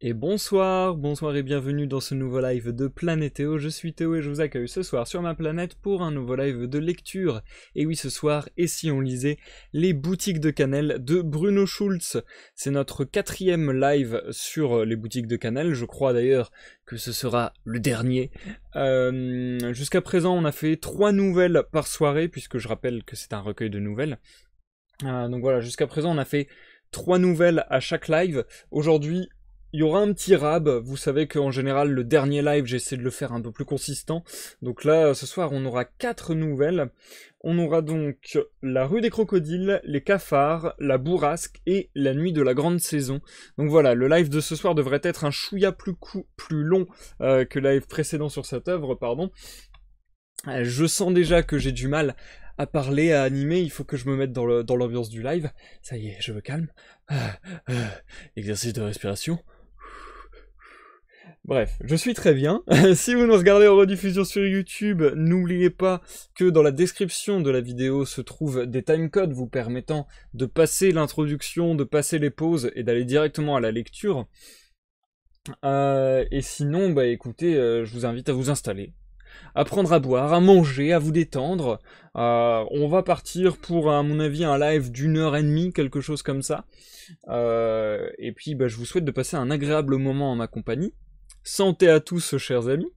Et bonsoir, bonsoir et bienvenue dans ce nouveau live de Planétéo. Je suis Théo et je vous accueille ce soir sur ma planète pour un nouveau live de lecture. Et oui, ce soir, et si on lisait Les boutiques de cannelle de Bruno Schulz. C'est notre 4e live sur les boutiques de cannelle. Je crois d'ailleurs que ce sera le dernier. Jusqu'à présent, on a fait 3 nouvelles par soirée, puisque je rappelle que c'est un recueil de nouvelles. Donc voilà, jusqu'à présent, on a fait 3 nouvelles à chaque live. Aujourd'hui, il y aura un petit rab, vous savez qu'en général le dernier live j'essaie de le faire un peu plus consistant, donc là ce soir on aura 4 nouvelles, on aura donc La rue des crocodiles, Les cafards, La bourrasque et La nuit de la grande saison. Donc voilà, le live de ce soir devrait être un chouïa plus long que le live précédent sur cette œuvre, pardon. Je sens déjà que j'ai du mal à parler, à animer, il faut que je me mette dans l'ambiance du live. Ça y est, je me calme. Exercice de respiration. Bref, je suis très bien. Si vous nous regardez en rediffusion sur YouTube, n'oubliez pas que dans la description de la vidéo se trouvent des timecodes vous permettant de passer l'introduction, de passer les pauses et d'aller directement à la lecture. Et sinon, bah écoutez, je vous invite à vous installer, à prendre à boire, à manger, à vous détendre. On va partir pour, à mon avis, un live d'1h30, quelque chose comme ça. Et puis, bah, je vous souhaite de passer un agréable moment en ma compagnie. Santé à tous, chers amis.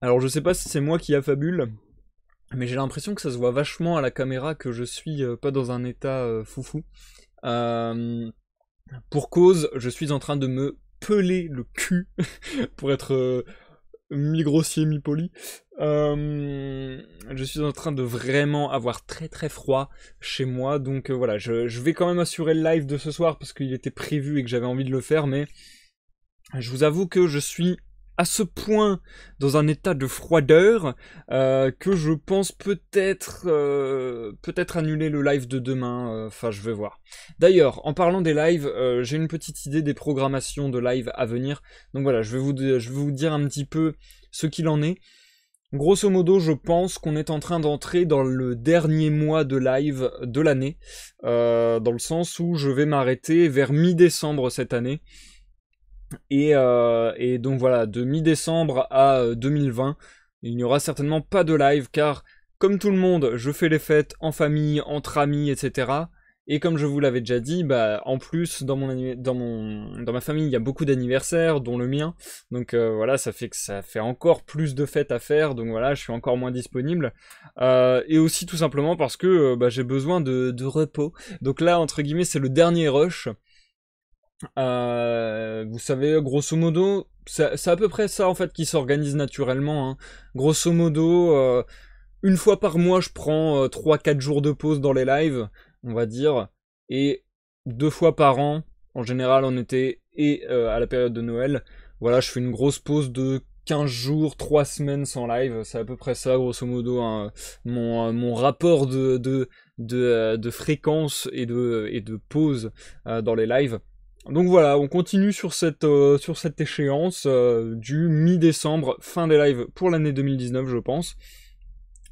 Alors, je sais pas si c'est moi qui affabule, mais j'ai l'impression que ça se voit vachement à la caméra que je suis pas dans un état foufou. Pour cause, je suis en train de me peler le cul, pour être mi-grossier, mi-poli. Je suis en train de vraiment avoir très très froid chez moi, donc voilà, je vais quand même assurer le live de ce soir parce qu'il était prévu et que j'avais envie de le faire, mais je vous avoue que je suis à ce point dans un état de froideur que je pense peut-être annuler le live de demain, enfin je vais voir. D'ailleurs, en parlant des lives, j'ai une petite idée des programmations de live à venir, donc voilà, je vais vous dire un petit peu ce qu'il en est. Grosso modo, je pense qu'on est en train d'entrer dans le dernier mois de live de l'année, dans le sens où je vais m'arrêter vers mi-décembre cette année. Et donc voilà, de mi-décembre à 2020, il n'y aura certainement pas de live, car comme tout le monde, je fais les fêtes en famille, entre amis, etc. Et comme je vous l'avais déjà dit, bah en plus dans ma famille il y a beaucoup d'anniversaires, dont le mien. Donc voilà, ça fait encore plus de fêtes à faire. Donc voilà, je suis encore moins disponible. Et aussi tout simplement parce que bah, j'ai besoin de repos. Donc là entre guillemets c'est le dernier rush. Vous savez, grosso modo, c'est à peu près ça en fait qui s'organise naturellement. Hein. Grosso modo, une fois par mois, je prends 3-4 jours de pause dans les lives, on va dire, et 2 fois par an, en général en été et à la période de Noël, voilà, je fais une grosse pause de 15 jours, 3 semaines sans live, c'est à peu près ça, grosso modo, hein, mon rapport de fréquence et de pause dans les lives. Donc voilà, on continue sur cette échéance du mi-décembre, fin des lives pour l'année 2019 je pense.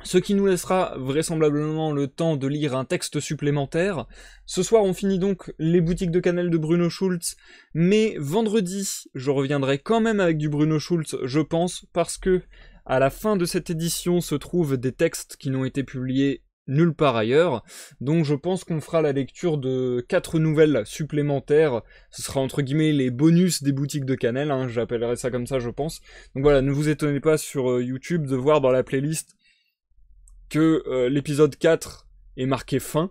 Ce qui nous laissera vraisemblablement le temps de lire un texte supplémentaire. Ce soir on finit donc Les boutiques de cannelle de Bruno Schulz, mais vendredi je reviendrai quand même avec du Bruno Schulz je pense, parce que à la fin de cette édition se trouvent des textes qui n'ont été publiés nulle part ailleurs, donc je pense qu'on fera la lecture de 4 nouvelles supplémentaires, ce sera entre guillemets les bonus des boutiques de cannelle, hein, j'appellerai ça comme ça je pense. Donc voilà, ne vous étonnez pas sur YouTube de voir dans la playlist que l'épisode 4 est marqué fin,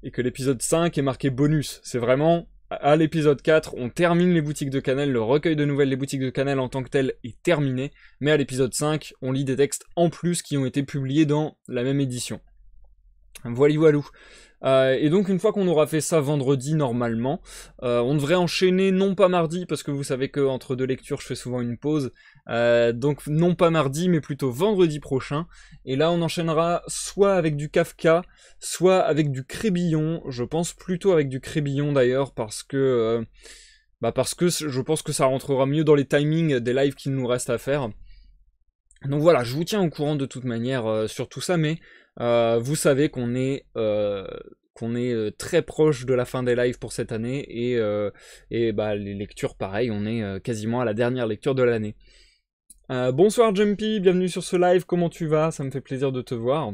et que l'épisode 5 est marqué bonus, c'est vraiment... À l'épisode 4, on termine les boutiques de cannelle, le recueil de nouvelles Les boutiques de cannelle en tant que tel est terminé, mais à l'épisode 5, on lit des textes en plus qui ont été publiés dans la même édition. Voilà, voilou. Et donc une fois qu'on aura fait ça vendredi normalement, on devrait enchaîner non pas mardi, parce que vous savez que entre deux lectures je fais souvent une pause, donc non pas mardi mais plutôt vendredi prochain, et là on enchaînera soit avec du Kafka, soit avec du Crébillon, je pense plutôt avec du Crébillon d'ailleurs, parce que je pense que ça rentrera mieux dans les timings des lives qu'il nous reste à faire. Donc voilà, je vous tiens au courant de toute manière sur tout ça, mais vous savez qu'on est qu'on est très proche de la fin des lives pour cette année, et bah, les lectures, pareil, on est quasiment à la dernière lecture de l'année. Bonsoir Jumpy, bienvenue sur ce live, comment tu vas? Ça me fait plaisir de te voir.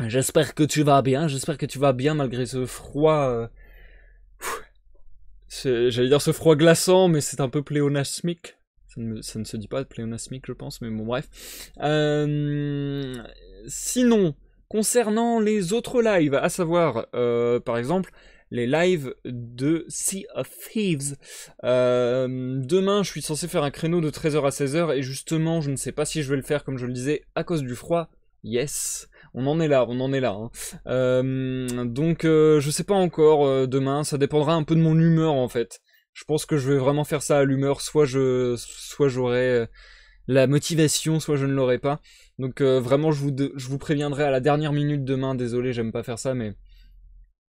J'espère que tu vas bien malgré ce froid... J'allais dire ce froid glaçant, mais c'est un peu pléonasmique. Ça ne se dit pas pléonasmique, je pense, mais bon, bref. Sinon, concernant les autres lives, à savoir, par exemple, les lives de Sea of Thieves. Demain, je suis censé faire un créneau de 13h à 16h, et justement, je ne sais pas si je vais le faire, comme je le disais, à cause du froid. Yes, on en est là. Hein. Donc, je sais pas encore demain, ça dépendra un peu de mon humeur en fait. Je pense que je vais vraiment faire ça à l'humeur, soit j'aurai la motivation, soit je ne l'aurai pas. Donc vraiment, je vous préviendrai à la dernière minute demain. Désolé, j'aime pas faire ça, mais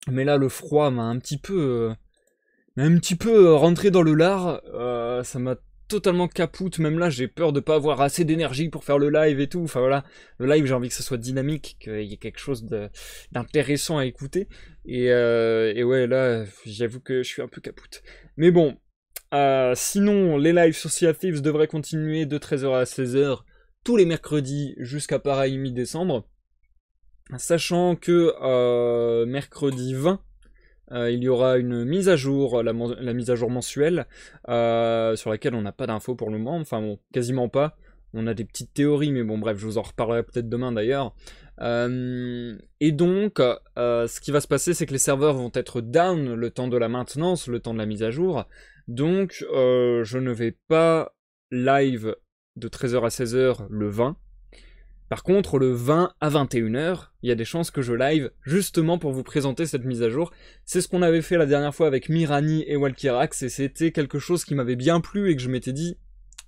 là le froid m'a un petit peu rentré dans le lard. Ça m'a totalement capoute, même là j'ai peur de pas avoir assez d'énergie pour faire le live et tout, enfin voilà, le live j'ai envie que ce soit dynamique, qu'il y ait quelque chose d'intéressant à écouter, et ouais là j'avoue que je suis un peu capoute. Mais bon, sinon les lives sur Sea of Thieves devraient continuer de 13h à 16h tous les mercredis jusqu'à pareil mi-décembre, sachant que mercredi 20, il y aura une mise à jour, la mise à jour mensuelle, sur laquelle on n'a pas d'infos pour le moment, enfin bon, quasiment pas. On a des petites théories, mais bon bref, je vous en reparlerai peut-être demain d'ailleurs. Et donc, ce qui va se passer, c'est que les serveurs vont être down le temps de la maintenance, le temps de la mise à jour. Donc, je ne vais pas live de 13h à 16h le 20. Par contre, le 20 à 21h, il y a des chances que je live justement pour vous présenter cette mise à jour. C'est ce qu'on avait fait la dernière fois avec Mirani et Walkirax, et c'était quelque chose qui m'avait bien plu et que je m'étais dit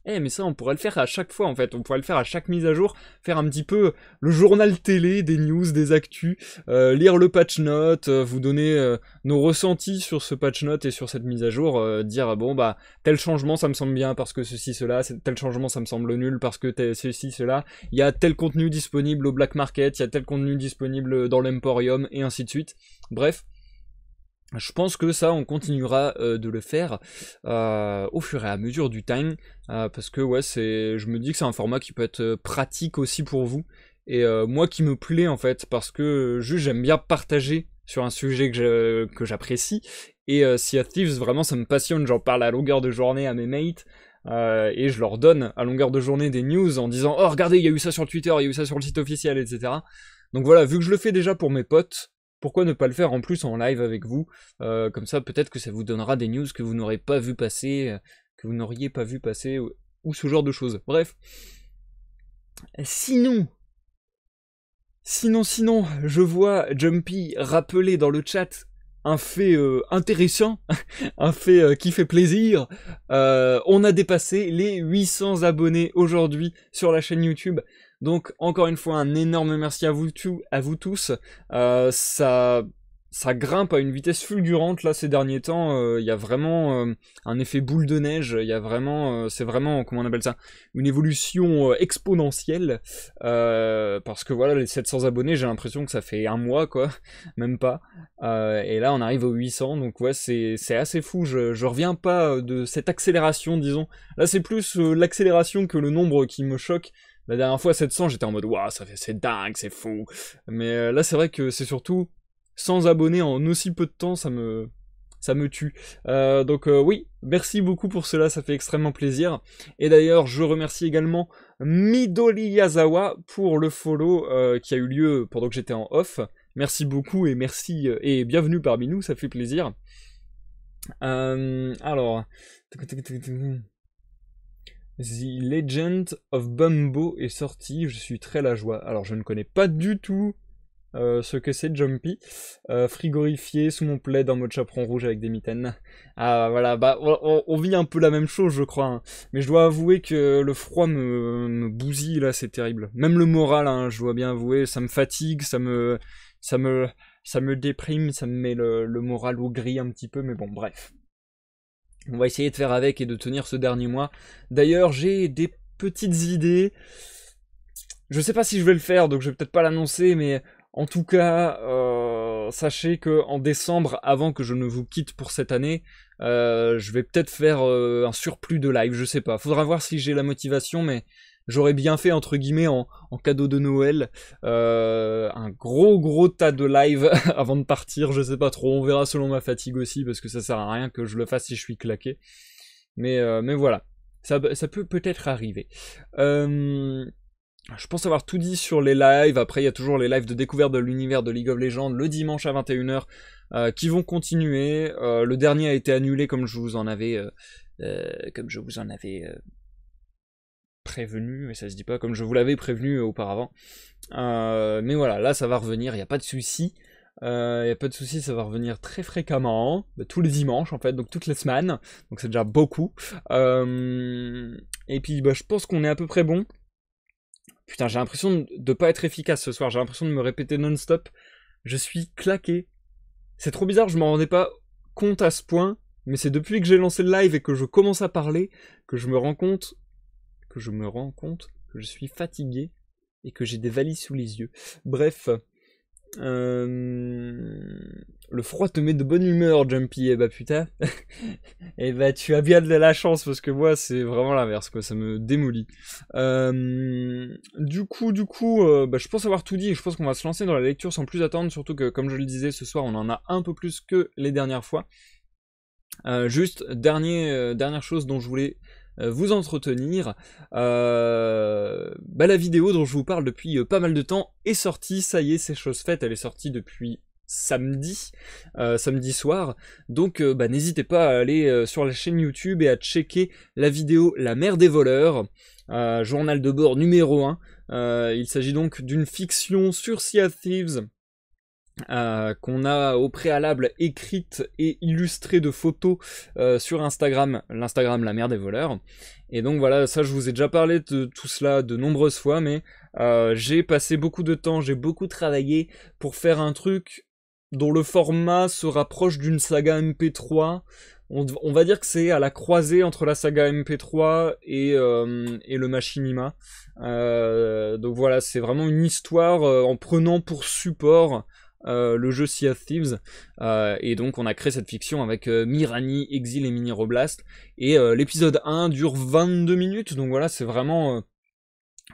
mais ça on pourrait le faire à chaque fois en fait, on pourrait le faire à chaque mise à jour, faire un petit peu le journal télé des news, des actus, lire le patch note, vous donner nos ressentis sur ce patch note et sur cette mise à jour, dire bon bah tel changement ça me semble bien parce que ceci cela, tel changement ça me semble nul parce que ceci cela, il y a tel contenu disponible au black market, il y a tel contenu disponible dans l'Emporium et ainsi de suite. Bref, je pense que ça, on continuera de le faire au fur et à mesure du time, parce que ouais, je me dis que c'est un format qui peut être pratique aussi pour vous, et moi qui me plaît en fait, parce que juste j'aime bien partager sur un sujet que j'apprécie, et Sea of Thieves, vraiment ça me passionne, j'en parle à longueur de journée à mes mates, et je leur donne à longueur de journée des news en disant « Oh regardez, il y a eu ça sur le Twitter, il y a eu ça sur le site officiel, etc. » Donc voilà, vu que je le fais déjà pour mes potes, pourquoi ne pas le faire en plus en live avec vous, comme ça peut-être que ça vous donnera des news que vous n'aurez pas vu passer, que vous n'auriez pas vu passer, ou ce genre de choses. Bref. Sinon, je vois Jumpy rappeler dans le chat un fait intéressant, un fait qui fait plaisir. On a dépassé les 800 abonnés aujourd'hui sur la chaîne YouTube. Donc encore une fois un énorme merci à vous tous. Ça grimpe à une vitesse fulgurante là ces derniers temps. Il y a vraiment un effet boule de neige. Il y a vraiment, c'est vraiment, comment on appelle ça, une évolution exponentielle. Parce que voilà, les 700 abonnés, j'ai l'impression que ça fait un mois quoi, même pas. Et là on arrive aux 800, donc ouais c'est assez fou. Je reviens pas de cette accélération, disons. Là c'est plus l'accélération que le nombre qui me choque. La dernière fois 700, j'étais en mode waouh, c'est dingue, c'est fou. Mais là c'est vrai que c'est surtout 100 abonnés en aussi peu de temps, ça me tue. Donc oui, merci beaucoup pour cela, ça fait extrêmement plaisir. Et d'ailleurs, je remercie également Midori Yazawa pour le follow qui a eu lieu pendant que j'étais en off. Merci beaucoup et merci et bienvenue parmi nous, ça fait plaisir. Alors... The Legend of Bumbo est sorti, je suis très la joie. Alors je ne connais pas du tout ce que c'est Jumpy. Frigorifié sous mon plaid en mode chaperon rouge avec des mitaines. Ah voilà, bah on vit un peu la même chose je crois. Hein. Mais je dois avouer que le froid me bousille là, c'est terrible. Même le moral, hein, je dois bien avouer, ça me fatigue, ça me déprime, ça me met le moral au gris un petit peu, mais bon bref. On va essayer de faire avec et de tenir ce dernier mois. D'ailleurs, j'ai des petites idées. Je sais pas si je vais le faire, donc je vais peut-être pas l'annoncer, mais En tout cas, sachez que en décembre, avant que je ne vous quitte pour cette année, je vais peut-être faire un surplus de live, je sais pas. Faudra voir si j'ai la motivation, mais j'aurais bien fait, entre guillemets, en cadeau de Noël, un gros tas de live avant de partir, je sais pas trop, on verra selon ma fatigue aussi, parce que ça sert à rien que je le fasse si je suis claqué. Mais voilà, ça peut peut-être arriver. Je pense avoir tout dit sur les lives. Après, il y a toujours les lives de découverte de l'univers de League of Legends le dimanche à 21h qui vont continuer. Le dernier a été annulé comme je vous en avais prévenu, mais ça se dit pas, comme je vous l'avais prévenu auparavant. Mais voilà, là ça va revenir, il n'y a pas de souci. Ça va revenir très fréquemment, tous les dimanches en fait, donc toutes les semaines, donc c'est déjà beaucoup. Et puis je pense qu'on est à peu près bon. Putain, j'ai l'impression de pas être efficace ce soir, j'ai l'impression de me répéter non-stop. Je suis claqué. C'est trop bizarre, je m'en rendais pas compte à ce point, mais c'est depuis que j'ai lancé le live et que je commence à parler que je me rends compte que je suis fatigué et que j'ai des valises sous les yeux. Bref, le froid te met de bonne humeur, Jumpy. Eh bah putain, eh bah tu as bien de la chance parce que moi c'est vraiment l'inverse, quoi. Ça me démolit. Du coup, je pense avoir tout dit et je pense qu'on va se lancer dans la lecture sans plus attendre. Surtout que, comme je le disais, ce soir on en a un peu plus que les dernières fois. Juste dernière chose dont je voulais vous entretenir, la vidéo dont je vous parle depuis pas mal de temps est sortie, ça y est, c'est chose faite, elle est sortie depuis samedi soir, donc n'hésitez pas à aller sur la chaîne YouTube et à checker la vidéo La Mer des voleurs, journal de bord numéro 1, il s'agit donc d'une fiction sur Sea of Thieves, qu'on a au préalable écrite et illustrée de photos sur Instagram, l'Instagram La Mer des voleurs. Et donc voilà, ça je vous ai déjà parlé de tout cela de nombreuses fois, mais j'ai passé beaucoup de temps, j'ai beaucoup travaillé pour faire un truc dont le format se rapproche d'une saga MP3. On va dire que c'est à la croisée entre la saga MP3 et le machinima. Donc voilà, c'est vraiment une histoire en prenant pour support le jeu Sea of Thieves, et donc on a créé cette fiction avec Mirani, Exil et Mini Roblast, et l'épisode 1 dure 22 minutes, donc voilà, c'est vraiment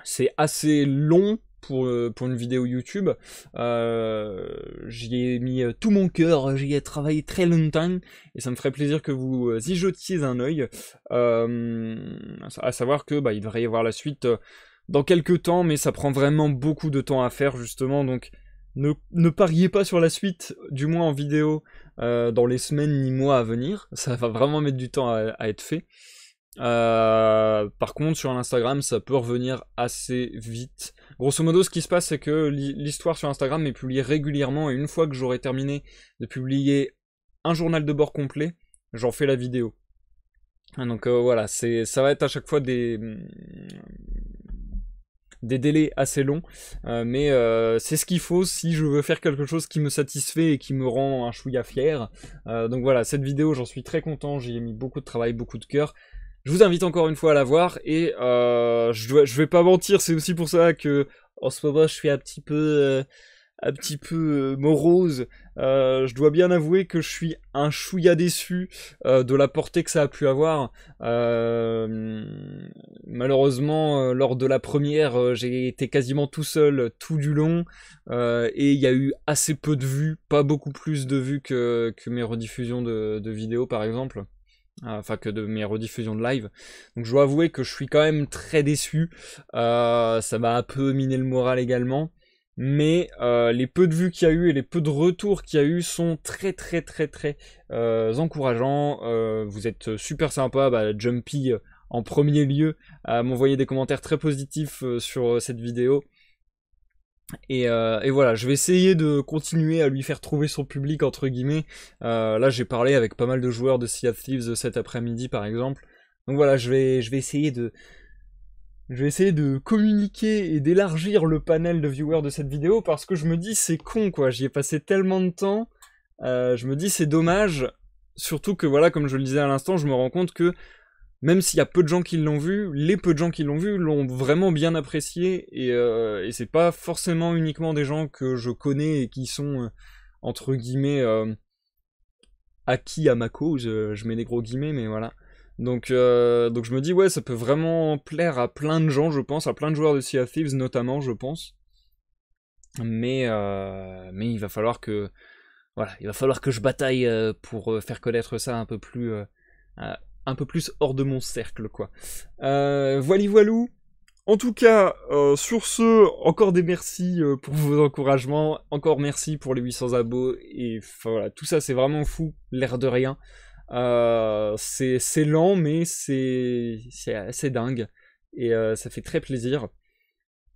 c'est assez long pour une vidéo YouTube. J'y ai mis tout mon cœur, j'y ai travaillé très longtemps, et ça me ferait plaisir que vous y jetiez un œil, à savoir que il devrait y avoir la suite dans quelques temps, mais ça prend vraiment beaucoup de temps à faire justement, donc ne pariez pas sur la suite, du moins en vidéo, dans les semaines ni mois à venir. Ça va vraiment mettre du temps à être fait. Par contre, sur l'Instagram, ça peut revenir assez vite. Grosso modo, ce qui se passe, c'est que l'histoire sur Instagram est publiée régulièrement, et une fois que j'aurai terminé de publier un journal de bord complet, j'en fais la vidéo. Donc voilà, ça va être à chaque fois des délais assez longs, mais c'est ce qu'il faut si je veux faire quelque chose qui me satisfait et qui me rend un chouïa fier. Donc voilà, cette vidéo, j'en suis très content, j'y ai mis beaucoup de travail, beaucoup de cœur. Je vous invite encore une fois à la voir, et je vais pas mentir, c'est aussi pour ça que en ce moment je suis un petit peu morose. Je dois bien avouer que je suis un chouïa déçu de la portée que ça a pu avoir. Malheureusement, lors de la première, j'ai été quasiment tout seul tout du long, et il y a eu assez peu de vues, pas beaucoup plus de vues que mes rediffusions de vidéos par exemple. Enfin que de mes rediffusions de live. Donc je dois avouer que je suis quand même très déçu. Ça m'a un peu miné le moral également. Mais les peu de vues qu'il y a eu et les peu de retours qu'il y a eu sont très encourageants. Vous êtes super sympa, Jumpy en premier lieu à m'envoyer des commentaires très positifs sur cette vidéo. Et voilà, je vais essayer de continuer à lui faire trouver son public entre guillemets. Là j'ai parlé avec pas mal de joueurs de Sea of Thieves cet après-midi par exemple. Donc voilà, je vais essayer de communiquer et d'élargir le panel de viewers de cette vidéo, parce que je me dis c'est con quoi, j'y ai passé tellement de temps, je me dis c'est dommage, surtout que voilà, comme je le disais à l'instant, je me rends compte que même s'il y a peu de gens qui l'ont vu, les peu de gens qui l'ont vu l'ont vraiment bien apprécié, et c'est pas forcément uniquement des gens que je connais et qui sont, entre guillemets, acquis à ma cause, je mets des gros guillemets, mais voilà. Donc je me dis, ouais, ça peut vraiment plaire à plein de gens, je pense, à plein de joueurs de Sea of Thieves notamment, je pense. Mais il va falloir que, voilà, il va falloir que je bataille pour faire connaître ça un peu plus hors de mon cercle, quoi. Voili voilou. En tout cas, sur ce, encore des merci pour vos encouragements, encore merci pour les 800 abos, et voilà, tout ça c'est vraiment fou, l'air de rien. C'est lent, mais c'est assez dingue, et ça fait très plaisir.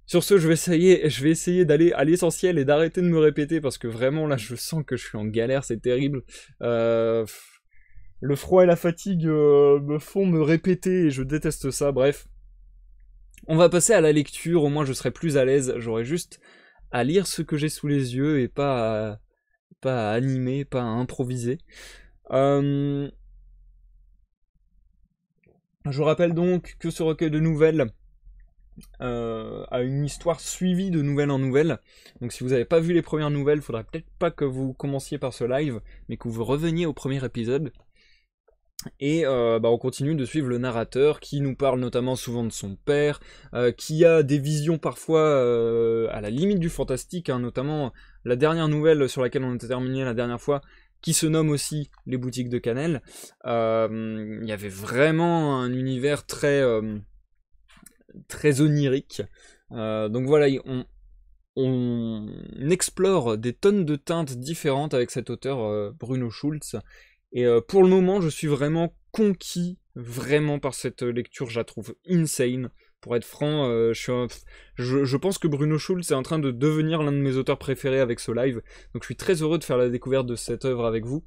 Sur ce, je vais essayer d'aller à l'essentiel et d'arrêter de me répéter, parce que vraiment là, je sens que je suis en galère, c'est terrible. Le froid et la fatigue me font me répéter, et je déteste ça, bref. On va passer à la lecture, au moins je serai plus à l'aise, j'aurai juste à lire ce que j'ai sous les yeux et pas à animer, pas à improviser. Je rappelle donc que ce recueil de nouvelles a une histoire suivie de nouvelle en nouvelle. Donc si vous n'avez pas vu les premières nouvelles, il faudrait peut-être pas que vous commenciez par ce live, mais que vous reveniez au premier épisode. Et on continue de suivre le narrateur qui nous parle notamment souvent de son père, qui a des visions parfois à la limite du fantastique, hein, notamment la dernière nouvelle sur laquelle on était terminé la dernière fois, qui se nomme aussi Les Boutiques de Cannelle. Il y avait vraiment un univers très onirique. Donc voilà, on explore des tonnes de teintes différentes avec cet auteur Bruno Schulz. Et pour le moment, je suis vraiment conquis, vraiment par cette lecture, je la trouve insane. Pour être franc, je pense que Bruno Schulz est en train de devenir l'un de mes auteurs préférés avec ce live. Donc je suis très heureux de faire la découverte de cette œuvre avec vous.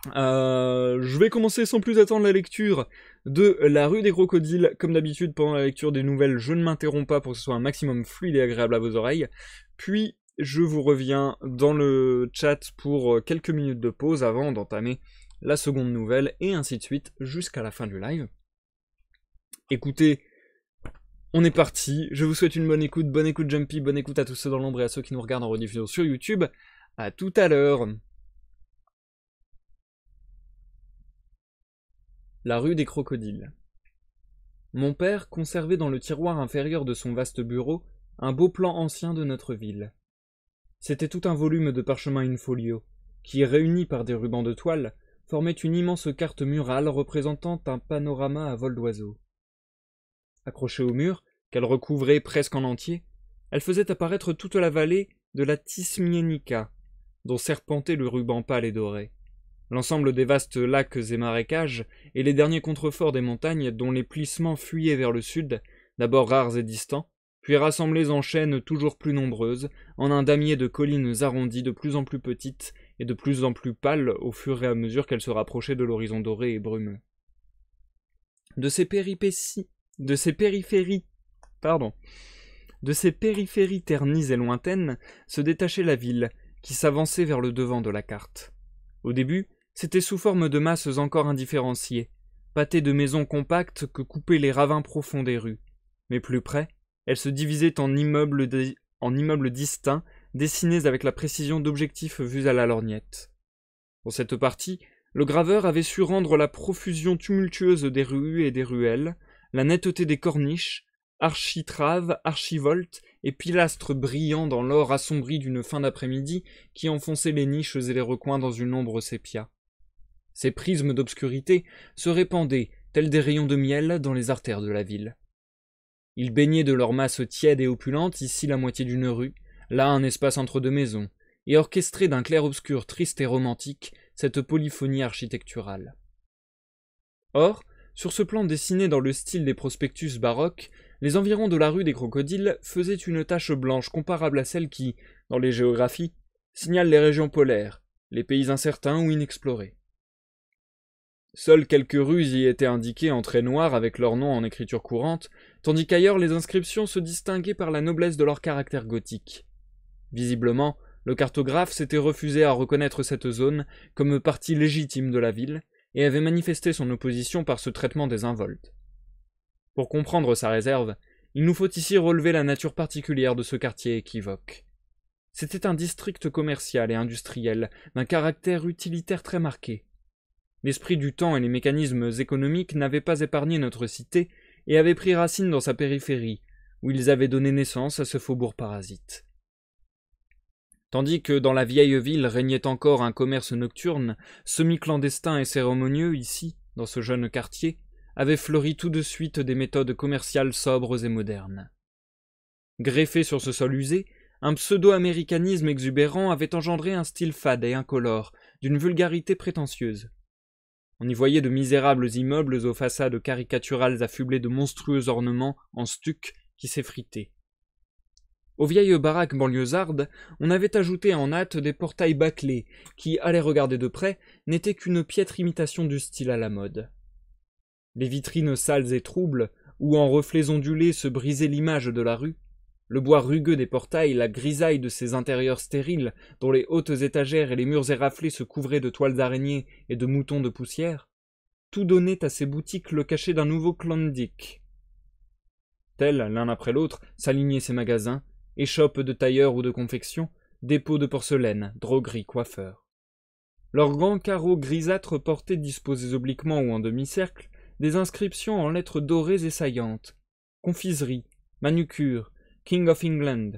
Je vais commencer sans plus attendre la lecture de La Rue des Crocodiles. Comme d'habitude, pendant la lecture des nouvelles, je ne m'interromps pas pour que ce soit un maximum fluide et agréable à vos oreilles. Puis je vous reviens dans le chat pour quelques minutes de pause avant d'entamer la seconde nouvelle, et ainsi de suite jusqu'à la fin du live. Écoutez, on est parti, je vous souhaite une bonne écoute Jumpy, bonne écoute à tous ceux dans l'ombre et à ceux qui nous regardent en rediffusion sur YouTube. À tout à l'heure. La rue des Crocodiles. Mon père conservait dans le tiroir inférieur de son vaste bureau un beau plan ancien de notre ville. C'était tout un volume de parchemin in-folio, qui, réuni par des rubans de toile, formait une immense carte murale représentant un panorama à vol d'oiseau. Accrochée au mur, qu'elle recouvrait presque en entier, elle faisait apparaître toute la vallée de la Tismienica, dont serpentait le ruban pâle et doré, l'ensemble des vastes lacs et marécages, et les derniers contreforts des montagnes dont les plissements fuyaient vers le sud, d'abord rares et distants, puis rassemblés en chaînes toujours plus nombreuses, en un damier de collines arrondies de plus en plus petites et de plus en plus pâles au fur et à mesure qu'elles se rapprochaient de l'horizon doré et brumeux. De ces périphéries ternies et lointaines se détachait la ville, qui s'avançait vers le devant de la carte. Au début, c'était sous forme de masses encore indifférenciées, pâtées de maisons compactes que coupaient les ravins profonds des rues, mais plus près, elles se divisaient en immeubles distincts, dessinés avec la précision d'objectifs vus à la lorgnette. Dans cette partie, le graveur avait su rendre la profusion tumultueuse des rues et des ruelles, la netteté des corniches, architraves, archivoltes et pilastres brillants dans l'or assombri d'une fin d'après-midi qui enfonçait les niches et les recoins dans une ombre sépia. Ces prismes d'obscurité se répandaient, tels des rayons de miel, dans les artères de la ville. Ils baignaient de leur masse tiède et opulente, ici la moitié d'une rue, là un espace entre deux maisons, et orchestraient d'un clair-obscur triste et romantique cette polyphonie architecturale. Or, sur ce plan dessiné dans le style des prospectus baroques, les environs de la rue des Crocodiles faisaient une tache blanche comparable à celle qui, dans les géographies, signale les régions polaires, les pays incertains ou inexplorés. Seules quelques rues y étaient indiquées en traits noirs avec leur nom en écriture courante, tandis qu'ailleurs les inscriptions se distinguaient par la noblesse de leur caractère gothique. Visiblement, le cartographe s'était refusé à reconnaître cette zone comme partie légitime de la ville, et avait manifesté son opposition par ce traitement désinvolte. Pour comprendre sa réserve, il nous faut ici relever la nature particulière de ce quartier équivoque. C'était un district commercial et industriel d'un caractère utilitaire très marqué. L'esprit du temps et les mécanismes économiques n'avaient pas épargné notre cité et avaient pris racine dans sa périphérie, où ils avaient donné naissance à ce faubourg parasite. Tandis que dans la vieille ville régnait encore un commerce nocturne, semi-clandestin et cérémonieux, ici, dans ce jeune quartier, avaient fleuri tout de suite des méthodes commerciales sobres et modernes. Greffé sur ce sol usé, un pseudo-américanisme exubérant avait engendré un style fade et incolore, d'une vulgarité prétentieuse. On y voyait de misérables immeubles aux façades caricaturales affublées de monstrueux ornements en stuc qui s'effritaient. Aux vieilles baraques banlieusardes, on avait ajouté en hâte des portails bâclés, qui, à les regarder de près, n'étaient qu'une piètre imitation du style à la mode. Les vitrines sales et troubles, où en reflets ondulés se brisait l'image de la rue, le bois rugueux des portails, la grisaille de ces intérieurs stériles, dont les hautes étagères et les murs éraflés se couvraient de toiles d'araignées et de moutons de poussière, tout donnait à ces boutiques le cachet d'un nouveau Klondike. Tels, l'un après l'autre, s'alignaient ces magasins, échoppes de tailleurs ou de confection, dépôts de porcelaine, drogueries, coiffeurs. Leurs grands carreaux grisâtres portaient, disposés obliquement ou en demi-cercle, des inscriptions en lettres dorées et saillantes. Confiserie, manucure, King of England.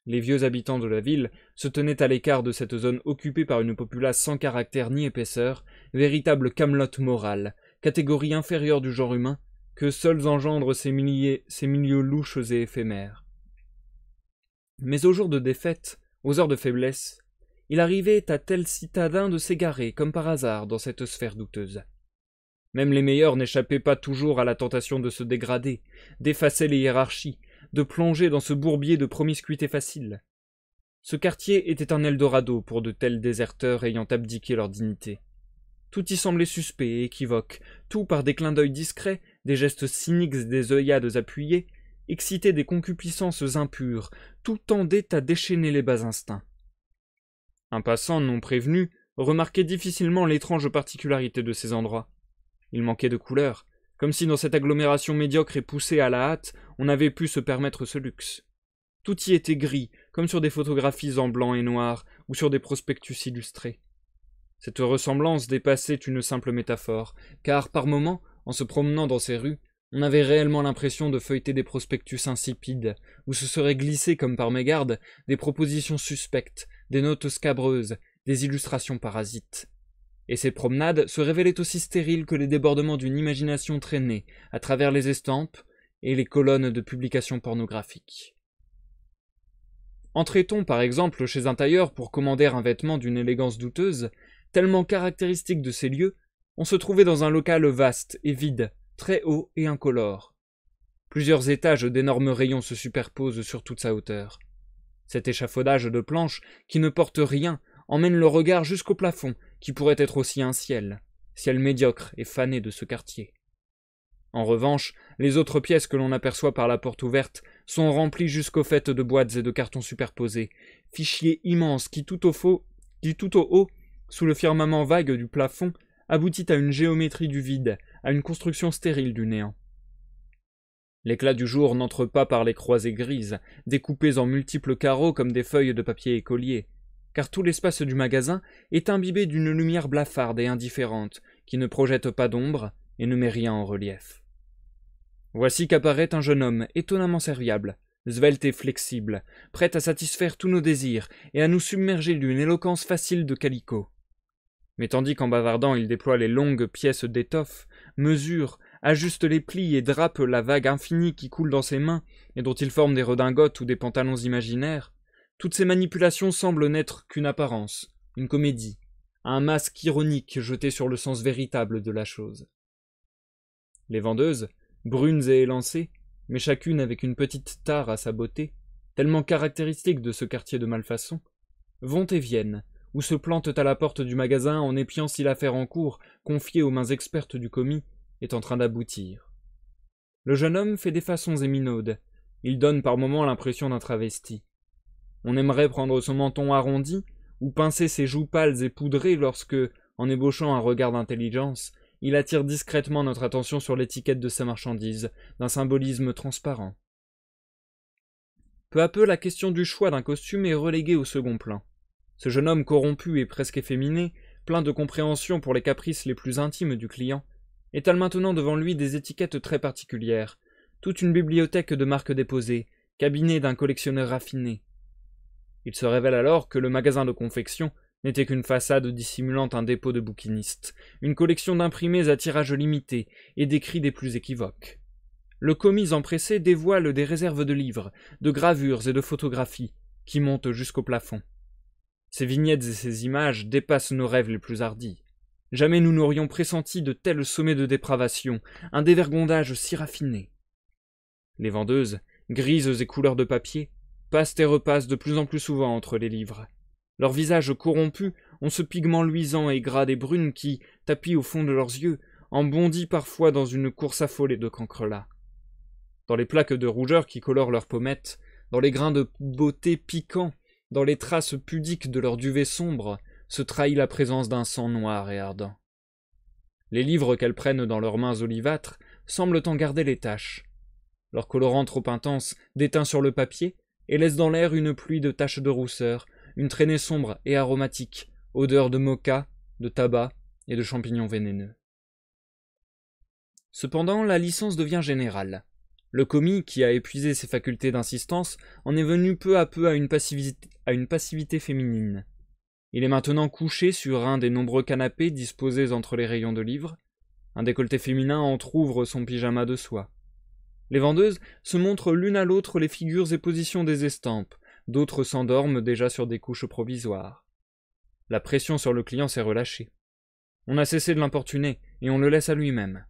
Les vieux habitants de la ville se tenaient à l'écart de cette zone occupée par une populace sans caractère ni épaisseur, véritable camelote morale, catégorie inférieure du genre humain, que seuls engendrent ces milieux louches et éphémères. Mais aux jours de défaite, aux heures de faiblesse, il arrivait à tel citadin de s'égarer, comme par hasard, dans cette sphère douteuse. Même les meilleurs n'échappaient pas toujours à la tentation de se dégrader, d'effacer les hiérarchies, de plonger dans ce bourbier de promiscuité facile. Ce quartier était un Eldorado pour de tels déserteurs ayant abdiqué leur dignité. Tout y semblait suspect et équivoque, tout par des clins d'œil discrets, des gestes cyniques et des œillades appuyées, excitait des concupiscences impures, tout tendait à déchaîner les bas instincts. Un passant non prévenu remarquait difficilement l'étrange particularité de ces endroits. Il manquait de couleur, comme si dans cette agglomération médiocre et poussée à la hâte, on avait pu se permettre ce luxe. Tout y était gris, comme sur des photographies en blanc et noir, ou sur des prospectus illustrés. Cette ressemblance dépassait une simple métaphore, car par moments, en se promenant dans ces rues, on avait réellement l'impression de feuilleter des prospectus insipides, où se seraient glissées comme par mégarde des propositions suspectes, des notes scabreuses, des illustrations parasites. Et ces promenades se révélaient aussi stériles que les débordements d'une imagination traînée à travers les estampes et les colonnes de publications pornographiques. Entrait-on par exemple chez un tailleur pour commander un vêtement d'une élégance douteuse, tellement caractéristique de ces lieux, on se trouvait dans un local vaste et vide, très haut et incolore. Plusieurs étages d'énormes rayons se superposent sur toute sa hauteur. Cet échafaudage de planches, qui ne porte rien, emmène le regard jusqu'au plafond, qui pourrait être aussi un ciel médiocre et fané de ce quartier. En revanche, les autres pièces que l'on aperçoit par la porte ouverte sont remplies jusqu'au faîte de boîtes et de cartons superposés, fichiers immenses qui tout au haut, sous le firmament vague du plafond, aboutit à une géométrie du vide, à une construction stérile du néant. L'éclat du jour n'entre pas par les croisées grises, découpées en multiples carreaux comme des feuilles de papier écolier, car tout l'espace du magasin est imbibé d'une lumière blafarde et indifférente, qui ne projette pas d'ombre et ne met rien en relief. Voici qu'apparaît un jeune homme étonnamment serviable, svelte et flexible, prêt à satisfaire tous nos désirs et à nous submerger d'une éloquence facile de calicot. Mais tandis qu'en bavardant il déploie les longues pièces d'étoffe, mesure, ajuste les plis et drape la vague infinie qui coule dans ses mains et dont il forme des redingotes ou des pantalons imaginaires, toutes ces manipulations semblent n'être qu'une apparence, une comédie, un masque ironique jeté sur le sens véritable de la chose. Les vendeuses, brunes et élancées, mais chacune avec une petite tare à sa beauté, tellement caractéristique de ce quartier de malfaçon, vont et viennent, ou se plantent à la porte du magasin en épiant si l'affaire en cours, confiée aux mains expertes du commis, est en train d'aboutir. Le jeune homme fait des façons éminaudes, il donne par moments l'impression d'un travesti. On aimerait prendre son menton arrondi, ou pincer ses joues pâles et poudrées lorsque, en ébauchant un regard d'intelligence, il attire discrètement notre attention sur l'étiquette de sa marchandise, d'un symbolisme transparent. Peu à peu, la question du choix d'un costume est reléguée au second plan. Ce jeune homme corrompu et presque efféminé, plein de compréhension pour les caprices les plus intimes du client, étale maintenant devant lui des étiquettes très particulières, toute une bibliothèque de marques déposées, cabinet d'un collectionneur raffiné. Il se révèle alors que le magasin de confection n'était qu'une façade dissimulant un dépôt de bouquinistes, une collection d'imprimés à tirage limité et d'écrits des plus équivoques. Le commis empressé dévoile des réserves de livres, de gravures et de photographies, qui montent jusqu'au plafond. Ces vignettes et ces images dépassent nos rêves les plus hardis. Jamais nous n'aurions pressenti de tels sommets de dépravation, un dévergondage si raffiné. Les vendeuses, grises et couleurs de papier, passent et repassent de plus en plus souvent entre les livres. Leurs visages corrompus ont ce pigment luisant et gras des brunes qui, tapis au fond de leurs yeux, en bondit parfois dans une course affolée de cancrelats. Dans les plaques de rougeur qui colorent leurs pommettes, dans les grains de beauté piquants, dans les traces pudiques de leur duvet sombre, se trahit la présence d'un sang noir et ardent. Les livres qu'elles prennent dans leurs mains olivâtres semblent en garder les taches. Leur colorant trop intense déteint sur le papier et laisse dans l'air une pluie de taches de rousseur, une traînée sombre et aromatique, odeur de moka, de tabac et de champignons vénéneux. Cependant, la licence devient générale. Le commis, qui a épuisé ses facultés d'insistance, en est venu peu à peu à une passivité féminine. Il est maintenant couché sur un des nombreux canapés disposés entre les rayons de livres. Un décolleté féminin entr'ouvre son pyjama de soie. Les vendeuses se montrent l'une à l'autre les figures et positions des estampes, d'autres s'endorment déjà sur des couches provisoires. La pression sur le client s'est relâchée. On a cessé de l'importuner et on le laisse à lui-même.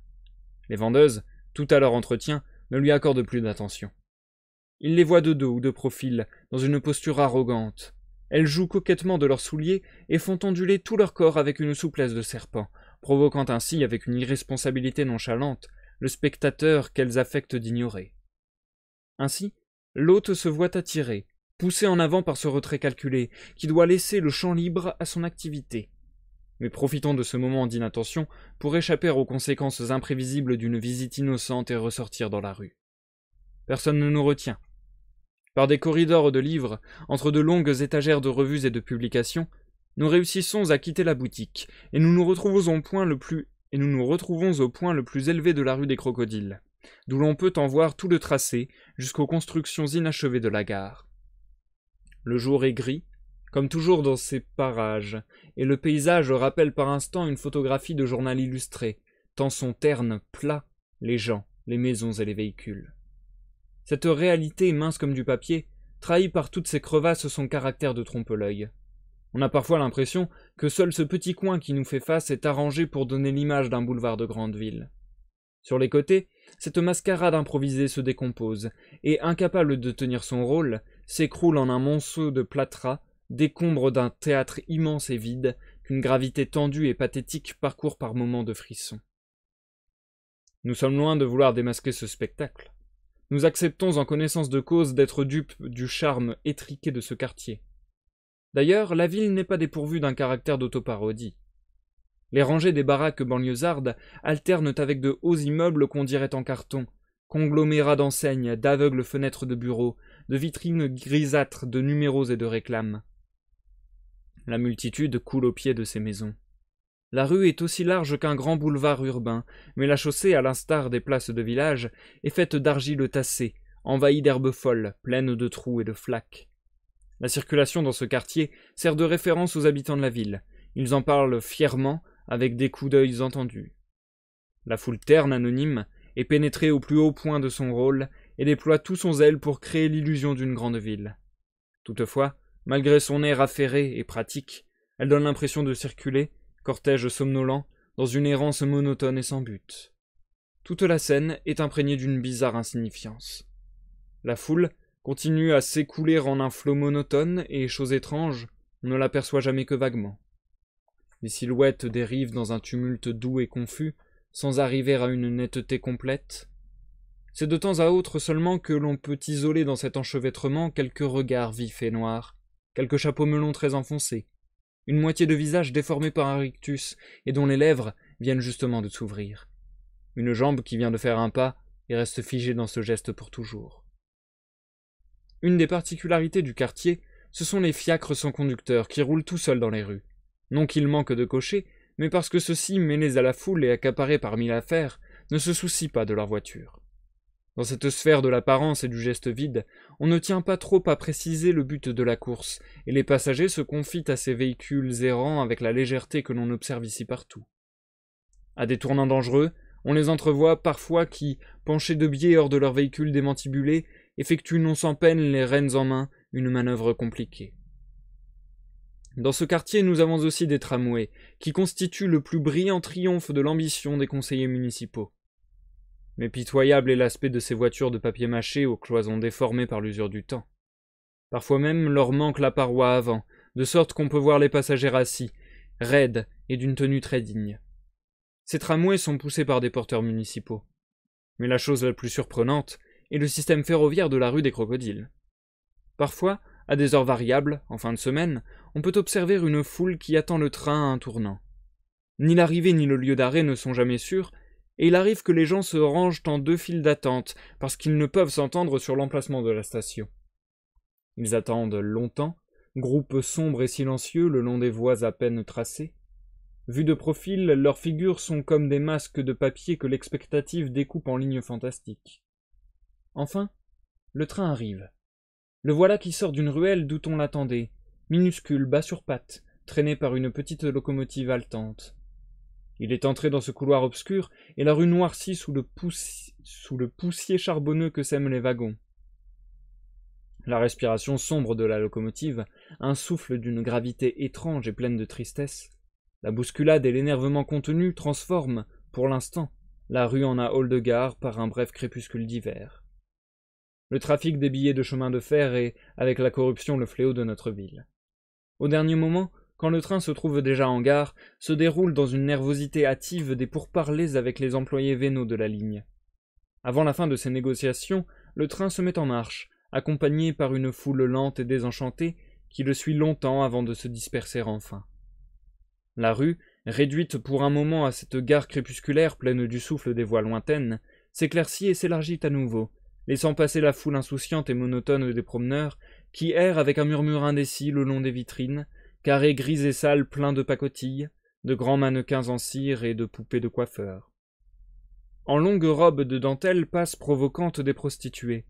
Les vendeuses, tout à leur entretien, ne lui accordent plus d'attention. Il les voit de dos ou de profil, dans une posture arrogante. Elles jouent coquettement de leurs souliers et font onduler tout leur corps avec une souplesse de serpent, provoquant ainsi avec une irresponsabilité nonchalante le spectateur qu'elles affectent d'ignorer. Ainsi, l'hôte se voit attiré, poussé en avant par ce retrait calculé, qui doit laisser le champ libre à son activité. Mais profitons de ce moment d'inattention pour échapper aux conséquences imprévisibles d'une visite innocente et ressortir dans la rue. Personne ne nous retient. Par des corridors de livres, entre de longues étagères de revues et de publications, nous réussissons à quitter la boutique, et nous nous retrouvons au point le plus élevé de la rue des Crocodiles, d'où l'on peut en voir tout le tracé jusqu'aux constructions inachevées de la gare. Le jour est gris, comme toujours dans ces parages, et le paysage rappelle par instants une photographie de journal illustré, tant sont ternes, plats, les gens, les maisons et les véhicules. Cette réalité mince comme du papier trahit par toutes ces crevasses son caractère de trompe-l'œil. On a parfois l'impression que seul ce petit coin qui nous fait face est arrangé pour donner l'image d'un boulevard de grande ville. Sur les côtés, cette mascarade improvisée se décompose, et incapable de tenir son rôle, s'écroule en un monceau de plâtras, décombre d'un théâtre immense et vide, qu'une gravité tendue et pathétique parcourt par moments de frisson. Nous sommes loin de vouloir démasquer ce spectacle. Nous acceptons en connaissance de cause d'être dupes du charme étriqué de ce quartier. D'ailleurs, la ville n'est pas dépourvue d'un caractère d'autoparodie. Les rangées des baraques banlieusardes alternent avec de hauts immeubles qu'on dirait en carton, conglomérats d'enseignes, d'aveugles fenêtres de bureaux, de vitrines grisâtres, de numéros et de réclames. La multitude coule au pied de ces maisons. La rue est aussi large qu'un grand boulevard urbain, mais la chaussée, à l'instar des places de village, est faite d'argile tassée, envahie d'herbes folles, pleine de trous et de flaques. La circulation dans ce quartier sert de référence aux habitants de la ville. Ils en parlent fièrement, avec des coups d'œil entendus. La foule terne, anonyme, est pénétrée au plus haut point de son rôle et déploie tout son zèle pour créer l'illusion d'une grande ville. Toutefois, malgré son air affairé et pratique, elle donne l'impression de circuler, cortège somnolent, dans une errance monotone et sans but. Toute la scène est imprégnée d'une bizarre insignifiance. La foule continue à s'écouler en un flot monotone et, chose étrange, on ne l'aperçoit jamais que vaguement. Les silhouettes dérivent dans un tumulte doux et confus, sans arriver à une netteté complète. C'est de temps à autre seulement que l'on peut isoler dans cet enchevêtrement quelques regards vifs et noirs, quelques chapeaux melons très enfoncés, une moitié de visage déformé par un rictus et dont les lèvres viennent justement de s'ouvrir. Une jambe qui vient de faire un pas et reste figée dans ce geste pour toujours. Une des particularités du quartier, ce sont les fiacres sans conducteur qui roulent tout seuls dans les rues. Non qu'ils manquent de cochers, mais parce que ceux-ci, mêlés à la foule et accaparés par mille affaires, ne se soucient pas de leur voiture. Dans cette sphère de l'apparence et du geste vide, on ne tient pas trop à préciser le but de la course, et les passagers se confient à ces véhicules errants avec la légèreté que l'on observe ici partout. À des tournants dangereux, on les entrevoit parfois qui, penchés de biais hors de leur véhicule démantibulé, effectuent non sans peine, les rênes en main, une manœuvre compliquée. Dans ce quartier, nous avons aussi des tramways, qui constituent le plus brillant triomphe de l'ambition des conseillers municipaux. Mais pitoyable est l'aspect de ces voitures de papier mâché aux cloisons déformées par l'usure du temps. Parfois même leur manque la paroi avant, de sorte qu'on peut voir les passagers assis, raides et d'une tenue très digne. Ces tramways sont poussés par des porteurs municipaux. Mais la chose la plus surprenante est le système ferroviaire de la rue des Crocodiles. Parfois, à des heures variables, en fin de semaine, on peut observer une foule qui attend le train à un tournant. Ni l'arrivée ni le lieu d'arrêt ne sont jamais sûrs, et il arrive que les gens se rangent en deux files d'attente parce qu'ils ne peuvent s'entendre sur l'emplacement de la station. Ils attendent longtemps, groupes sombres et silencieux le long des voies à peine tracées. Vus de profil, leurs figures sont comme des masques de papier que l'expectative découpe en lignes fantastiques. Enfin, le train arrive. Le voilà qui sort d'une ruelle d'où on l'attendait, minuscule, bas sur pattes, traîné par une petite locomotive haletante. Il est entré dans ce couloir obscur, et la rue noircit sous le poussier charbonneux que sèment les wagons. La respiration sombre de la locomotive, un souffle d'une gravité étrange et pleine de tristesse, la bousculade et l'énervement contenu transforment, pour l'instant, la rue en un hall de gare par un bref crépuscule d'hiver. Le trafic des billets de chemin de fer est, avec la corruption, le fléau de notre ville. Au dernier moment, quand le train se trouve déjà en gare, se déroulent dans une nervosité hâtive des pourparlers avec les employés vénaux de la ligne. Avant la fin de ces négociations, le train se met en marche, accompagné par une foule lente et désenchantée qui le suit longtemps avant de se disperser enfin. La rue, réduite pour un moment à cette gare crépusculaire pleine du souffle des voix lointaines, s'éclaircit et s'élargit à nouveau, laissant passer la foule insouciante et monotone des promeneurs, qui errent avec un murmure indécis le long des vitrines, carrés gris et sales pleins de pacotilles, de grands mannequins en cire et de poupées de coiffeurs. En longues robes de dentelle passent provocantes des prostituées.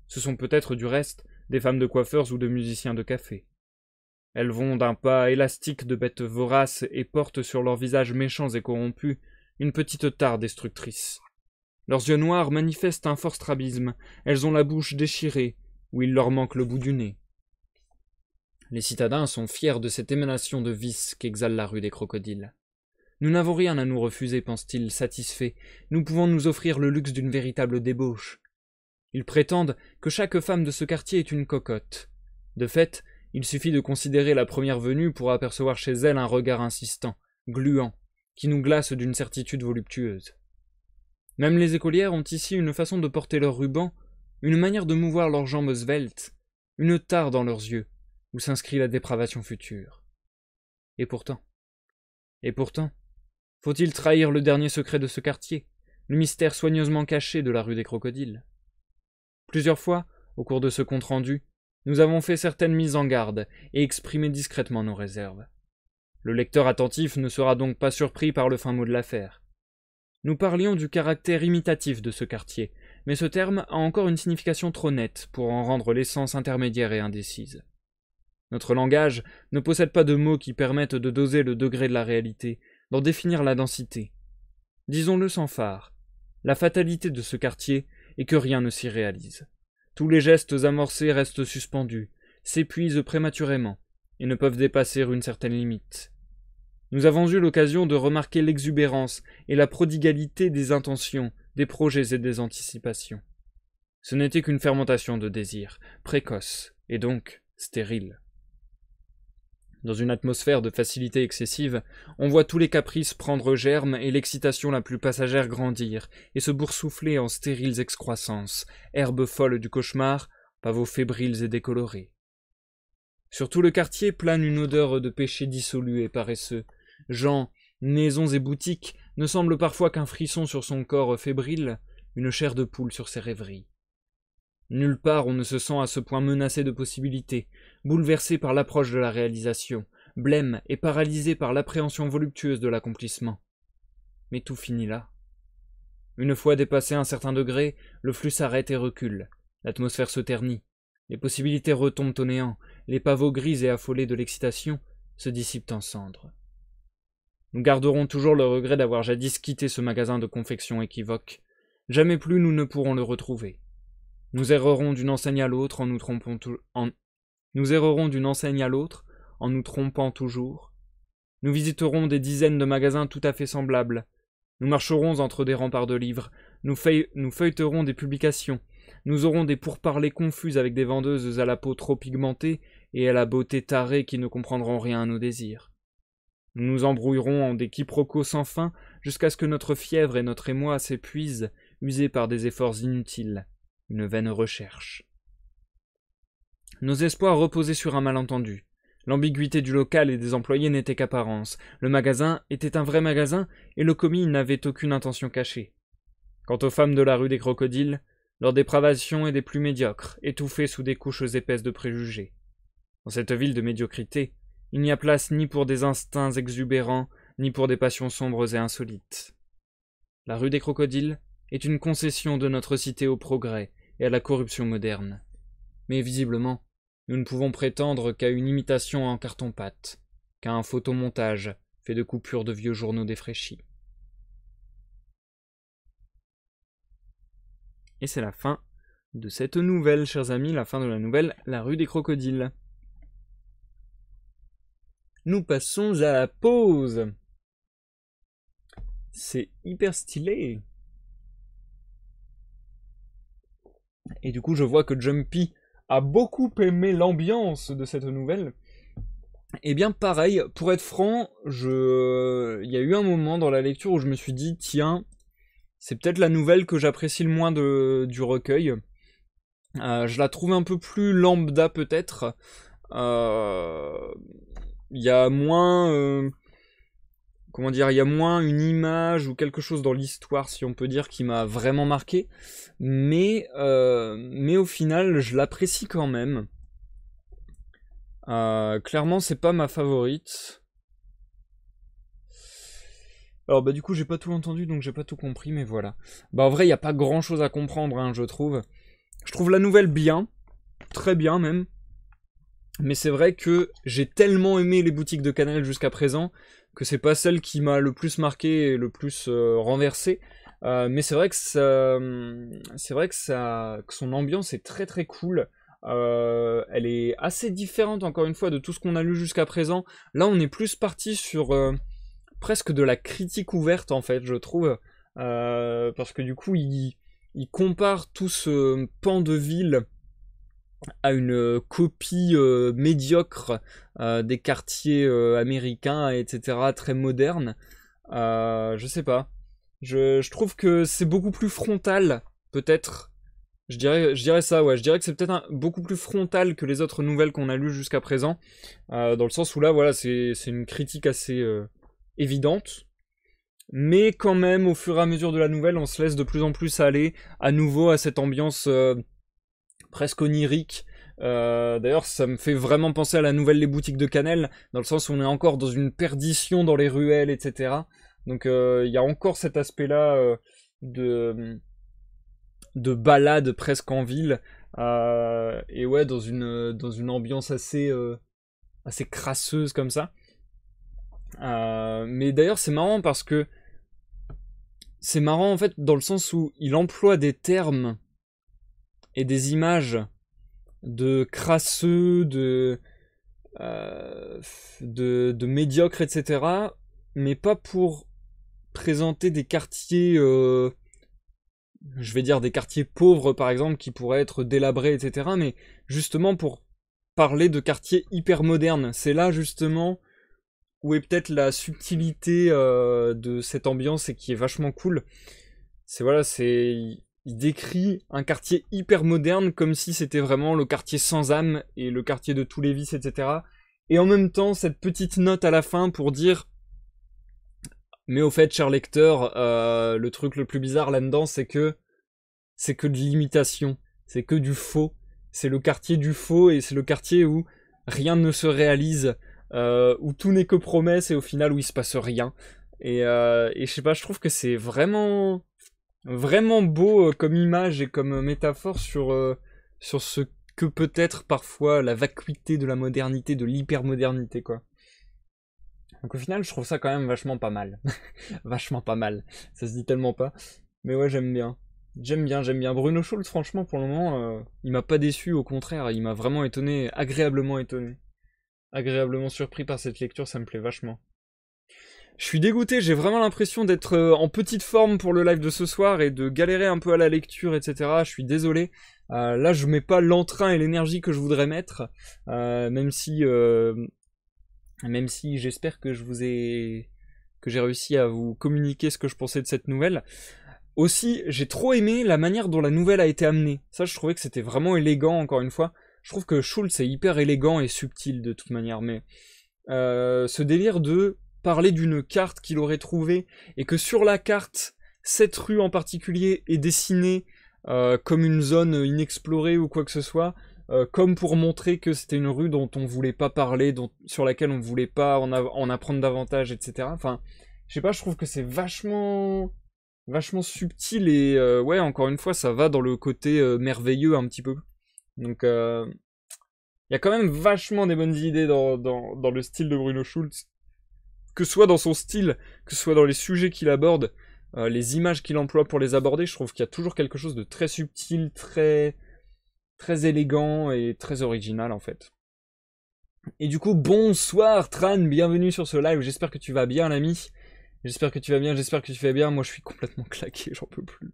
Ce sont peut-être du reste des femmes de coiffeurs ou de musiciens de café. Elles vont d'un pas élastique de bêtes voraces et portent sur leurs visages méchants et corrompus une petite tare destructrice. Leurs yeux noirs manifestent un fort strabisme, elles ont la bouche déchirée, où il leur manque le bout du nez. Les citadins sont fiers de cette émanation de vice qu'exhale la rue des Crocodiles. Nous n'avons rien à nous refuser, pense-t-il, satisfait. Nous pouvons nous offrir le luxe d'une véritable débauche. Ils prétendent que chaque femme de ce quartier est une cocotte. De fait, il suffit de considérer la première venue pour apercevoir chez elle un regard insistant, gluant, qui nous glace d'une certitude voluptueuse. Même les écolières ont ici une façon de porter leurs rubans, une manière de mouvoir leurs jambes sveltes, une tare dans leurs yeux, où s'inscrit la dépravation future. Et pourtant, faut-il trahir le dernier secret de ce quartier, le mystère soigneusement caché de la rue des Crocodiles? Plusieurs fois, au cours de ce compte-rendu, nous avons fait certaines mises en garde et exprimé discrètement nos réserves. Le lecteur attentif ne sera donc pas surpris par le fin mot de l'affaire. Nous parlions du caractère imitatif de ce quartier, mais ce terme a encore une signification trop nette pour en rendre l'essence intermédiaire et indécise. Notre langage ne possède pas de mots qui permettent de doser le degré de la réalité, d'en définir la densité. Disons-le sans phare, la fatalité de ce quartier est que rien ne s'y réalise. Tous les gestes amorcés restent suspendus, s'épuisent prématurément, et ne peuvent dépasser une certaine limite. Nous avons eu l'occasion de remarquer l'exubérance et la prodigalité des intentions, des projets et des anticipations. Ce n'était qu'une fermentation de désirs, précoce, et donc stérile. Dans une atmosphère de facilité excessive, on voit tous les caprices prendre germe et l'excitation la plus passagère grandir, et se boursoufler en stériles excroissances, herbes folles du cauchemar, pavots fébriles et décolorés. Sur tout le quartier plane une odeur de péché dissolu et paresseux. Gens, maisons et boutiques ne semblent parfois qu'un frisson sur son corps fébrile, une chair de poule sur ses rêveries. Nulle part on ne se sent à ce point menacé de possibilités, bouleversé par l'approche de la réalisation, blême et paralysé par l'appréhension voluptueuse de l'accomplissement. Mais tout finit là. Une fois dépassé un certain degré, le flux s'arrête et recule, l'atmosphère se ternit, les possibilités retombent au néant, les pavots gris et affolés de l'excitation se dissipent en cendres. Nous garderons toujours le regret d'avoir jadis quitté ce magasin de confection équivoque. Jamais plus nous ne pourrons le retrouver. Nous errerons d'une enseigne à l'autre en nous trompant Nous errerons d'une enseigne à l'autre en nous trompant toujours. Nous visiterons des dizaines de magasins tout à fait semblables. Nous marcherons entre des remparts de livres. Nous feuilleterons des publications. Nous aurons des pourparlers confus avec des vendeuses à la peau trop pigmentée et à la beauté tarée qui ne comprendront rien à nos désirs. Nous nous embrouillerons en des quiproquos sans fin jusqu'à ce que notre fièvre et notre émoi s'épuisent, usés par des efforts inutiles, une vaine recherche. Nos espoirs reposaient sur un malentendu. L'ambiguïté du local et des employés n'était qu'apparence. Le magasin était un vrai magasin et le commis n'avait aucune intention cachée. Quant aux femmes de la rue des Crocodiles, leur dépravation est des plus médiocres, étouffées sous des couches épaisses de préjugés. Dans cette ville de médiocrité, il n'y a place ni pour des instincts exubérants, ni pour des passions sombres et insolites. La rue des Crocodiles est une concession de notre cité au progrès et à la corruption moderne. Mais visiblement, nous ne pouvons prétendre qu'à une imitation en carton-pâte, qu'à un photomontage fait de coupures de vieux journaux défraîchis. Et c'est la fin de cette nouvelle, chers amis, la fin de la nouvelle La rue des Crocodiles. Nous passons à la pause. C'est hyper stylé. Et du coup, je vois que Jumpy a beaucoup aimé l'ambiance de cette nouvelle. Et bien pareil, pour être franc, il y a eu un moment dans la lecture où je me suis dit, tiens, c'est peut-être la nouvelle que j'apprécie le moins du recueil. Je la trouve un peu plus lambda peut-être. Il y a moins... comment dire, il y a moins une image ou quelque chose dans l'histoire, si on peut dire, qui m'a vraiment marqué. Mais au final, je l'apprécie quand même. Clairement, c'est pas ma favorite. Alors bah du coup, j'ai pas tout entendu, donc j'ai pas tout compris, mais voilà. Bah en vrai, il y a pas grand-chose à comprendre, hein, je trouve. Je trouve la nouvelle bien, très bien même. Mais c'est vrai que j'ai tellement aimé les boutiques de Cannelle jusqu'à présent que c'est pas celle qui m'a le plus marqué et le plus renversé. Mais c'est vrai que que son ambiance est très très cool. Elle est assez différente encore une fois de tout ce qu'on a lu jusqu'à présent. Là, on est plus parti sur presque de la critique ouverte en fait, je trouve, parce que du coup, il compare tout ce pan de ville à une copie médiocre des quartiers américains, etc., très modernes. Je sais pas. Je trouve que c'est beaucoup plus frontal, peut-être. Je dirais ça, ouais. Je dirais que c'est peut-être beaucoup plus frontal que les autres nouvelles qu'on a lues jusqu'à présent. Dans le sens où là, voilà, c'est une critique assez évidente. Mais quand même, au fur et à mesure de la nouvelle, on se laisse de plus en plus aller à nouveau à cette ambiance presque onirique. D'ailleurs, ça me fait vraiment penser à la nouvelle Les Boutiques de Cannelle, dans le sens où on est encore dans une perdition dans les ruelles, etc. Donc il y a encore cet aspect-là de balade presque en ville. Et ouais, dans une ambiance assez crasseuse comme ça. Mais d'ailleurs, c'est marrant parce que c'est marrant en fait dans le sens où il emploie des termes et des images de crasseux, de médiocres, etc. Mais pas pour présenter des quartiers, je vais dire des quartiers pauvres par exemple, qui pourraient être délabrés, etc. Mais justement pour parler de quartiers hyper modernes. C'est là justement où est peut-être la subtilité de cette ambiance et qui est vachement cool. C'est voilà, il décrit un quartier hyper moderne comme si c'était vraiment le quartier sans âme et le quartier de tous les vices, etc. Et en même temps, cette petite note à la fin pour dire mais au fait, cher lecteur, le truc le plus bizarre là-dedans, c'est que de l'imitation, c'est que du faux. C'est le quartier du faux et c'est le quartier où rien ne se réalise, où tout n'est que promesse et au final où il se passe rien. Et je sais pas, je trouve que c'est vraiment beau comme image et comme métaphore sur ce que peut être parfois la vacuité de la modernité, de l'hypermodernité, quoi. Donc au final, je trouve ça quand même vachement pas mal. Vachement pas mal. Ça se dit tellement pas. Mais ouais, j'aime bien. J'aime bien. Bruno Schulz, franchement, pour le moment, il m'a pas déçu, au contraire, il m'a vraiment étonné, agréablement étonné. Agréablement surpris par cette lecture, ça me plaît vachement. Je suis dégoûté, j'ai vraiment l'impression d'être en petite forme pour le live de ce soir et de galérer un peu à la lecture, etc. Je suis désolé. Là, je mets pas l'entrain et l'énergie que je voudrais mettre, même si j'espère que j'ai réussi à vous communiquer ce que je pensais de cette nouvelle. Aussi, j'ai trop aimé la manière dont la nouvelle a été amenée. Ça, je trouvais que c'était vraiment élégant, encore une fois. Je trouve que Schulz est hyper élégant et subtil de toute manière, mais ce délire de parler d'une carte qu'il aurait trouvée et que sur la carte, cette rue en particulier est dessinée comme une zone inexplorée ou quoi que ce soit, comme pour montrer que c'était une rue dont on voulait pas parler, sur laquelle on voulait pas en apprendre davantage, etc. Enfin, je sais pas, je trouve que c'est vachement subtil et ouais, encore une fois, ça va dans le côté merveilleux un petit peu. Donc, il y a quand même vachement des bonnes idées dans le style de Bruno Schulz, que ce soit dans son style, que ce soit dans les sujets qu'il aborde, les images qu'il emploie pour les aborder. Je trouve qu'il y a toujours quelque chose de très subtil, très élégant et très original en fait. Et du coup, bonsoir Tran, bienvenue sur ce live, j'espère que tu vas bien l'ami. J'espère que tu vas bien, j'espère que tu fais bien, moi je suis complètement claqué, j'en peux plus.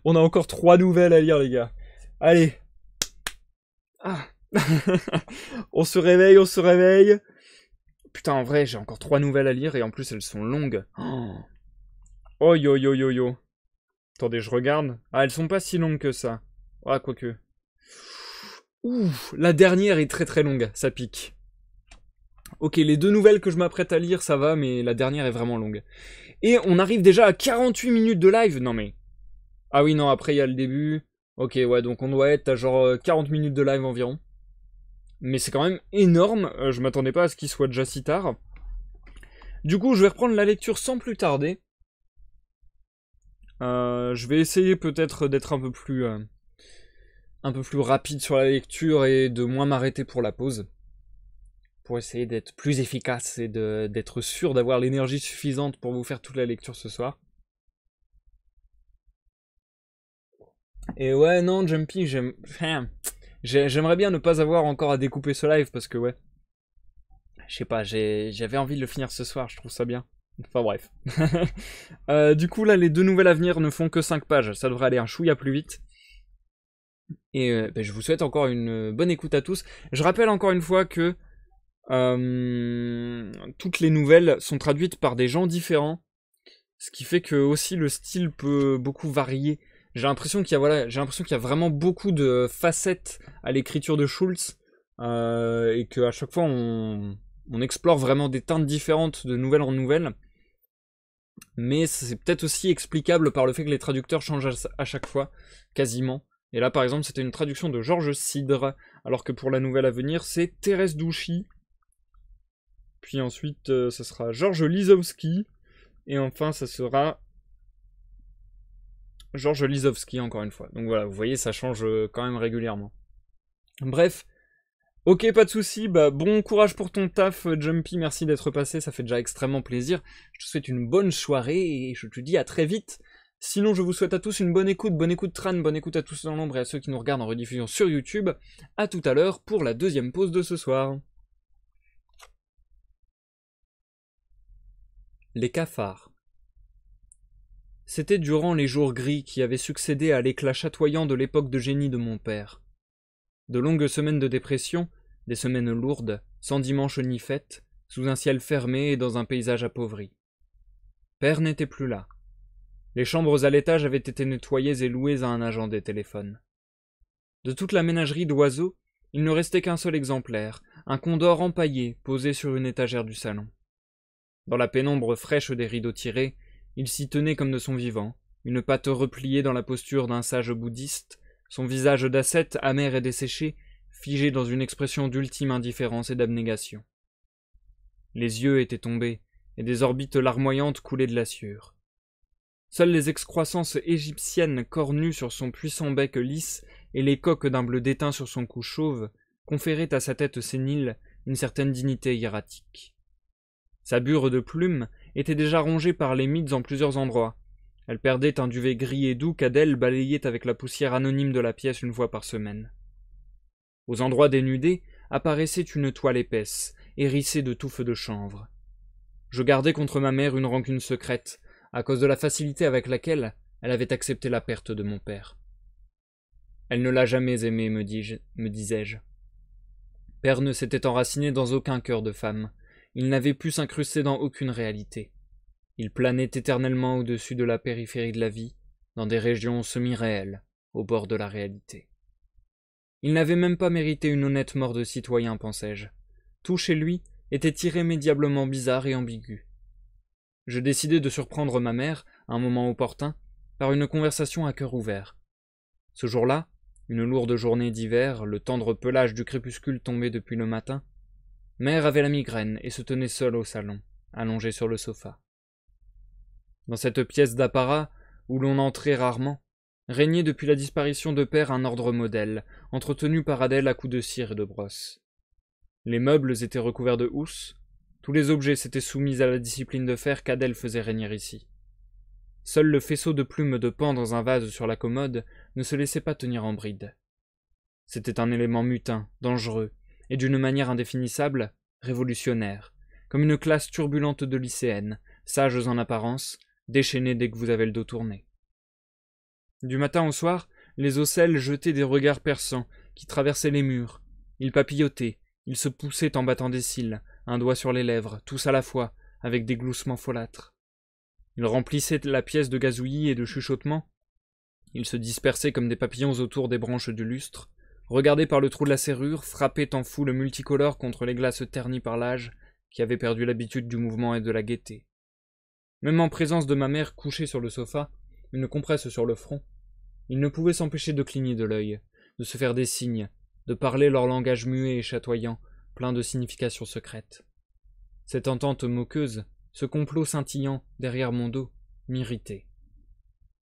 On a encore 3 nouvelles à lire les gars. Allez. Ah. On se réveille. Putain, en vrai, j'ai encore 3 nouvelles à lire et en plus elles sont longues. Oh yo yo yo yo. Attendez, je regarde. Ah, elles sont pas si longues que ça. Ah, quoique. Ouh, la dernière est très très longue, ça pique. Ok, les 2 nouvelles que je m'apprête à lire, ça va, mais la dernière est vraiment longue. Et on arrive déjà à 48 minutes de live. Non mais... Ah oui, non, après il y a le début. Ok, ouais, donc on doit être à genre 40 minutes de live environ. Mais c'est quand même énorme, je m'attendais pas à ce qu'il soit déjà si tard. Du coup, je vais reprendre la lecture sans plus tarder. Je vais essayer peut-être d'être un peu plus rapide sur la lecture et de moins m'arrêter pour la pause. Pour essayer d'être plus efficace et d'être sûr d'avoir l'énergie suffisante pour vous faire toute la lecture ce soir. Et ouais, non, Jumpy, j'aimerais bien ne pas avoir encore à découper ce live parce que ouais, je sais pas, j'avais envie de le finir ce soir, je trouve ça bien. Enfin bref. Du coup là, les 2 nouvelles à venir ne font que 5 pages, ça devrait aller un chouïa plus vite. Et je vous souhaite encore une bonne écoute à tous. Je rappelle encore une fois que toutes les nouvelles sont traduites par des gens différents, ce qui fait que aussi le style peut beaucoup varier. J'ai l'impression qu'il y a vraiment beaucoup de facettes à l'écriture de Schulz, et qu'à chaque fois on explore vraiment des teintes différentes de nouvelle en nouvelle. Mais c'est peut-être aussi explicable par le fait que les traducteurs changent à chaque fois, quasiment. Et là par exemple c'était une traduction de Georges Cidre, alors que pour la nouvelle à venir c'est Thérèse Douchy. Puis ensuite ça sera Georges Lisowski. Et enfin ça sera Georges Lisowski encore une fois. Donc voilà, vous voyez, ça change quand même régulièrement. Bref, ok, pas de soucis, bah bon courage pour ton taf, Jumpy, merci d'être passé, ça fait déjà extrêmement plaisir. Je te souhaite une bonne soirée et je te dis à très vite. Sinon, je vous souhaite à tous une bonne écoute Tran, bonne écoute à tous dans l'ombre et à ceux qui nous regardent en rediffusion sur YouTube. À tout à l'heure pour la 2e pause de ce soir. Les cafards. C'était durant les jours gris qui avaient succédé à l'éclat chatoyant de l'époque de génie de mon père. De longues semaines de dépression, des semaines lourdes, sans dimanche ni fête, sous un ciel fermé et dans un paysage appauvri. Père n'était plus là. Les chambres à l'étage avaient été nettoyées et louées à un agent des téléphones. De toute la ménagerie d'oiseaux, il ne restait qu'un seul exemplaire, un condor empaillé posé sur une étagère du salon. Dans la pénombre fraîche des rideaux tirés, il s'y tenait comme de son vivant, une patte repliée dans la posture d'un sage bouddhiste, son visage d'ascète amer et desséché, figé dans une expression d'ultime indifférence et d'abnégation. Les yeux étaient tombés, et des orbites larmoyantes coulaient de la sueur. Seules les excroissances égyptiennes cornues sur son puissant bec lisse et les coques d'un bleu d'étain sur son cou chauve conféraient à sa tête sénile une certaine dignité hiératique. Sa bure de plumes était déjà rongée par les mides en plusieurs endroits. Elle perdait un duvet gris et doux qu'Adèle balayait avec la poussière anonyme de la pièce une fois par semaine. Aux endroits dénudés apparaissait une toile épaisse, hérissée de touffes de chanvre. Je gardais contre ma mère une rancune secrète, à cause de la facilité avec laquelle elle avait accepté la perte de mon père. Elle ne l'a jamais aimé, me disais-je. Père ne s'était enraciné dans aucun cœur de femme. Il n'avait pu s'incruster dans aucune réalité. Il planait éternellement au-dessus de la périphérie de la vie, dans des régions semi-réelles, au bord de la réalité. Il n'avait même pas mérité une honnête mort de citoyen, pensais-je. Tout chez lui était irrémédiablement bizarre et ambigu. Je décidai de surprendre ma mère, à un moment opportun, par une conversation à cœur ouvert. Ce jour-là, une lourde journée d'hiver, le tendre pelage du crépuscule tombait depuis le matin, mère avait la migraine et se tenait seule au salon, allongée sur le sofa. Dans cette pièce d'apparat, où l'on entrait rarement, régnait depuis la disparition de père un ordre modèle, entretenu par Adèle à coups de cire et de brosse. Les meubles étaient recouverts de housses, tous les objets s'étaient soumis à la discipline de fer qu'Adèle faisait régner ici. Seul le faisceau de plumes de paon dans un vase sur la commode ne se laissait pas tenir en bride. C'était un élément mutin, dangereux, et d'une manière indéfinissable, révolutionnaire, comme une classe turbulente de lycéennes, sages en apparence, déchaînées dès que vous avez le dos tourné. Du matin au soir, les ocelles jetaient des regards perçants qui traversaient les murs. Ils papillotaient, ils se poussaient en battant des cils, un doigt sur les lèvres, tous à la fois, avec des gloussements folâtres. Ils remplissaient la pièce de gazouillis et de chuchotements. Ils se dispersaient comme des papillons autour des branches du lustre, regardaient par le trou de la serrure, frappaient en foule multicolore contre les glaces ternies par l'âge, qui avait perdu l'habitude du mouvement et de la gaieté. Même en présence de ma mère couchée sur le sofa, une compresse sur le front, ils ne pouvaient s'empêcher de cligner de l'œil, de se faire des signes, de parler leur langage muet et chatoyant, plein de significations secrètes. Cette entente moqueuse, ce complot scintillant derrière mon dos, m'irritait.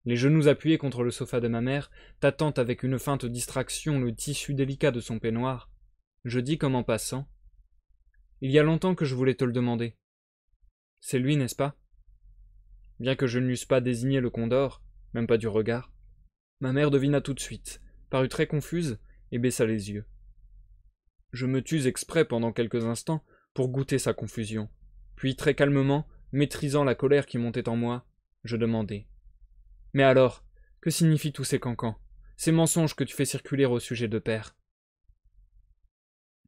Les genoux appuyés contre le sofa de ma mère, tâtant avec une feinte distraction le tissu délicat de son peignoir, je dis comme en passant « Il y a longtemps que je voulais te le demander. C'est lui, n'est-ce pas ?» Bien que je ne l'eusse pas désigné le condor, même pas du regard, ma mère devina tout de suite, parut très confuse et baissa les yeux. Je me tus exprès pendant quelques instants pour goûter sa confusion, puis très calmement, maîtrisant la colère qui montait en moi, je demandai « Mais alors, que signifient tous ces cancans, ces mensonges que tu fais circuler au sujet de père ?»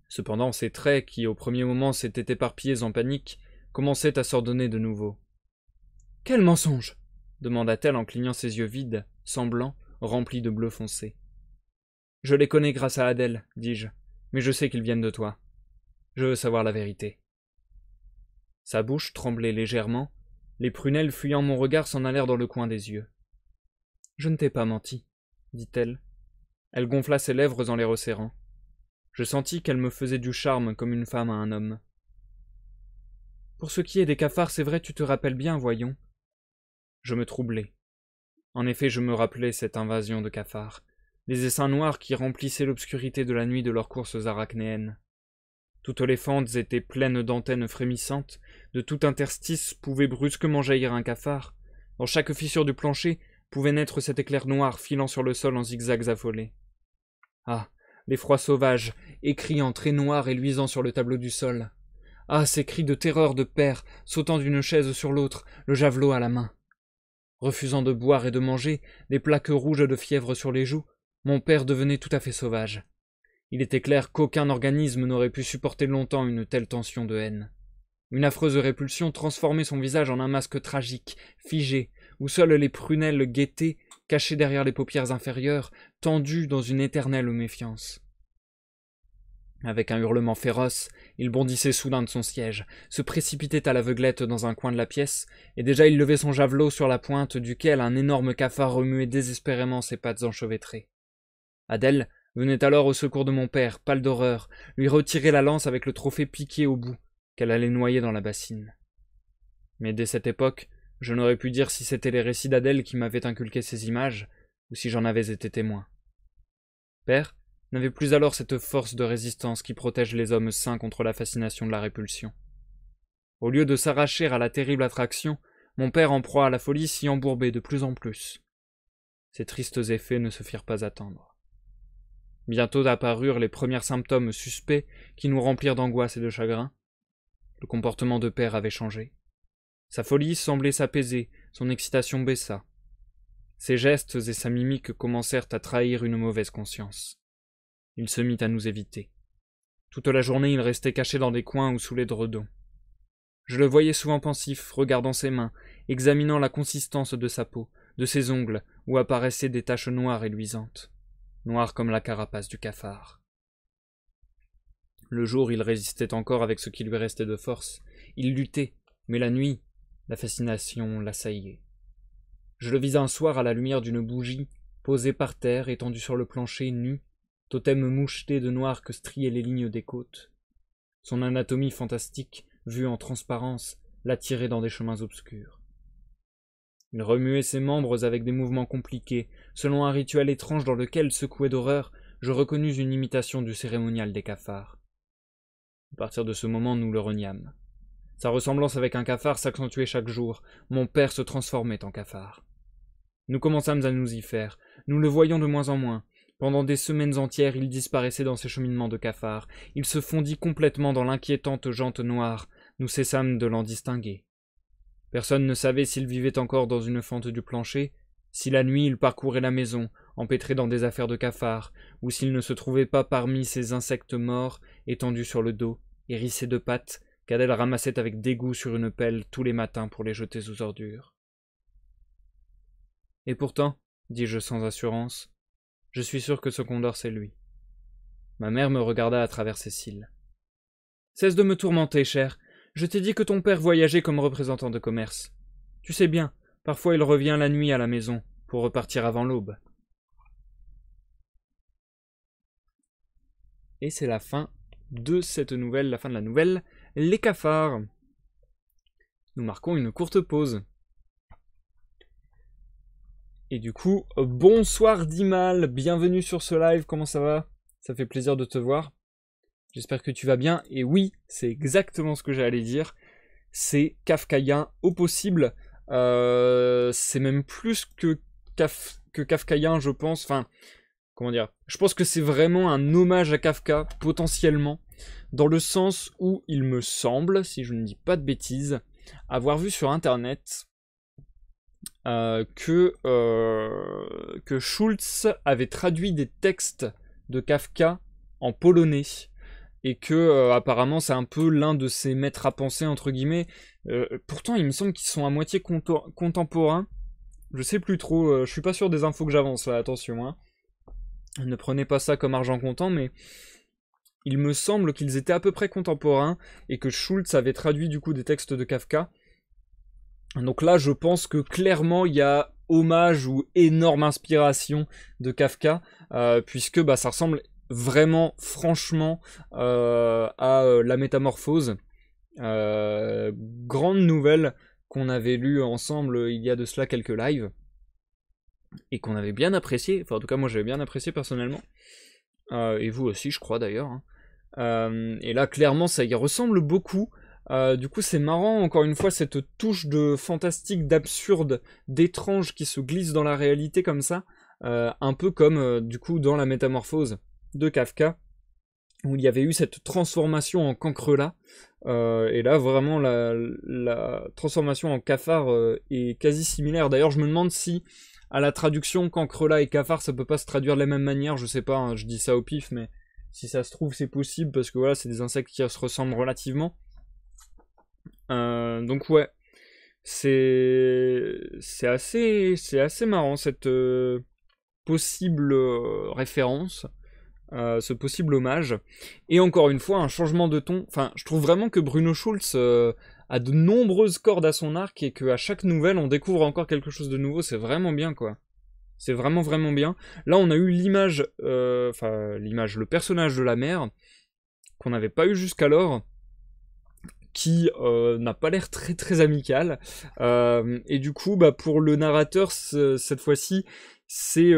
Cependant, ses traits, qui au premier moment s'étaient éparpillés en panique, commençaient à s'ordonner de nouveau. « Quel mensonge ?» demanda-t-elle en clignant ses yeux vides, semblants, remplis de bleu foncé. « Je les connais grâce à Adèle, dis-je, mais je sais qu'ils viennent de toi. Je veux savoir la vérité. » Sa bouche tremblait légèrement, les prunelles fuyant mon regard s'en allèrent dans le coin des yeux. « Je ne t'ai pas menti, » dit-elle. Elle gonfla ses lèvres en les resserrant. Je sentis qu'elle me faisait du charme comme une femme à un homme. « Pour ce qui est des cafards, c'est vrai, tu te rappelles bien, voyons. » Je me troublai. En effet, je me rappelais cette invasion de cafards, les essaims noirs qui remplissaient l'obscurité de la nuit de leurs courses arachnéennes. Toutes les fentes étaient pleines d'antennes frémissantes, de tout interstice pouvait brusquement jaillir un cafard, dans chaque fissure du plancher pouvait naître cet éclair noir filant sur le sol en zigzags affolés. Ah, l'effroi sauvage, écriant très noir et luisant sur le tableau du sol. Ah, ces cris de terreur de père, sautant d'une chaise sur l'autre, le javelot à la main. Refusant de boire et de manger, des plaques rouges de fièvre sur les joues, mon père devenait tout à fait sauvage. Il était clair qu'aucun organisme n'aurait pu supporter longtemps une telle tension de haine. Une affreuse répulsion transformait son visage en un masque tragique, figé, où seules les prunelles guettaient, cachées derrière les paupières inférieures, tendues dans une éternelle méfiance. Avec un hurlement féroce, il bondissait soudain de son siège, se précipitait à l'aveuglette dans un coin de la pièce, et déjà il levait son javelot sur la pointe duquel un énorme cafard remuait désespérément ses pattes enchevêtrées. Adèle venait alors au secours de mon père, pâle d'horreur, lui retirer la lance avec le trophée piqué au bout, qu'elle allait noyer dans la bassine. Mais dès cette époque, je n'aurais pu dire si c'était les récits d'Adèle qui m'avaient inculqué ces images, ou si j'en avais été témoin. Père n'avait plus alors cette force de résistance qui protège les hommes sains contre la fascination de la répulsion. Au lieu de s'arracher à la terrible attraction, mon père en proie à la folie s'y embourbait de plus en plus. Ces tristes effets ne se firent pas attendre. Bientôt apparurent les premiers symptômes suspects qui nous remplirent d'angoisse et de chagrin. Le comportement de père avait changé. Sa folie semblait s'apaiser, son excitation baissa. Ses gestes et sa mimique commencèrent à trahir une mauvaise conscience. Il se mit à nous éviter. Toute la journée, il restait caché dans des coins ou sous les dredons. Je le voyais souvent pensif, regardant ses mains, examinant la consistance de sa peau, de ses ongles, où apparaissaient des taches noires et luisantes, noires comme la carapace du cafard. Le jour, il résistait encore avec ce qui lui restait de force. Il luttait, mais la nuit, la fascination l'assaillait. Je le vis un soir à la lumière d'une bougie, posée par terre, étendue sur le plancher, nu, totem moucheté de noir que striaient les lignes des côtes. Son anatomie fantastique, vue en transparence, l'attirait dans des chemins obscurs. Il remuait ses membres avec des mouvements compliqués, selon un rituel étrange dans lequel, secoué d'horreur, je reconnus une imitation du cérémonial des cafards. À partir de ce moment, nous le reniâmes. Sa ressemblance avec un cafard s'accentuait chaque jour. Mon père se transformait en cafard. Nous commençâmes à nous y faire. Nous le voyions de moins en moins. Pendant des semaines entières, il disparaissait dans ses cheminements de cafard. Il se fondit complètement dans l'inquiétante jante noire. Nous cessâmes de l'en distinguer. Personne ne savait s'il vivait encore dans une fente du plancher, si la nuit il parcourait la maison, empêtré dans des affaires de cafard, ou s'il ne se trouvait pas parmi ces insectes morts, étendus sur le dos, hérissés de pattes, qu'Adèle ramassait avec dégoût sur une pelle tous les matins pour les jeter aux ordures. Et pourtant, dis-je sans assurance, je suis sûr que ce Condor c'est lui. Ma mère me regarda à travers ses cils. Cesse de me tourmenter, cher. Je t'ai dit que ton père voyageait comme représentant de commerce. Tu sais bien, parfois il revient la nuit à la maison, pour repartir avant l'aube. Et c'est la fin de cette nouvelle, la fin de la nouvelle, Les cafards. Nous marquons une courte pause. Et du coup, bonsoir Dimal, bienvenue sur ce live, comment ça va? Ça fait plaisir de te voir. J'espère que tu vas bien, et oui, c'est exactement ce que j'allais dire. C'est kafkaïen au possible. C'est même plus que kafkaïen, je pense. Enfin, comment dire? Je pense que c'est vraiment un hommage à Kafka, potentiellement, dans le sens où il me semble, si je ne dis pas de bêtises, avoir vu sur internet que Schulz avait traduit des textes de Kafka en polonais. Et que apparemment c'est un peu l'un de ses maîtres à penser entre guillemets. Pourtant il me semble qu'ils sont à moitié contemporains. Je sais plus trop, je suis pas sûr des infos que j'avance là, attention hein. Ne prenez pas ça comme argent comptant, mais il me semble qu'ils étaient à peu près contemporains et que Schulz avait traduit du coup des textes de Kafka. Donc là je pense que clairement il y a hommage ou énorme inspiration de Kafka, puisque bah, ça ressemble vraiment, franchement, à La Métamorphose. Grande nouvelle qu'on avait lue ensemble il y a de cela quelques lives. Et qu'on avait bien apprécié. Enfin, en tout cas, moi, j'avais bien apprécié personnellement. Et vous aussi, je crois, d'ailleurs. Et là, clairement, ça y ressemble beaucoup. Du coup, c'est marrant, encore une fois, cette touche de fantastique, d'absurde, d'étrange qui se glisse dans la réalité comme ça. Un peu comme, du coup, dans La Métamorphose de Kafka, où il y avait eu cette transformation en cancrelat, et là vraiment la transformation en cafard est quasi similaire. D'ailleurs je me demande si à la traduction cancrelat et cafard ça peut pas se traduire de la même manière, je sais pas, hein, je dis ça au pif, mais si ça se trouve c'est possible, parce que voilà c'est des insectes qui se ressemblent relativement. Donc ouais, C'est assez marrant cette possible référence, ce possible hommage. Et encore une fois, un changement de ton. Enfin, je trouve vraiment que Bruno Schulz a de nombreuses cordes à son arc et qu'à chaque nouvelle, on découvre encore quelque chose de nouveau. C'est vraiment bien, quoi. C'est vraiment, vraiment bien. Là, on a eu l'image, le personnage de la mère, qu'on n'avait pas eu jusqu'alors, qui n'a pas l'air très très amical. Et du coup, bah, pour le narrateur, cette fois-ci, c'est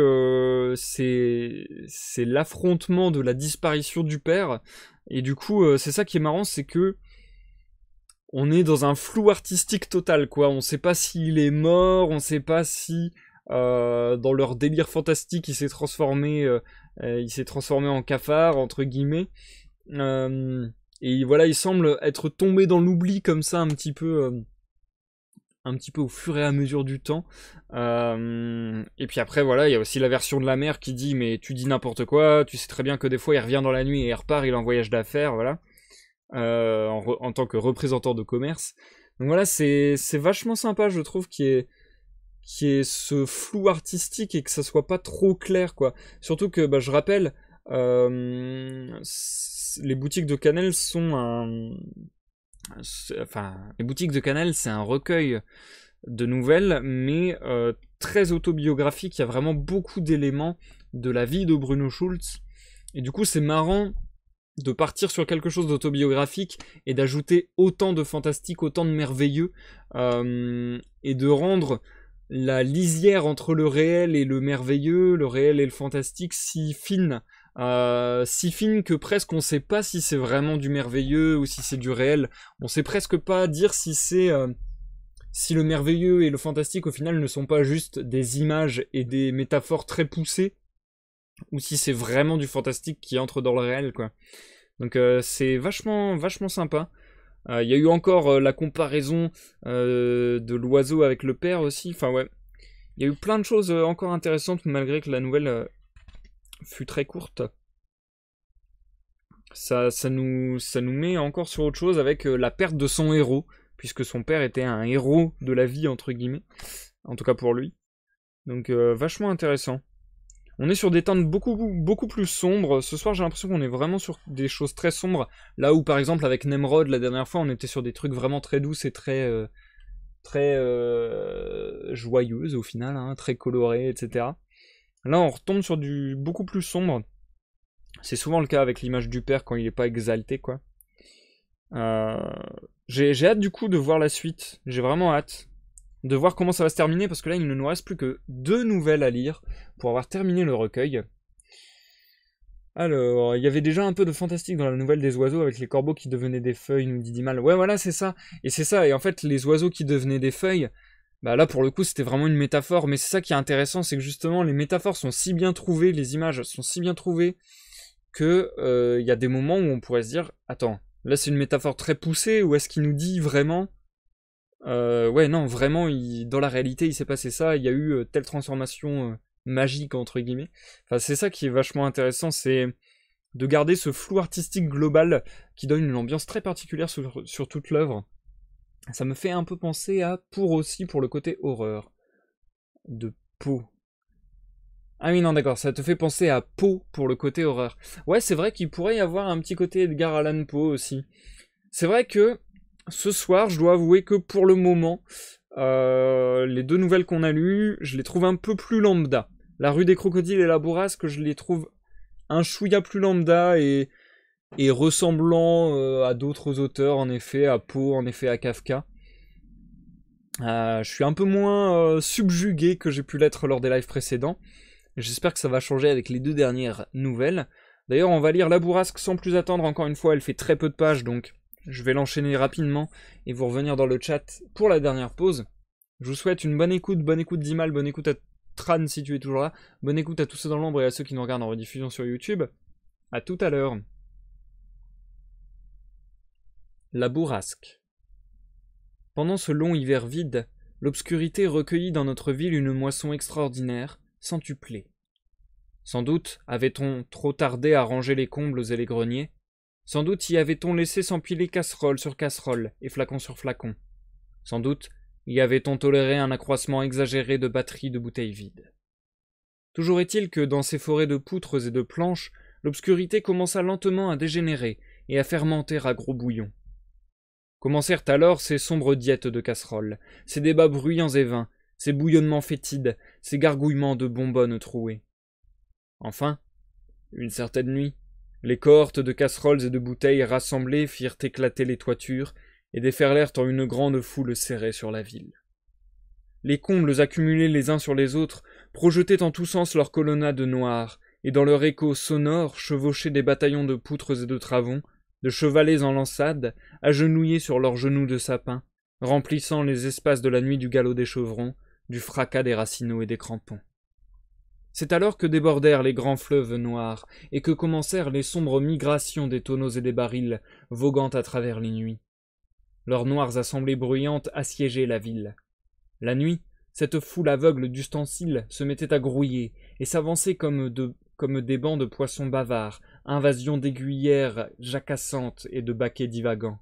l'affrontement de la disparition du père. Et du coup, c'est ça qui est marrant, c'est que on est dans un flou artistique total, quoi. On sait pas s'il est mort, on sait pas si dans leur délire fantastique, il s'est transformé en cafard, entre guillemets. Et voilà, il semble être tombé dans l'oubli comme ça, un petit peu au fur et à mesure du temps. Et puis après, voilà, il y a aussi la version de la mère qui dit mais tu dis n'importe quoi, tu sais très bien que des fois il revient dans la nuit et il repart, il est en voyage d'affaires, voilà, en tant que représentant de commerce. Donc voilà, c'est vachement sympa, je trouve, qu'il y ait ce flou artistique et que ça soit pas trop clair, quoi. Surtout que, bah, je rappelle, les boutiques de Canel sont les boutiques de Canel, c'est un recueil de nouvelles, mais très autobiographique. Il y a vraiment beaucoup d'éléments de la vie de Bruno Schulz. Et du coup, c'est marrant de partir sur quelque chose d'autobiographique et d'ajouter autant de fantastique, autant de merveilleux, et de rendre la lisière entre le réel et le merveilleux, le réel et le fantastique si fine. Si fine que presque on sait pas si c'est vraiment du merveilleux ou si c'est du réel. On sait presque pas dire si si le merveilleux et le fantastique au final ne sont pas juste des images et des métaphores très poussées, ou si c'est vraiment du fantastique qui entre dans le réel, quoi. Donc c'est vachement sympa. Il y a eu encore la comparaison de l'oiseau avec le père aussi. Enfin ouais, il y a eu plein de choses encore intéressantes malgré que la nouvelle fut très courte. Ça nous met encore sur autre chose avec la perte de son héros, puisque son père était un héros de la vie, entre guillemets, en tout cas pour lui. Donc vachement intéressant. On est sur des teintes beaucoup plus sombres. Ce soir, j'ai l'impression qu'on est vraiment sur des choses très sombres. Là où, par exemple, avec Nemrod, la dernière fois, on était sur des trucs vraiment très douces et très joyeuses au final, hein, très colorées, etc. Là, on retombe sur du beaucoup plus sombre. C'est souvent le cas avec l'image du père quand il n'est pas exalté, quoi. J'ai hâte du coup de voir la suite. J'ai vraiment hâte de voir comment ça va se terminer, parce que là il ne nous reste plus que 2 nouvelles à lire pour avoir terminé le recueil. Alors, il y avait déjà un peu de fantastique dans la nouvelle des oiseaux avec les corbeaux qui devenaient des feuilles, nous dit Dimal. Ouais, voilà, c'est ça. Et en fait, les oiseaux qui devenaient des feuilles, bah là pour le coup c'était vraiment une métaphore, mais c'est ça qui est intéressant, c'est que justement les métaphores sont si bien trouvées, les images sont si bien trouvées, que il y a des moments où on pourrait se dire, attends, là c'est une métaphore très poussée, ou est-ce qu'il nous dit vraiment ouais, non, vraiment, dans la réalité, il s'est passé ça, il y a eu telle transformation magique, entre guillemets. Enfin, c'est ça qui est vachement intéressant, c'est de garder ce flou artistique global qui donne une ambiance très particulière sur toute l'œuvre. Ça me fait un peu penser à pour le côté horreur. De Poe. Ah oui, non, d'accord, ça te fait penser à Poe pour le côté horreur. Ouais, c'est vrai qu'il pourrait y avoir un petit côté Edgar Allan Poe aussi. C'est vrai que ce soir, je dois avouer que pour le moment, les 2 nouvelles qu'on a lues, je les trouve un peu plus lambda. La rue des crocodiles et la bourrasque, je les trouve un chouïa plus lambda et ressemblant à d'autres auteurs, en effet, à Poe, en effet à Kafka. Je suis un peu moins subjugué que j'ai pu l'être lors des lives précédents. J'espère que ça va changer avec les 2 dernières nouvelles. D'ailleurs, on va lire La Bourrasque sans plus attendre. Encore une fois, elle fait très peu de pages, donc je vais l'enchaîner rapidement et vous revenir dans le chat pour la dernière pause. Je vous souhaite une bonne écoute Dimal, bonne écoute à Tran si tu es toujours là, bonne écoute à tous ceux dans l'ombre et à ceux qui nous regardent en rediffusion sur YouTube. À tout à l'heure. La Bourrasque. Pendant ce long hiver vide, l'obscurité recueillit dans notre ville une moisson extraordinaire, centuplée. Sans doute avait-on trop tardé à ranger les combles et les greniers. Sans doute y avait-on laissé s'empiler casserole sur casserole et flacon sur flacon. Sans doute Y avait-on toléré un accroissement exagéré de batteries de bouteilles vides? Toujours est-il que, dans ces forêts de poutres et de planches, l'obscurité commença lentement à dégénérer et à fermenter à gros bouillons. Commencèrent alors ces sombres diètes de casseroles, ces débats bruyants et vains, ces bouillonnements fétides, ces gargouillements de bonbonnes trouées. Enfin, une certaine nuit, les cohortes de casseroles et de bouteilles rassemblées firent éclater les toitures et déferlèrent en une grande foule serrée sur la ville. Les combles accumulés les uns sur les autres projetaient en tous sens leurs colonnades noires, et dans leur écho sonore chevauchaient des bataillons de poutres et de travons, de chevalets en lançade, agenouillés sur leurs genoux de sapin, remplissant les espaces de la nuit du galop des chevrons, du fracas des racinots et des crampons. C'est alors que débordèrent les grands fleuves noirs, et que commencèrent les sombres migrations des tonneaux et des barils, voguant à travers les nuits. Leurs noires assemblées bruyantes assiégeaient la ville. La nuit, cette foule aveugle d'ustensiles se mettait à grouiller, et s'avançait comme des bancs de poissons bavards, invasion d'aiguillères jacassantes et de baquets divagants.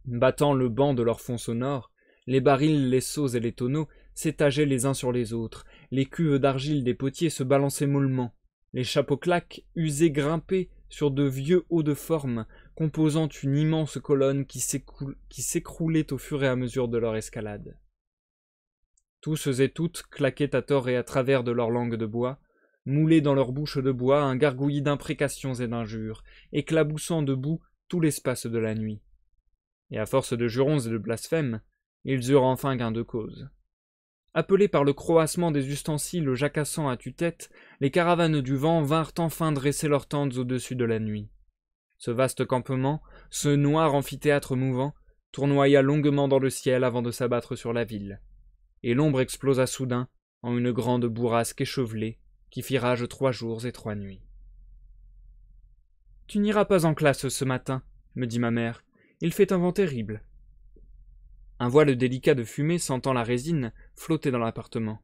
Battant le banc de leur fond sonore, les barils, les seaux et les tonneaux s'étageaient les uns sur les autres, les cuves d'argile des potiers se balançaient mollement, les chapeaux claques usés grimpaient sur de vieux hauts de forme, composant une immense colonne qui s'écroulait au fur et à mesure de leur escalade. Tous et toutes claquaient à tort et à travers de leur langue de bois, moulaient dans leur bouche de bois un gargouillis d'imprécations et d'injures, éclaboussant de boue tout l'espace de la nuit. Et à force de jurons et de blasphèmes, ils eurent enfin gain de cause. Appelés par le croassement des ustensiles jacassant à tue-tête, les caravanes du vent vinrent enfin dresser leurs tentes au-dessus de la nuit. Ce vaste campement, ce noir amphithéâtre mouvant, tournoya longuement dans le ciel avant de s'abattre sur la ville, et l'ombre explosa soudain en une grande bourrasque échevelée qui fit rage 3 jours et 3 nuits. « Tu n'iras pas en classe ce matin, me dit ma mère, il fait un vent terrible. » Un voile délicat de fumée sentant la résine flottait dans l'appartement.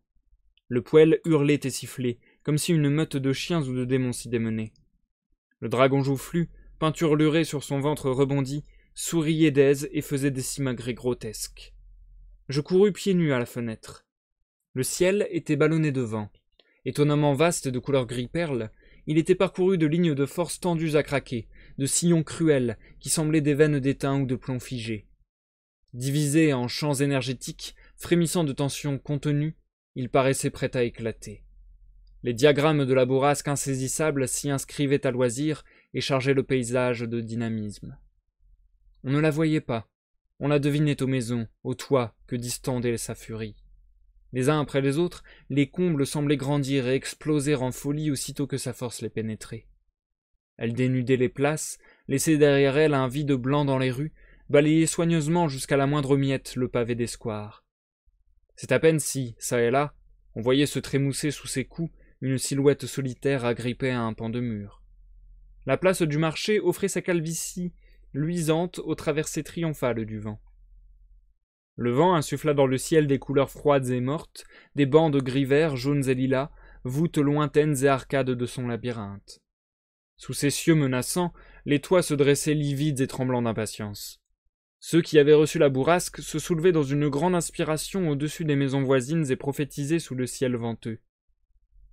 Le poêle hurlait et sifflait, comme si une meute de chiens ou de démons s'y démenait. Le dragon joufflu, peinturluré sur son ventre rebondi, souriait d'aise et faisait des simagrées grotesques. Je courus pieds nus à la fenêtre. Le ciel était ballonné de vent. Étonnamment vaste de couleur gris-perle, il était parcouru de lignes de force tendues à craquer, de sillons cruels qui semblaient des veines d'étain ou de plomb figé. Divisé en champs énergétiques, frémissant de tensions contenues, il paraissait prêt à éclater. Les diagrammes de la bourrasque insaisissable s'y inscrivaient à loisir et chargeaient le paysage de dynamisme. On ne la voyait pas, on la devinait aux maisons, aux toits que distendait sa furie. Les uns après les autres, les combles semblaient grandir et exploser en folie aussitôt que sa force les pénétrait. Elle dénudait les places, laissait derrière elle un vide blanc dans les rues, balayait soigneusement jusqu'à la moindre miette le pavé des squares. C'est à peine si, çà et là, on voyait se trémousser sous ses coups une silhouette solitaire agrippée à un pan de mur. La place du marché offrait sa calvitie luisante aux traversées triomphales du vent. Le vent insuffla dans le ciel des couleurs froides et mortes, des bandes gris-vert, jaunes et lilas, voûtes lointaines et arcades de son labyrinthe. Sous ces cieux menaçants, les toits se dressaient livides et tremblants d'impatience. Ceux qui avaient reçu la bourrasque se soulevaient dans une grande inspiration au-dessus des maisons voisines et prophétisaient sous le ciel venteux.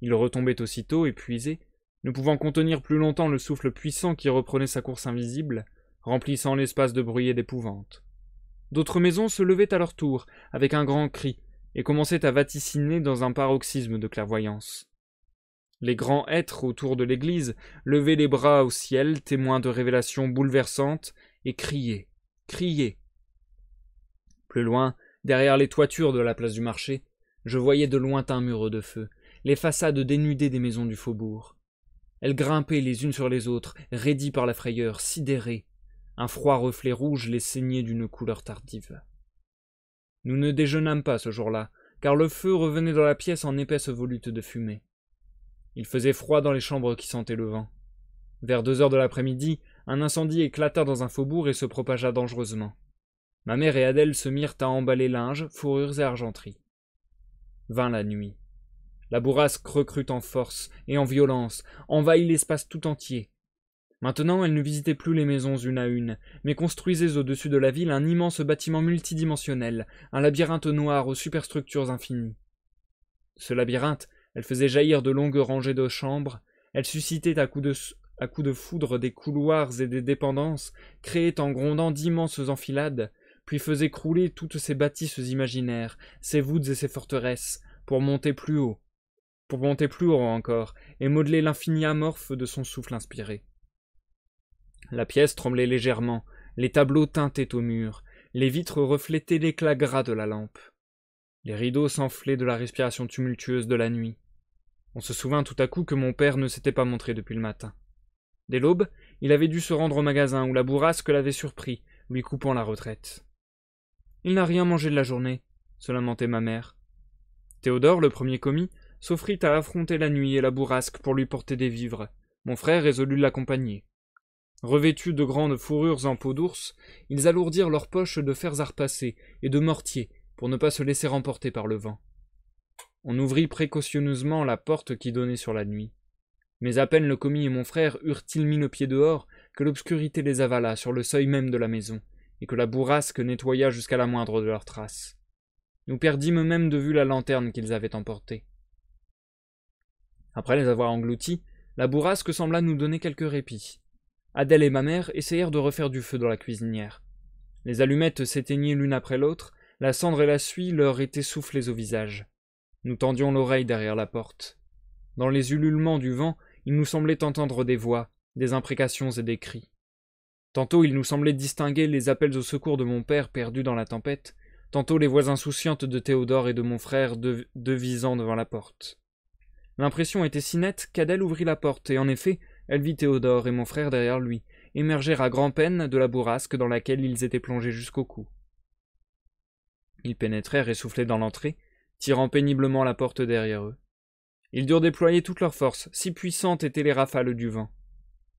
Ils retombaient aussitôt, épuisés, ne pouvant contenir plus longtemps le souffle puissant qui reprenait sa course invisible, remplissant l'espace de bruit et d'épouvante. D'autres maisons se levaient à leur tour, avec un grand cri, et commençaient à vaticiner dans un paroxysme de clairvoyance. Les grands êtres autour de l'église levaient les bras au ciel, témoins de révélations bouleversantes, et criaient. Plus loin, derrière les toitures de la place du marché, je voyais de lointains murs de feu, les façades dénudées des maisons du faubourg. Elles grimpaient les unes sur les autres, raidies par la frayeur, sidérées. Un froid reflet rouge les saignait d'une couleur tardive. Nous ne déjeunâmes pas ce jour-là, car le feu revenait dans la pièce en épaisse volute de fumée. Il faisait froid dans les chambres qui sentaient le vent. Vers 2 heures de l'après-midi, un incendie éclata dans un faubourg et se propagea dangereusement. Ma mère et Adèle se mirent à emballer linge, fourrures et argenteries. Vint la nuit. La bourrasque recrut en force et en violence, envahit l'espace tout entier. Maintenant, elle ne visitait plus les maisons une à une, mais construisait au-dessus de la ville un immense bâtiment multidimensionnel, un labyrinthe noir aux superstructures infinies. Ce labyrinthe, elle faisait jaillir de longues rangées de chambres, elle suscitait à coups de foudre des couloirs et des dépendances, créait en grondant d'immenses enfilades, puis faisait crouler toutes ces bâtisses imaginaires, ces voûtes et ces forteresses, pour monter plus haut encore, et modeler l'infini amorphe de son souffle inspiré. La pièce tremblait légèrement, les tableaux teintaient au mur, les vitres reflétaient l'éclat gras de la lampe. Les rideaux s'enflaient de la respiration tumultueuse de la nuit. On se souvint tout à coup que mon père ne s'était pas montré depuis le matin. Dès l'aube, il avait dû se rendre au magasin où la bourrasque l'avait surpris, lui coupant la retraite. « Il n'a rien mangé de la journée », se lamentait ma mère. Théodore, le premier commis, s'offrit à affronter la nuit et la bourrasque pour lui porter des vivres. Mon frère résolut de l'accompagner. Revêtus de grandes fourrures en peau d'ours, ils alourdirent leurs poches de fers à repasser et de mortier pour ne pas se laisser emporter par le vent. On ouvrit précautionneusement la porte qui donnait sur la nuit. Mais à peine le commis et mon frère eurent-ils mis le pied dehors que l'obscurité les avala sur le seuil même de la maison, et que la bourrasque nettoya jusqu'à la moindre de leurs traces. Nous perdîmes même de vue la lanterne qu'ils avaient emportée. Après les avoir engloutis, la bourrasque sembla nous donner quelque répit. Adèle et ma mère essayèrent de refaire du feu dans la cuisinière. Les allumettes s'éteignaient l'une après l'autre, la cendre et la suie leur étaient soufflées au visage. Nous tendions l'oreille derrière la porte. Dans les ululements du vent, il nous semblait entendre des voix, des imprécations et des cris. Tantôt il nous semblait distinguer les appels au secours de mon père perdu dans la tempête, tantôt les voix insouciantes de Théodore et de mon frère devisant devant la porte. L'impression était si nette qu'Adèle ouvrit la porte, et en effet, elle vit Théodore et mon frère derrière lui, émerger à grand-peine de la bourrasque dans laquelle ils étaient plongés jusqu'au cou. Ils pénétrèrent essoufflés dans l'entrée, tirant péniblement la porte derrière eux. Ils durent déployer toute leur force, si puissantes étaient les rafales du vent.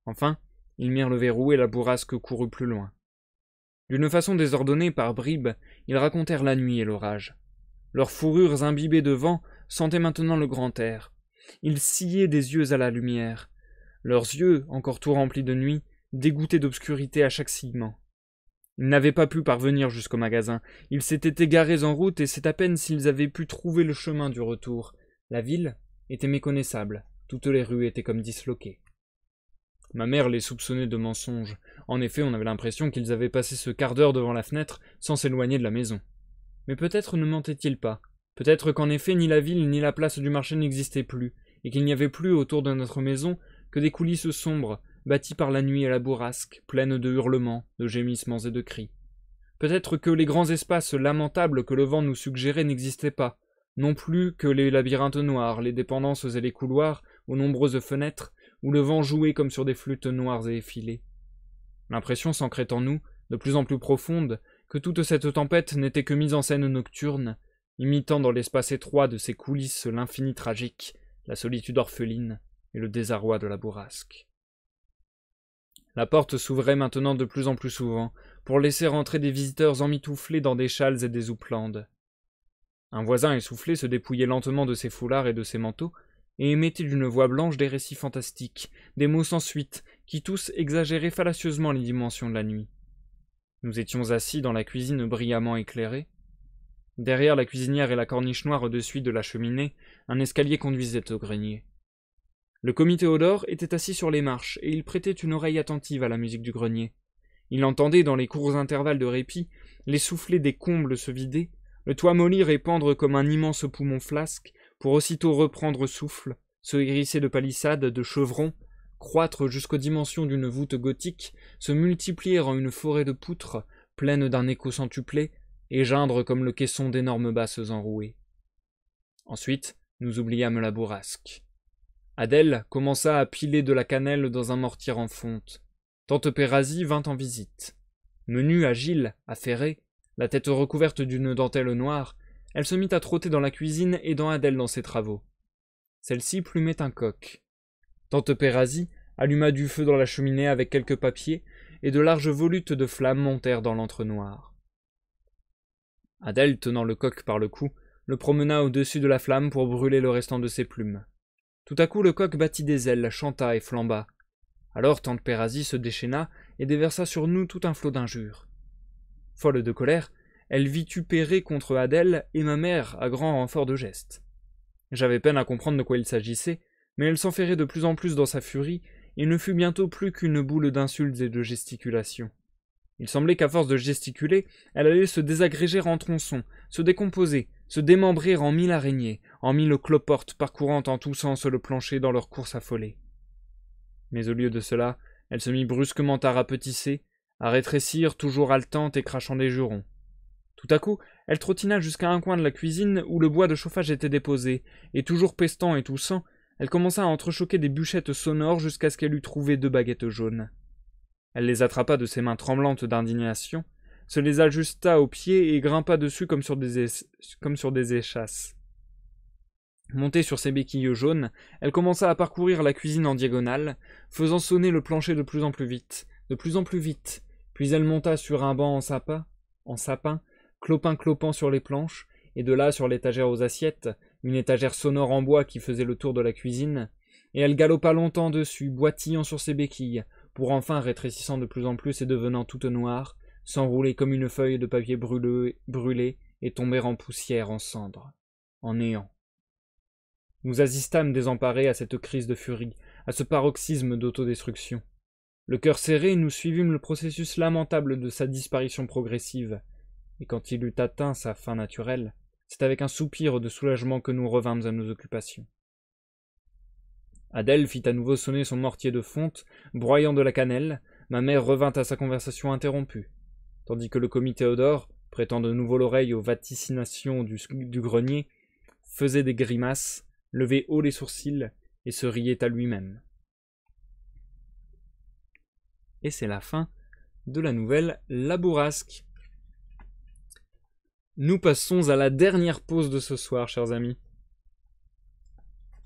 Enfin, ils mirent le verrou et la bourrasque courut plus loin. D'une façon désordonnée par bribes, ils racontèrent la nuit et l'orage. Leurs fourrures imbibées de vent sentaient maintenant le grand air. Ils sciaient des yeux à la lumière. Leurs yeux, encore tout remplis de nuit, dégoûtaient d'obscurité à chaque silllement. Ils n'avaient pas pu parvenir jusqu'au magasin. Ils s'étaient égarés en route, et c'est à peine s'ils avaient pu trouver le chemin du retour. La ville était méconnaissable. Toutes les rues étaient comme disloquées. Ma mère les soupçonnait de mensonges. En effet, on avait l'impression qu'ils avaient passé ce quart d'heure devant la fenêtre sans s'éloigner de la maison. Mais peut-être ne mentaient-ils pas. Peut-être qu'en effet ni la ville ni la place du marché n'existaient plus, et qu'il n'y avait plus autour de notre maison que des coulisses sombres, bâties par la nuit et la bourrasque, pleines de hurlements, de gémissements et de cris. Peut-être que les grands espaces lamentables que le vent nous suggérait n'existaient pas, non plus que les labyrinthes noirs, les dépendances et les couloirs, aux nombreuses fenêtres, où le vent jouait comme sur des flûtes noires et effilées. L'impression s'ancrait en nous, de plus en plus profonde, que toute cette tempête n'était que mise en scène nocturne, imitant dans l'espace étroit de ses coulisses l'infini tragique, la solitude orpheline et le désarroi de la bourrasque. La porte s'ouvrait maintenant de plus en plus souvent, pour laisser entrer des visiteurs emmitouflés dans des châles et des houppelandes. Un voisin essoufflé se dépouillait lentement de ses foulards et de ses manteaux, et émettait d'une voix blanche des récits fantastiques, des mots sans suite, qui tous exagéraient fallacieusement les dimensions de la nuit. Nous étions assis dans la cuisine brillamment éclairée. Derrière la cuisinière et la corniche noire au-dessus de la cheminée, un escalier conduisait au grenier. Le commis Théodore était assis sur les marches, et il prêtait une oreille attentive à la musique du grenier. Il entendait, dans les courts intervalles de répit, les soufflets des combles se vider, le toit mollir et pendre comme un immense poumon flasque, pour aussitôt reprendre souffle, se hérisser de palissades, de chevrons, croître jusqu'aux dimensions d'une voûte gothique, se multiplier en une forêt de poutres, pleine d'un écho centuplé, et geindre comme le caisson d'énormes basses enrouées. Ensuite, nous oubliâmes la bourrasque. Adèle commença à piler de la cannelle dans un mortier en fonte. Tante Pérasie vint en visite. Menue, agile, affairée, la tête recouverte d'une dentelle noire, elle se mit à trotter dans la cuisine, aidant Adèle dans ses travaux. Celle-ci plumait un coq. Tante Pérasie alluma du feu dans la cheminée avec quelques papiers, et de larges volutes de flammes montèrent dans l'entre-noir. Adèle, tenant le coq par le cou, le promena au-dessus de la flamme pour brûler le restant de ses plumes. Tout à coup le coq battit des ailes, chanta et flamba. Alors tante Pérasie se déchaîna et déversa sur nous tout un flot d'injures. Folle de colère, elle vitupérait contre Adèle et ma mère à grand renfort de gestes. J'avais peine à comprendre de quoi il s'agissait, mais elle s'enferrait de plus en plus dans sa furie et ne fut bientôt plus qu'une boule d'insultes et de gesticulations. Il semblait qu'à force de gesticuler, elle allait se désagréger en tronçons, se décomposer, se démembrer en mille araignées, en mille cloportes parcourant en tous sens le plancher dans leur course affolée. Mais au lieu de cela, elle se mit brusquement à rapetisser, à rétrécir, toujours haletante et crachant des jurons. Tout à coup, elle trottina jusqu'à un coin de la cuisine où le bois de chauffage était déposé, et toujours pestant et toussant, elle commença à entrechoquer des bûchettes sonores jusqu'à ce qu'elle eût trouvé 2 baguettes jaunes. Elle les attrapa de ses mains tremblantes d'indignation, se les ajusta aux pieds et grimpa dessus comme sur des échasses. Montée sur ses béquilles jaunes, elle commença à parcourir la cuisine en diagonale, faisant sonner le plancher de plus en plus vite, puis elle monta sur un banc en sapin, clopin-clopant sur les planches, et de là sur l'étagère aux assiettes, une étagère sonore en bois qui faisait le tour de la cuisine, et elle galopa longtemps dessus, boitillant sur ses béquilles, pour enfin, rétrécissant de plus en plus et devenant toute noire, s'enrouler comme une feuille de papier brûlé et tomber en poussière, en cendres, en néant. Nous assistâmes désemparés à cette crise de furie, à ce paroxysme d'autodestruction. Le cœur serré, nous suivîmes le processus lamentable de sa disparition progressive, et quand il eut atteint sa fin naturelle, c'est avec un soupir de soulagement que nous revînmes à nos occupations. Adèle fit à nouveau sonner son mortier de fonte, broyant de la cannelle, ma mère revint à sa conversation interrompue, tandis que le commis Théodore, prêtant de nouveau l'oreille aux vaticinations du grenier, faisait des grimaces, levait haut les sourcils et se riait à lui-même. Et c'est la fin de la nouvelle La Bourrasque. Nous passons à la dernière pause de ce soir, chers amis.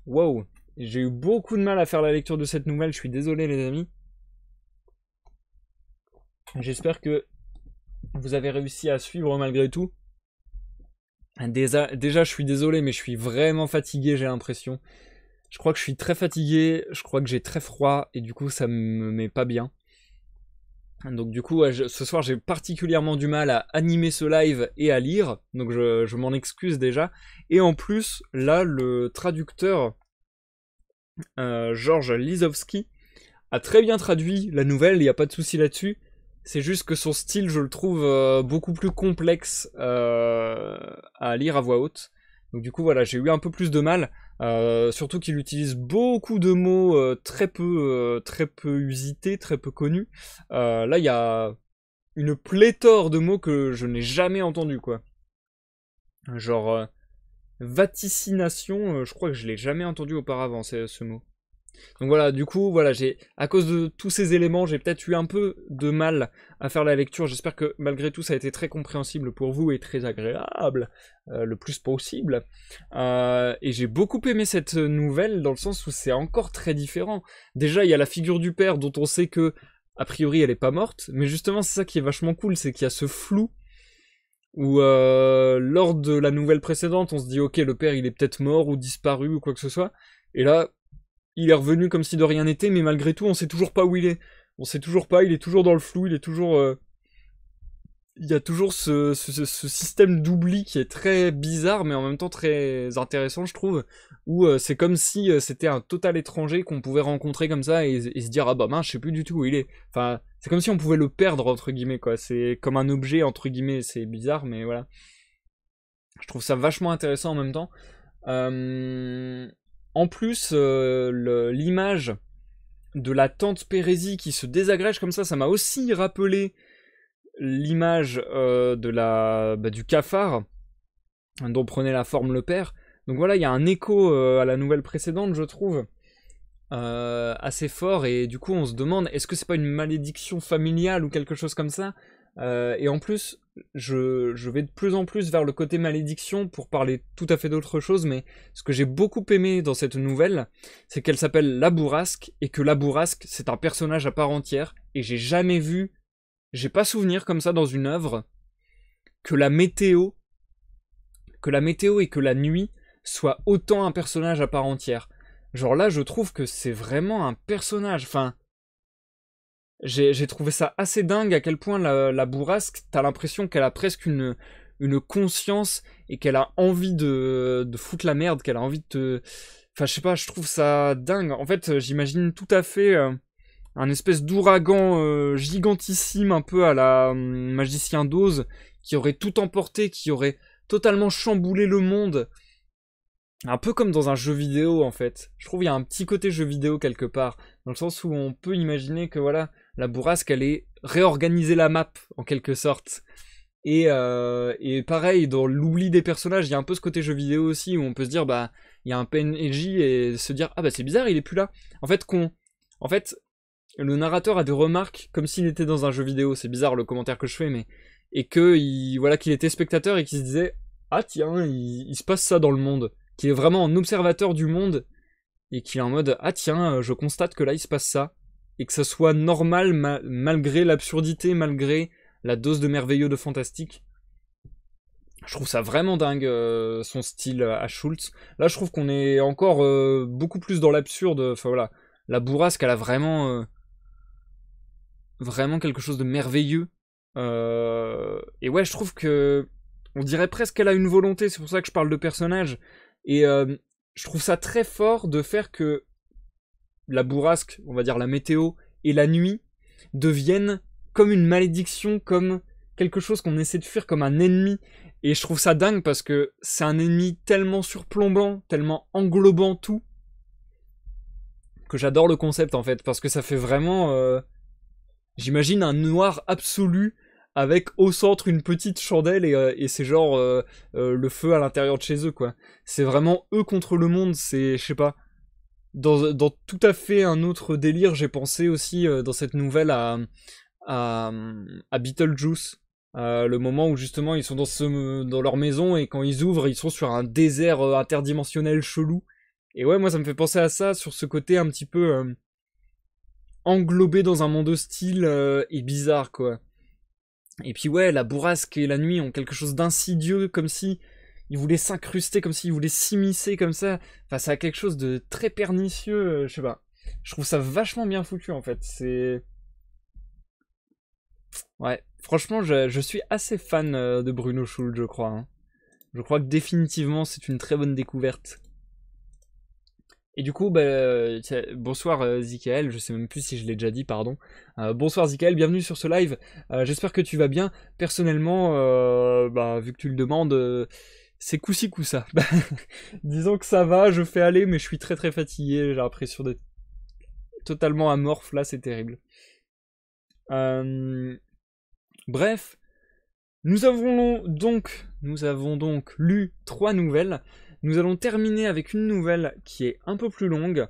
Wow, j'ai eu beaucoup de mal à faire la lecture de cette nouvelle, je suis désolé les amis. J'espère que vous avez réussi à suivre malgré tout. Déjà, je suis désolé, mais je suis vraiment fatigué, j'ai l'impression. Je crois que je suis très fatigué, je crois que j'ai très froid, et du coup ça me met pas bien. Donc du coup, ce soir j'ai particulièrement du mal à animer ce live et à lire, donc je m'en excuse déjà. Et en plus, là, le traducteur, Georges Lisowski, a très bien traduit la nouvelle, il n'y a pas de souci là-dessus. C'est juste que son style, je le trouve beaucoup plus complexe à lire à voix haute. Donc du coup, voilà, j'ai eu un peu plus de mal. Surtout qu'il utilise beaucoup de mots très peu usités, très peu connus. Là, il y a une pléthore de mots que je n'ai jamais entendus, quoi. Genre, vaticination, je crois que je l'ai jamais entendu auparavant, ce mot. Donc voilà, du coup, voilà, à cause de tous ces éléments, j'ai peut-être eu un peu de mal à faire la lecture. J'espère que malgré tout, ça a été très compréhensible pour vous et très agréable, le plus possible. Et j'ai beaucoup aimé cette nouvelle dans le sens où c'est encore très différent. Déjà, il y a la figure du père dont on sait que, a priori, elle est pas morte, mais justement, c'est ça qui est vachement cool, c'est qu'il y a ce flou où lors de la nouvelle précédente, on se dit ok, le père il est peut-être mort ou disparu ou quoi que ce soit, et là il est revenu comme si de rien n'était, mais malgré tout, on sait toujours pas où il est. On sait toujours pas, il est toujours dans le flou, il est toujours... Il y a toujours ce système d'oubli qui est très bizarre, mais en même temps très intéressant, je trouve, où c'est comme si c'était un total étranger qu'on pouvait rencontrer comme ça et se dire « Ah bah mince, je sais plus du tout où il est ». Enfin, c'est comme si on pouvait le perdre, entre guillemets, quoi. C'est comme un objet, entre guillemets, c'est bizarre, mais voilà. Je trouve ça vachement intéressant en même temps. En plus, l'image de la tante Pérésie qui se désagrège comme ça m'a aussi rappelé l'image du cafard dont prenait la forme le père. Donc voilà, il y a un écho à la nouvelle précédente, je trouve, assez fort, et du coup on se demande, est-ce que c'est pas une malédiction familiale ou quelque chose comme ça? Et en plus, je vais de plus en plus vers le côté malédiction pour parler tout à fait d'autre chose, mais ce que j'ai beaucoup aimé dans cette nouvelle, c'est qu'elle s'appelle La Bourrasque, et que La Bourrasque, c'est un personnage à part entière, et j'ai pas souvenir comme ça dans une œuvre, que la météo et que la nuit soient autant un personnage à part entière. Genre là, je trouve que c'est vraiment un personnage, enfin... j'ai trouvé ça assez dingue à quel point la bourrasque, t'as l'impression qu'elle a presque une conscience et qu'elle a envie de foutre la merde, qu'elle a envie de te... Enfin, je sais pas, je trouve ça dingue. En fait, j'imagine tout à fait un espèce d'ouragan gigantissime, un peu à la Magicien d'Oz, qui aurait tout emporté, qui aurait totalement chamboulé le monde. Un peu comme dans un jeu vidéo, en fait. Je trouve qu'il y a un petit côté jeu vidéo quelque part, dans le sens où on peut imaginer que, voilà, la bourrasque, elle est réorganiser la map, en quelque sorte. Et pareil, dans l'oubli des personnages, il y a un peu ce côté jeu vidéo aussi, où on peut se dire, bah, il y a un PNJ et se dire, ah bah c'est bizarre, il est plus là. En fait, le narrateur a des remarques comme s'il était dans un jeu vidéo. C'est bizarre le commentaire que je fais, mais et que voilà qu'il était spectateur et qu'il se disait, ah tiens, il se passe ça dans le monde, qu'il est vraiment un observateur du monde et qu'il est en mode, ah tiens, je constate que là il se passe ça et que ça soit normal malgré l'absurdité, malgré la dose de merveilleux, de fantastique. Je trouve ça vraiment dingue, son style à Schultz. Là, je trouve qu'on est encore beaucoup plus dans l'absurde. Enfin voilà, la bourrasque, elle a vraiment quelque chose de merveilleux. Et ouais, je trouve que on dirait presque qu'elle a une volonté. C'est pour ça que je parle de personnage. Et je trouve ça très fort de faire que la bourrasque, on va dire la météo et la nuit deviennent comme une malédiction, comme quelque chose qu'on essaie de fuir, comme un ennemi. Et je trouve ça dingue parce que c'est un ennemi tellement surplombant, tellement englobant tout, que j'adore le concept en fait, parce que ça fait vraiment... j'imagine un noir absolu avec au centre une petite chandelle et c'est genre le feu à l'intérieur de chez eux quoi. C'est vraiment eux contre le monde, c'est, je sais pas, dans tout à fait un autre délire, j'ai pensé aussi dans cette nouvelle à Beetlejuice. Le moment où justement ils sont dans leur maison et quand ils ouvrent, ils sont sur un désert interdimensionnel chelou. Et ouais, moi ça me fait penser à ça, sur ce côté un petit peu englobé dans un monde hostile et bizarre quoi. Et puis ouais, la bourrasque et la nuit ont quelque chose d'insidieux, comme si ils voulaient s'incruster, comme s'ils voulaient s'immiscer comme ça. Enfin, ça a quelque chose de très pernicieux, je sais pas. Je trouve ça vachement bien foutu en fait. C'est... Ouais, franchement, je suis assez fan de Bruno Schulz, je crois. Hein. Je crois que définitivement, c'est une très bonne découverte. Et du coup, bah, bonsoir Zikael, je sais même plus si je l'ai déjà dit, pardon. Bonsoir Zikael, bienvenue sur ce live. J'espère que tu vas bien. Personnellement, bah, vu que tu le demandes, c'est coup-ci coup-ça. Disons que ça va, je fais aller, mais je suis très très fatigué. J'ai l'impression d'être totalement amorphe là, c'est terrible. Bref, nous avons donc lu 3 nouvelles. Nous allons terminer avec une nouvelle qui est un peu plus longue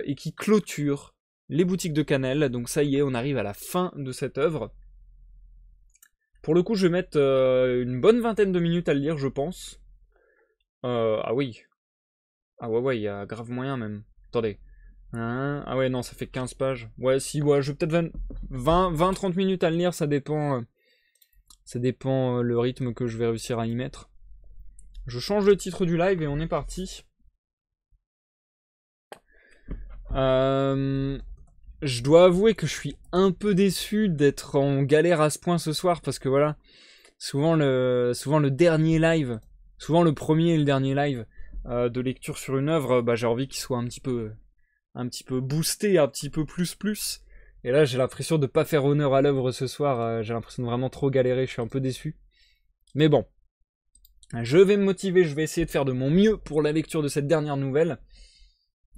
et qui clôture les boutiques de Cannelle. Donc ça y est, on arrive à la fin de cette œuvre. Pour le coup, je vais mettre une bonne vingtaine de minutes à le lire, je pense. Ah oui. Ah ouais, il y a grave moyen même. Attendez. Ah ouais, non, ça fait 15 pages. Ouais, si, ouais, je vais peut-être 20-30 minutes à le lire, ça dépend le rythme que je vais réussir à y mettre. Je change le titre du live et on est parti. Je dois avouer que je suis un peu déçu d'être en galère à ce point ce soir parce que voilà, souvent le dernier live, souvent le premier et le dernier live de lecture sur une œuvre, bah, j'ai envie qu'il soit un petit peu boosté, un petit peu plus. Et là, j'ai l'impression de pas faire honneur à l'œuvre ce soir. J'ai l'impression de vraiment trop galérer. Je suis un peu déçu. Mais bon, je vais me motiver. Je vais essayer de faire de mon mieux pour la lecture de cette dernière nouvelle.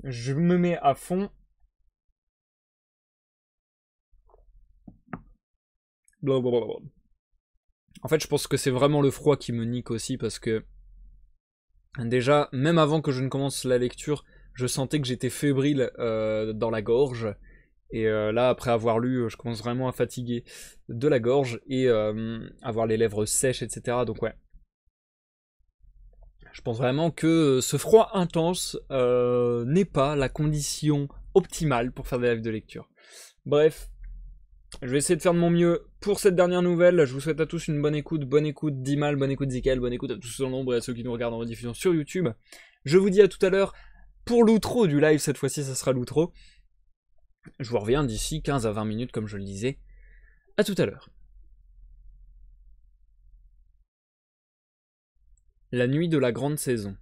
Je me mets à fond. Blablabla. En fait, je pense que c'est vraiment le froid qui me nique aussi parce que déjà, même avant que je ne commence la lecture, je sentais que j'étais fébrile dans la gorge. Et là, après avoir lu, je commence vraiment à fatiguer de la gorge et avoir les lèvres sèches, etc. Donc ouais. Je pense vraiment que ce froid intense n'est pas la condition optimale pour faire des lives de lecture. Bref, je vais essayer de faire de mon mieux pour cette dernière nouvelle. Je vous souhaite à tous une bonne écoute Dimal, bonne écoute Zikael, bonne écoute à tous en nombre et à ceux qui nous regardent en rediffusion sur YouTube. Je vous dis à tout à l'heure pour l'outro du live, cette fois-ci ça sera l'outro. Je vous reviens d'ici 15 à 20 minutes, comme je le disais. À tout à l'heure. La nuit de la grande saison.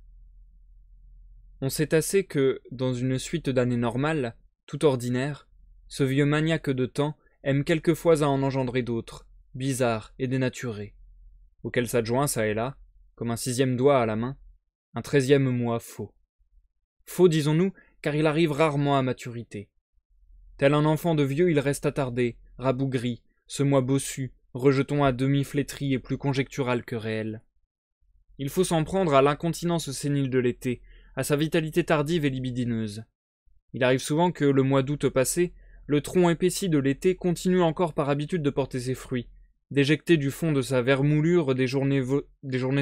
On sait assez que, dans une suite d'années normales, tout ordinaires, ce vieux maniaque de temps aime quelquefois à en engendrer d'autres, bizarres et dénaturés, auxquels s'adjoint çà et là, comme un 6e doigt à la main, un 13e mois faux. Faux, disons-nous, car il arrive rarement à maturité. Tel un enfant de vieux, il reste attardé, rabougri, ce mois bossu, rejeton à demi flétri et plus conjectural que réel. Il faut s'en prendre à l'incontinence sénile de l'été, à sa vitalité tardive et libidineuse. Il arrive souvent que, le mois d'août passé, le tronc épaissi de l'été continue encore par habitude de porter ses fruits, d'éjecter du fond de sa vermoulure des journées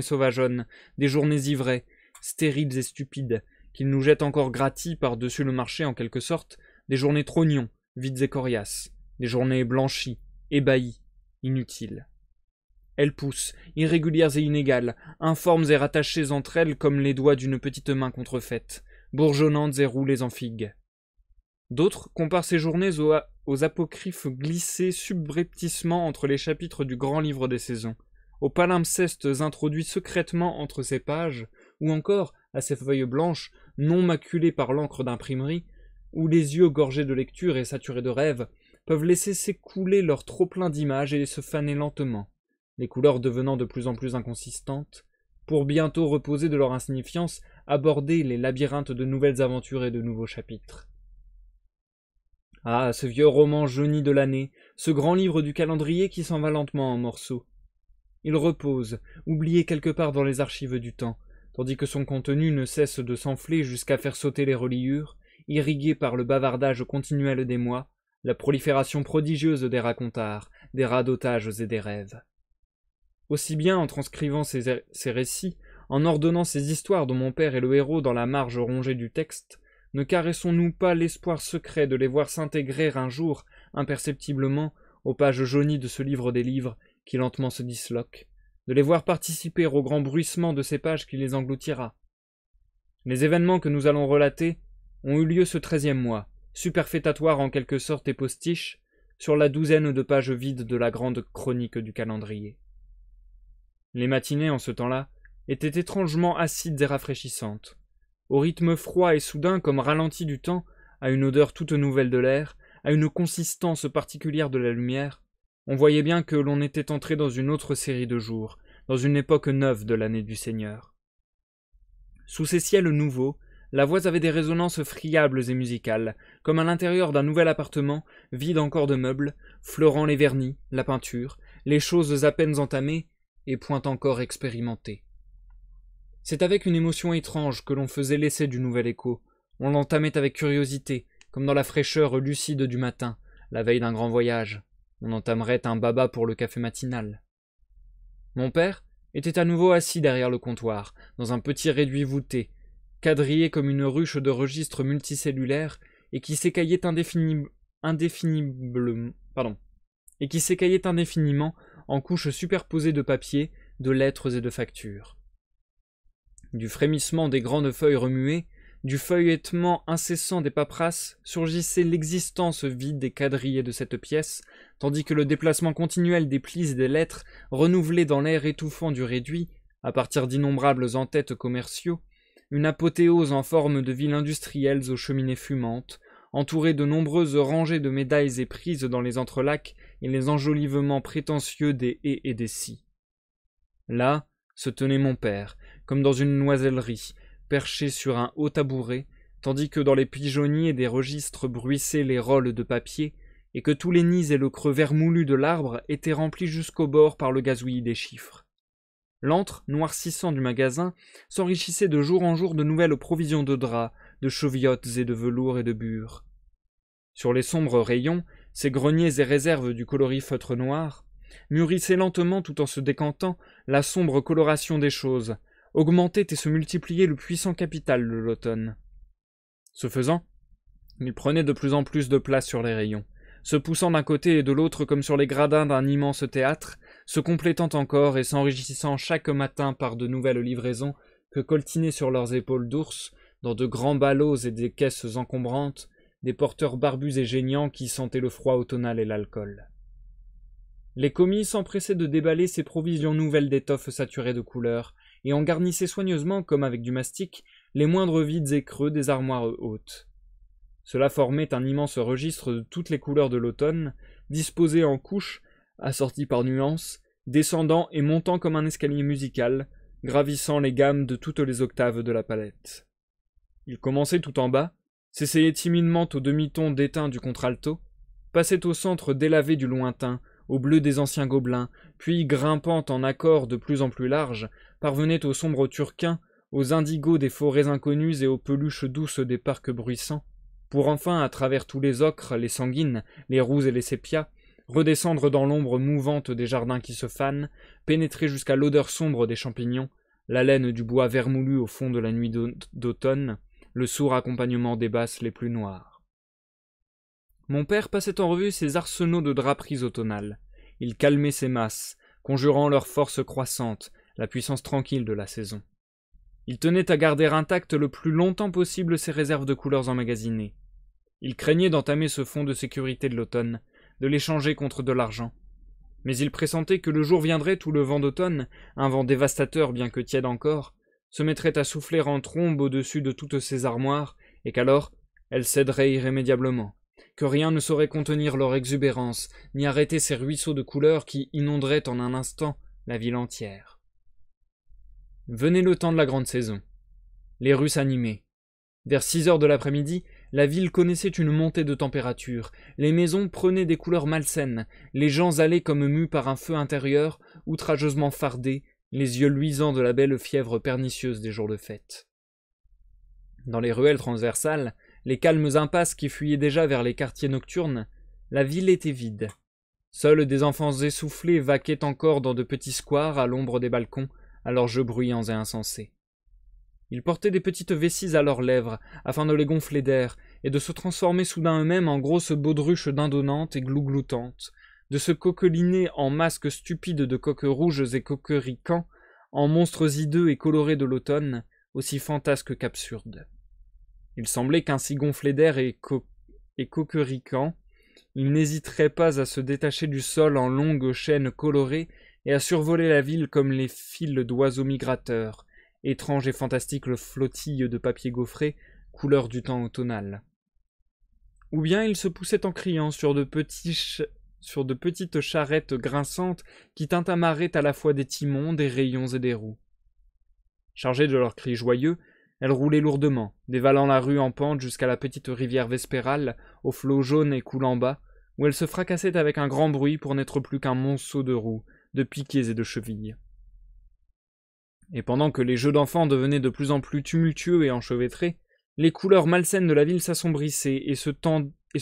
sauvageonnes, des journées ivrées, stériles et stupides, qu'il nous jette encore gratis par-dessus le marché en quelque sorte, des journées trognons, vides et coriaces, des journées blanchies, ébahies, inutiles. Elles poussent, irrégulières et inégales, informes et rattachées entre elles comme les doigts d'une petite main contrefaite, bourgeonnantes et roulées en figues. D'autres comparent ces journées aux apocryphes glissés subrepticement entre les chapitres du grand livre des saisons, aux palimpsestes introduits secrètement entre ces pages, ou encore à ces feuilles blanches, non maculées par l'encre d'imprimerie, où les yeux gorgés de lecture et saturés de rêves peuvent laisser s'écouler leur trop-plein d'images et se faner lentement, les couleurs devenant de plus en plus inconsistantes, pour bientôt reposer de leur insignifiance, aborder les labyrinthes de nouvelles aventures et de nouveaux chapitres. Ah, ce vieux roman jauni de l'année, ce grand livre du calendrier qui s'en va lentement en morceaux. Il repose, oublié quelque part dans les archives du temps, tandis que son contenu ne cesse de s'enfler jusqu'à faire sauter les reliures, irrigué par le bavardage continuel des mois, la prolifération prodigieuse des racontards, des radotages et des rêves. Aussi bien en transcrivant ces récits, en ordonnant ces histoires dont mon père est le héros dans la marge rongée du texte, ne caressons-nous pas l'espoir secret de les voir s'intégrer un jour, imperceptiblement, aux pages jaunies de ce livre des livres qui lentement se disloque, de les voir participer au grand bruissement de ces pages qui les engloutira. Les événements que nous allons relater ont eu lieu ce 13e mois, superfétatoire en quelque sorte et postiche, sur la 12aine de pages vides de la grande chronique du calendrier. Les matinées, en ce temps-là, étaient étrangement acides et rafraîchissantes. Au rythme froid et soudain comme ralenti du temps, à une odeur toute nouvelle de l'air, à une consistance particulière de la lumière, on voyait bien que l'on était entré dans une autre série de jours, dans une époque neuve de l'année du Seigneur. Sous ces ciels nouveaux, la voix avait des résonances friables et musicales, comme à l'intérieur d'un nouvel appartement, vide encore de meubles, fleurant les vernis, la peinture, les choses à peine entamées, et point encore expérimentées. C'est avec une émotion étrange que l'on faisait l'essai du nouvel écho. On l'entamait avec curiosité, comme dans la fraîcheur lucide du matin, la veille d'un grand voyage. On entamerait un baba pour le café matinal. Mon père était à nouveau assis derrière le comptoir, dans un petit réduit voûté, quadrillé comme une ruche de registres multicellulaires, et qui s'écaillait indéfiniment en couches superposées de papier, de lettres et de factures. Du frémissement des grandes feuilles remuées, du feuilletement incessant des paperasses, surgissait l'existence vide et quadrillée de cette pièce, tandis que le déplacement continuel des plis et des lettres, renouvelé dans l'air étouffant du réduit, à partir d'innombrables entêtes commerciaux, une apothéose en forme de villes industrielles aux cheminées fumantes, entourée de nombreuses rangées de médailles et prises dans les entrelacs et les enjolivements prétentieux des haies et des scies. Là se tenait mon père, comme dans une noisellerie, perché sur un haut tabouret, tandis que dans les pigeonniers des registres bruissaient les rôles de papier, et que tous les nids et le creux vermoulu de l'arbre étaient remplis jusqu'au bord par le gazouillis des chiffres. L'antre, noircissant du magasin, s'enrichissait de jour en jour de nouvelles provisions de draps, de cheviotes et de velours et de bure. Sur les sombres rayons, ces greniers et réserves du coloris feutre noir, mûrissait lentement tout en se décantant la sombre coloration des choses, augmentait et se multipliait le puissant capital de l'automne. Ce faisant, il prenait de plus en plus de place sur les rayons, se poussant d'un côté et de l'autre comme sur les gradins d'un immense théâtre, se complétant encore et s'enrichissant chaque matin par de nouvelles livraisons que coltinaient sur leurs épaules d'ours, dans de grands ballots et des caisses encombrantes, des porteurs barbus et geignants qui sentaient le froid automnal et l'alcool. Les commis s'empressaient de déballer ces provisions nouvelles d'étoffes saturées de couleurs, et en garnissaient soigneusement, comme avec du mastic, les moindres vides et creux des armoires hautes. Cela formait un immense registre de toutes les couleurs de l'automne, disposées en couches, assorties par nuances, descendant et montant comme un escalier musical, gravissant les gammes de toutes les octaves de la palette. Il commençait tout en bas, s'essayait timidement au demi-ton déteint du contralto, passait au centre délavé du lointain, au bleu des anciens gobelins, puis, grimpant en accords de plus en plus larges, parvenait au sombre turquin, aux indigos des forêts inconnues et aux peluches douces des parcs bruissants, pour enfin, à travers tous les ocres, les sanguines, les roux et les sépias, redescendre dans l'ombre mouvante des jardins qui se fanent, pénétrer jusqu'à l'odeur sombre des champignons, la laine du bois vermoulu au fond de la nuit d'automne, le sourd accompagnement des basses les plus noires. Mon père passait en revue ses arsenaux de draperies automnales. Il calmait ses masses, conjurant leur force croissante, la puissance tranquille de la saison. Il tenait à garder intactes le plus longtemps possible ses réserves de couleurs emmagasinées. Il craignait d'entamer ce fonds de sécurité de l'automne, de l'échanger contre de l'argent. Mais il pressentait que le jour viendrait où le vent d'automne, un vent dévastateur bien que tiède encore, se mettrait à souffler en trombe au-dessus de toutes ces armoires, et qu'alors elles céderaient irrémédiablement, que rien ne saurait contenir leur exubérance, ni arrêter ces ruisseaux de couleurs qui inonderaient en un instant la ville entière. Venait le temps de la grande saison. Les rues s'animaient. Vers 6 heures de l'après-midi, la ville connaissait une montée de température, les maisons prenaient des couleurs malsaines, les gens allaient comme mus par un feu intérieur, outrageusement fardés, les yeux luisants de la belle fièvre pernicieuse des jours de fête. Dans les ruelles transversales, les calmes impasses qui fuyaient déjà vers les quartiers nocturnes, la ville était vide. Seuls des enfants essoufflés vaquaient encore dans de petits squares à l'ombre des balcons, à leurs jeux bruyants et insensés. Ils portaient des petites vessies à leurs lèvres, afin de les gonfler d'air, et de se transformer soudain eux-mêmes en grosses baudruches dindonnantes et glougloutantes, de se coqueliner en masques stupides de coqs rouges et coquericants, en monstres hideux et colorés de l'automne, aussi fantasques qu'absurdes. Il semblait qu'ainsi gonflés d'air et coquericants, ils n'hésiteraient pas à se détacher du sol en longues chaînes colorées et à survoler la ville comme les files d'oiseaux migrateurs, étranges et fantastiques flottilles de papier gaufré, couleur du temps automnal. Ou bien ils se poussaient en criant sur de petites charrettes grinçantes qui tintamaraient à la fois des timons, des rayons et des roues. Chargées de leurs cris joyeux, elles roulaient lourdement, dévalant la rue en pente jusqu'à la petite rivière vespérale, aux flots jaunes et coulant bas, où elles se fracassaient avec un grand bruit pour n'être plus qu'un monceau de roues, de piquets et de chevilles. Et pendant que les jeux d'enfants devenaient de plus en plus tumultueux et enchevêtrés, les couleurs malsaines de la ville s'assombrissaient et se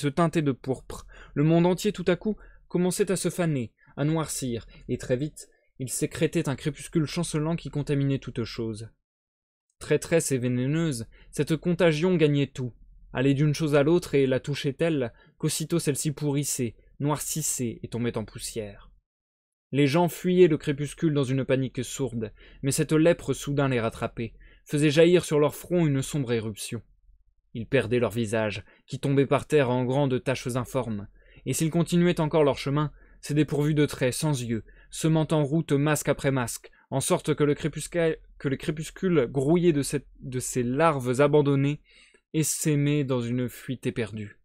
teintaient de pourpre. Le monde entier, tout à coup, commençait à se faner, à noircir, et très vite, il sécrétait un crépuscule chancelant qui contaminait toute chose. Traîtresse et vénéneuse, cette contagion gagnait tout, allait d'une chose à l'autre et la touchait telle qu'aussitôt celle-ci pourrissait, noircissait et tombait en poussière. Les gens fuyaient le crépuscule dans une panique sourde, mais cette lèpre soudain les rattrapait, faisait jaillir sur leur front une sombre éruption. Ils perdaient leur visage, qui tombait par terre en grandes taches informes, et s'ils continuaient encore leur chemin, c'est dépourvu de traits, sans yeux, semant en route masque après masque, en sorte que le crépuscule grouillé de ces larves abandonnées, essaimait dans une fuite éperdue.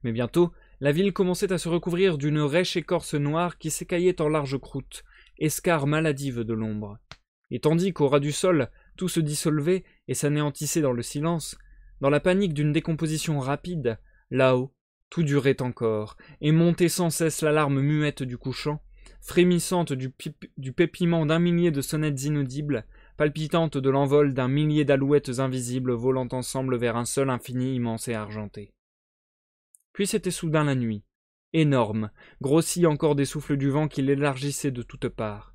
Mais bientôt, la ville commençait à se recouvrir d'une rêche écorce noire qui s'écaillait en larges croûtes, escarres maladives de l'ombre. Et tandis qu'au ras du sol, tout se dissolvait et s'anéantissait dans le silence, dans la panique d'une décomposition rapide, là-haut, tout durait encore, et montait sans cesse l'alarme muette du couchant, frémissante du pépillement d'un millier de sonnettes inaudibles, palpitante de l'envol d'un millier d'alouettes invisibles volant ensemble vers un seul infini immense et argenté. Puis c'était soudain la nuit, énorme, grossie encore des souffles du vent qui l'élargissaient de toutes parts.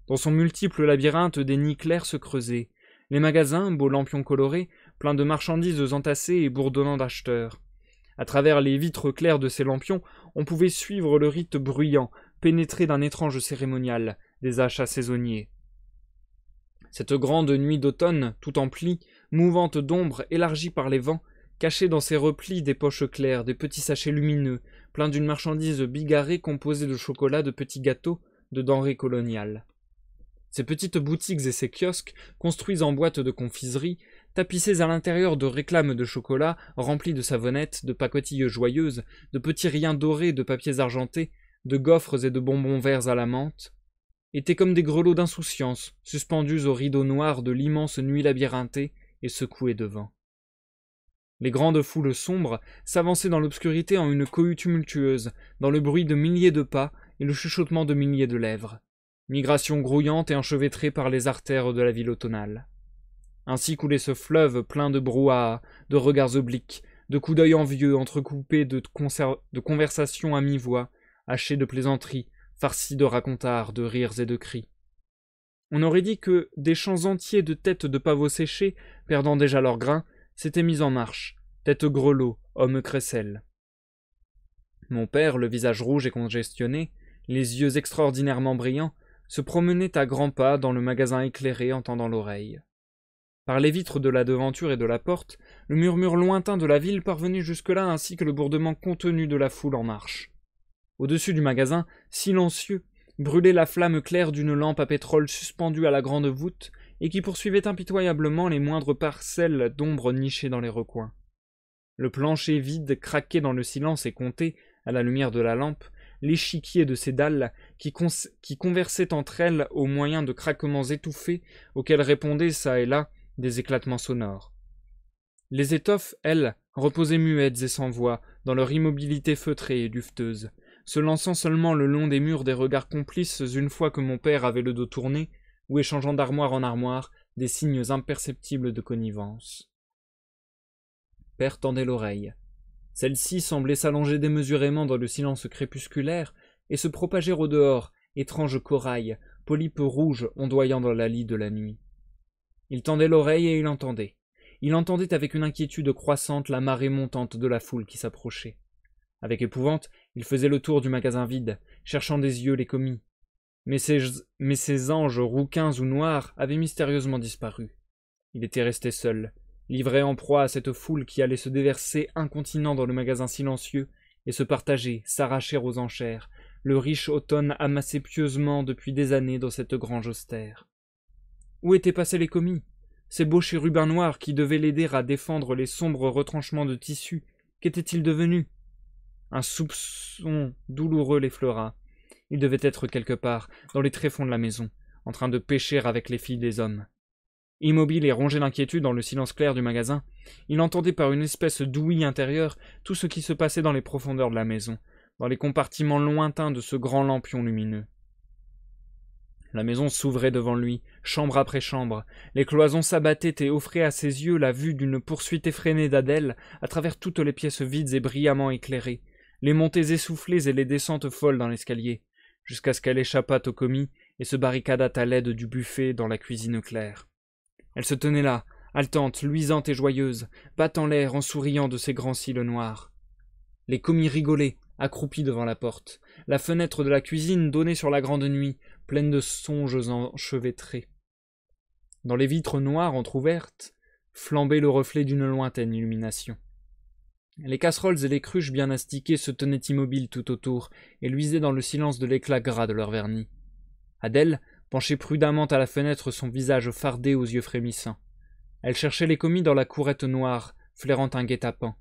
Dans son multiple labyrinthe, des nids clairs se creusaient. Les magasins, beaux lampions colorés, pleins de marchandises entassées et bourdonnant d'acheteurs. À travers les vitres claires de ces lampions, on pouvait suivre le rite bruyant, pénétré d'un étrange cérémonial, des achats saisonniers. Cette grande nuit d'automne, tout emplie, mouvante d'ombre, élargie par les vents, Cachés dans ses replis des poches claires, des petits sachets lumineux, pleins d'une marchandise bigarrée composée de chocolat, de petits gâteaux, de denrées coloniales. Ces petites boutiques et ces kiosques, construits en boîtes de confiserie, tapissés à l'intérieur de réclames de chocolat, remplis de savonnettes, de pacotilles joyeuses, de petits riens dorés, de papiers argentés, de gaufres et de bonbons verts à la menthe, étaient comme des grelots d'insouciance, suspendus au rideau noir de l'immense nuit labyrinthée et secoués de vent. Les grandes foules sombres s'avançaient dans l'obscurité en une cohue tumultueuse, dans le bruit de milliers de pas et le chuchotement de milliers de lèvres. Migration grouillante et enchevêtrée par les artères de la ville automnale. Ainsi coulait ce fleuve plein de brouhaha, de regards obliques, de coups d'œil envieux entrecoupés de conversations à mi-voix, hachées de plaisanteries, farcies de racontars, de rires et de cris. On aurait dit que des champs entiers de têtes de pavots séchés, perdant déjà leur grain, s'étaient mis en marche, tête grelot, homme crécelle. Mon père, le visage rouge et congestionné, les yeux extraordinairement brillants, se promenait à grands pas dans le magasin éclairé en tendant l'oreille. Par les vitres de la devanture et de la porte, le murmure lointain de la ville parvenait jusque-là ainsi que le bourdement contenu de la foule en marche. Au-dessus du magasin, silencieux, brûlait la flamme claire d'une lampe à pétrole suspendue à la grande voûte et qui poursuivait impitoyablement les moindres parcelles d'ombre nichées dans les recoins. Le plancher vide craquait dans le silence et comptait, à la lumière de la lampe, l'échiquier de ces dalles qui conversaient entre elles au moyen de craquements étouffés auxquels répondaient çà et là des éclatements sonores. Les étoffes, elles, reposaient muettes et sans voix dans leur immobilité feutrée et duveteuse, se lançant seulement le long des murs des regards complices une fois que mon père avait le dos tourné, ou échangeant d'armoire en armoire des signes imperceptibles de connivence. Père tendait l'oreille. Celle-ci semblait s'allonger démesurément dans le silence crépusculaire et se propager au dehors, étrange corail, polype rouge ondoyant dans la lie de la nuit. Il tendait l'oreille et il entendait. Il entendait avec une inquiétude croissante la marée montante de la foule qui s'approchait. Avec épouvante, il faisait le tour du magasin vide, cherchant des yeux les commis. Mais ces anges rouquins ou noirs avaient mystérieusement disparu. Il était resté seul, livré en proie à cette foule qui allait se déverser incontinent dans le magasin silencieux et se partager, s'arracher aux enchères, le riche automne amassé pieusement depuis des années dans cette grange austère. Où étaient passés les commis, ces beaux chérubins noirs qui devaient l'aider à défendre les sombres retranchements de tissu? Qu'étaient-ils devenus? Un soupçon douloureux l'effleura. Il devait être quelque part, dans les tréfonds de la maison, en train de pécher avec les filles des hommes. Immobile et rongé d'inquiétude dans le silence clair du magasin, il entendait par une espèce d'ouïe intérieure tout ce qui se passait dans les profondeurs de la maison, dans les compartiments lointains de ce grand lampion lumineux. La maison s'ouvrait devant lui, chambre après chambre, les cloisons s'abattaient et offraient à ses yeux la vue d'une poursuite effrénée d'Adèle à travers toutes les pièces vides et brillamment éclairées, les montées essoufflées et les descentes folles dans l'escalier, jusqu'à ce qu'elle échappât au commis et se barricadât à l'aide du buffet dans la cuisine claire. Elle se tenait là, haletante, luisante et joyeuse, battant l'air en souriant de ses grands cils noirs. Les commis rigolaient, accroupis devant la porte. La fenêtre de la cuisine donnait sur la grande nuit, pleine de songes enchevêtrés. Dans les vitres noires entr'ouvertes, flambait le reflet d'une lointaine illumination. Les casseroles et les cruches bien astiquées se tenaient immobiles tout autour et luisaient dans le silence de l'éclat gras de leur vernis. Adèle penchait prudemment à la fenêtre son visage fardé aux yeux frémissants. Elle cherchait les commis dans la courette noire, flairant un guet-apens.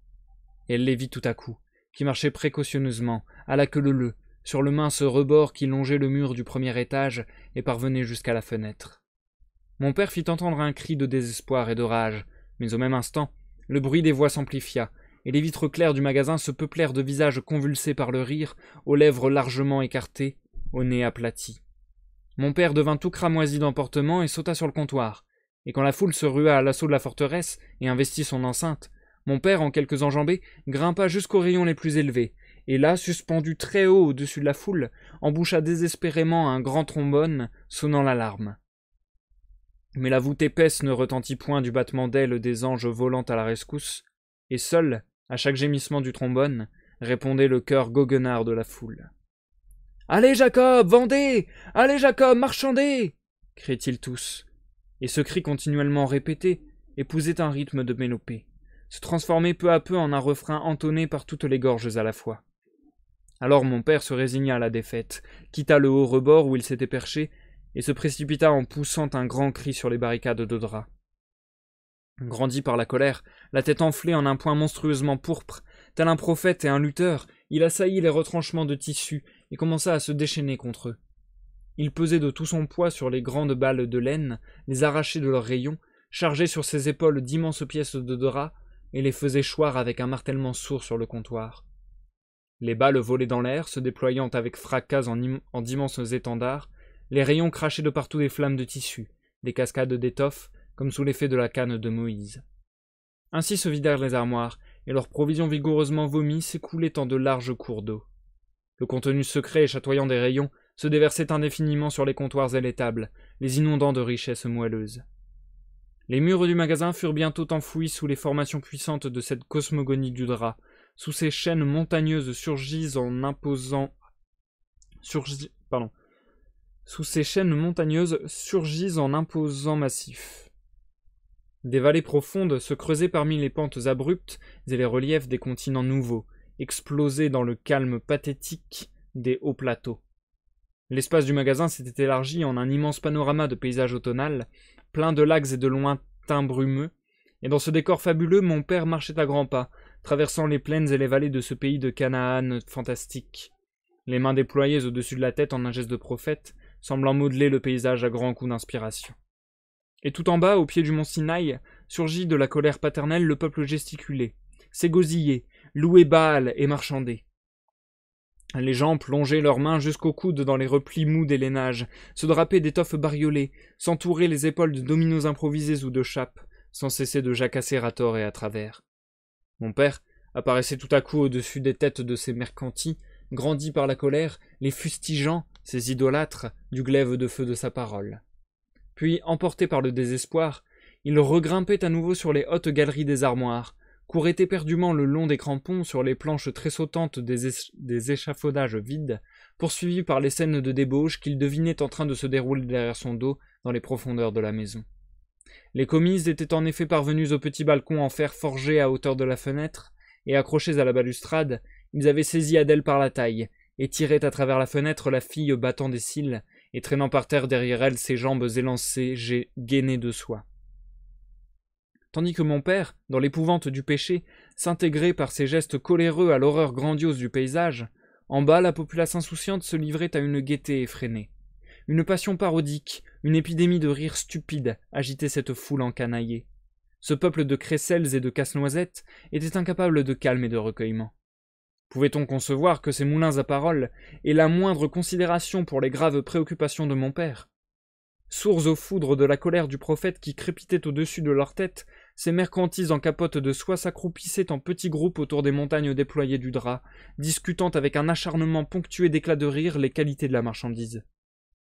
Et elle les vit tout à coup, qui marchaient précautionneusement, à la queue leu-leu, sur le mince rebord qui longeait le mur du premier étage et parvenait jusqu'à la fenêtre. Mon père fit entendre un cri de désespoir et de rage, mais au même instant, le bruit des voix s'amplifia, et les vitres claires du magasin se peuplèrent de visages convulsés par le rire, aux lèvres largement écartées, au nez aplati. Mon père devint tout cramoisi d'emportement et sauta sur le comptoir, et quand la foule se rua à l'assaut de la forteresse et investit son enceinte, mon père, en quelques enjambées, grimpa jusqu'aux rayons les plus élevés, et là, suspendu très haut au-dessus de la foule, emboucha désespérément un grand trombone, sonnant l'alarme. Mais la voûte épaisse ne retentit point du battement d'ailes des anges volant à la rescousse, et seul, à chaque gémissement du trombone, répondait le chœur goguenard de la foule. « Allez, Jacob, vendez! Allez, Jacob, marchandez !» criaient-ils tous, et ce cri continuellement répété épousait un rythme de mélopée. se transformer peu à peu en un refrain entonné par toutes les gorges à la fois. Alors mon père se résigna à la défaite, quitta le haut rebord où il s'était perché, et se précipita en poussant un grand cri sur les barricades de drap. Grandi par la colère, la tête enflée en un poing monstrueusement pourpre, tel un prophète et un lutteur, il assaillit les retranchements de tissu et commença à se déchaîner contre eux. Il pesait de tout son poids sur les grandes balles de laine, les arrachait de leurs rayons, chargeait sur ses épaules d'immenses pièces de drap, et les faisait choir avec un martèlement sourd sur le comptoir. Les balles volaient dans l'air, se déployant avec fracas en d'immenses étendards, les rayons crachaient de partout des flammes de tissu, des cascades d'étoffes, comme sous l'effet de la canne de Moïse. Ainsi se vidèrent les armoires, et leurs provisions vigoureusement vomies s'écoulaient en de larges cours d'eau. Le contenu secret et chatoyant des rayons se déversait indéfiniment sur les comptoirs et les tables, les inondant de richesses moelleuses. Les murs du magasin furent bientôt enfouis sous les formations puissantes de cette cosmogonie du drap, sous ces chaînes montagneuses surgissent en imposant massifs. Des vallées profondes se creusaient parmi les pentes abruptes et les reliefs des continents nouveaux, explosés dans le calme pathétique des hauts plateaux. L'espace du magasin s'était élargi en un immense panorama de paysages automnal, plein de lacs et de lointains brumeux, et dans ce décor fabuleux, mon père marchait à grands pas, traversant les plaines et les vallées de ce pays de Canaan fantastique, les mains déployées au-dessus de la tête en un geste de prophète, semblant modeler le paysage à grands coups d'inspiration. Et tout en bas, au pied du mont Sinaï, surgit de la colère paternelle le peuple gesticulé, s'égosillait, louait Baal et marchandait. Les gens plongeaient leurs mains jusqu'aux coudes dans les replis mous des lainages, se drapaient d'étoffes bariolées, s'entouraient les épaules de dominos improvisés ou de chapes, sans cesser de jacasser à tort et à travers. Mon père apparaissait tout à coup au-dessus des têtes de ces mercantis, grandis par la colère, les fustigeant, ces idolâtres, du glaive de feu de sa parole. Puis, emporté par le désespoir, il regrimpait à nouveau sur les hautes galeries des armoires, courait éperdument le long des crampons sur les planches tressautantes des échafaudages vides, poursuivi par les scènes de débauche qu'il devinait en train de se dérouler derrière son dos dans les profondeurs de la maison. Les commises étaient en effet parvenus au petit balcon en fer forgé à hauteur de la fenêtre, et accrochés à la balustrade, ils avaient saisi Adèle par la taille, et tiraient à travers la fenêtre la fille battant des cils, et traînant par terre derrière elle ses jambes élancées, gainées de soie. Tandis que mon père, dans l'épouvante du péché, s'intégrait par ses gestes coléreux à l'horreur grandiose du paysage, en bas la populace insouciante se livrait à une gaieté effrénée. Une passion parodique, une épidémie de rire stupide agitait cette foule encanaillée. Ce peuple de crécelles et de casse-noisettes était incapable de calme et de recueillement. Pouvait-on concevoir que ces moulins à paroles aient la moindre considération pour les graves préoccupations de mon père? Sourds aux foudres de la colère du prophète qui crépitait au-dessus de leur tête, ces mercantis en capote de soie s'accroupissaient en petits groupes autour des montagnes déployées du drap, discutant avec un acharnement ponctué d'éclats de rire les qualités de la marchandise.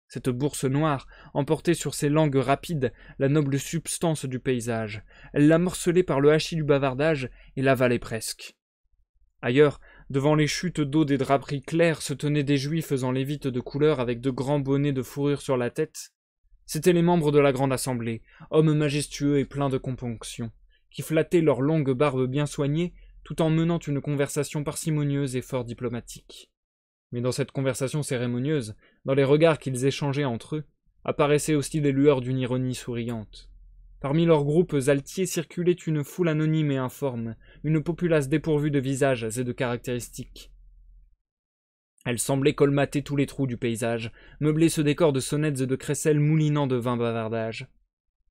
Cette bourse noire emportait sur ses langues rapides la noble substance du paysage. Elle la morcelait par le hachis du bavardage et l'avalait presque. Ailleurs, devant les chutes d'eau des draperies claires, se tenaient des juifs en lévites de couleur avec de grands bonnets de fourrure sur la tête. C'étaient les membres de la grande assemblée, hommes majestueux et pleins de componction, qui flattaient leurs longues barbes bien soignées, tout en menant une conversation parcimonieuse et fort diplomatique. Mais dans cette conversation cérémonieuse, dans les regards qu'ils échangeaient entre eux, apparaissaient aussi les lueurs d'une ironie souriante. Parmi leurs groupes altiers circulait une foule anonyme et informe, une populace dépourvue de visages et de caractéristiques. Elle semblait colmater tous les trous du paysage, meubler ce décor de sonnettes et de crécelles moulinant de vains bavardages.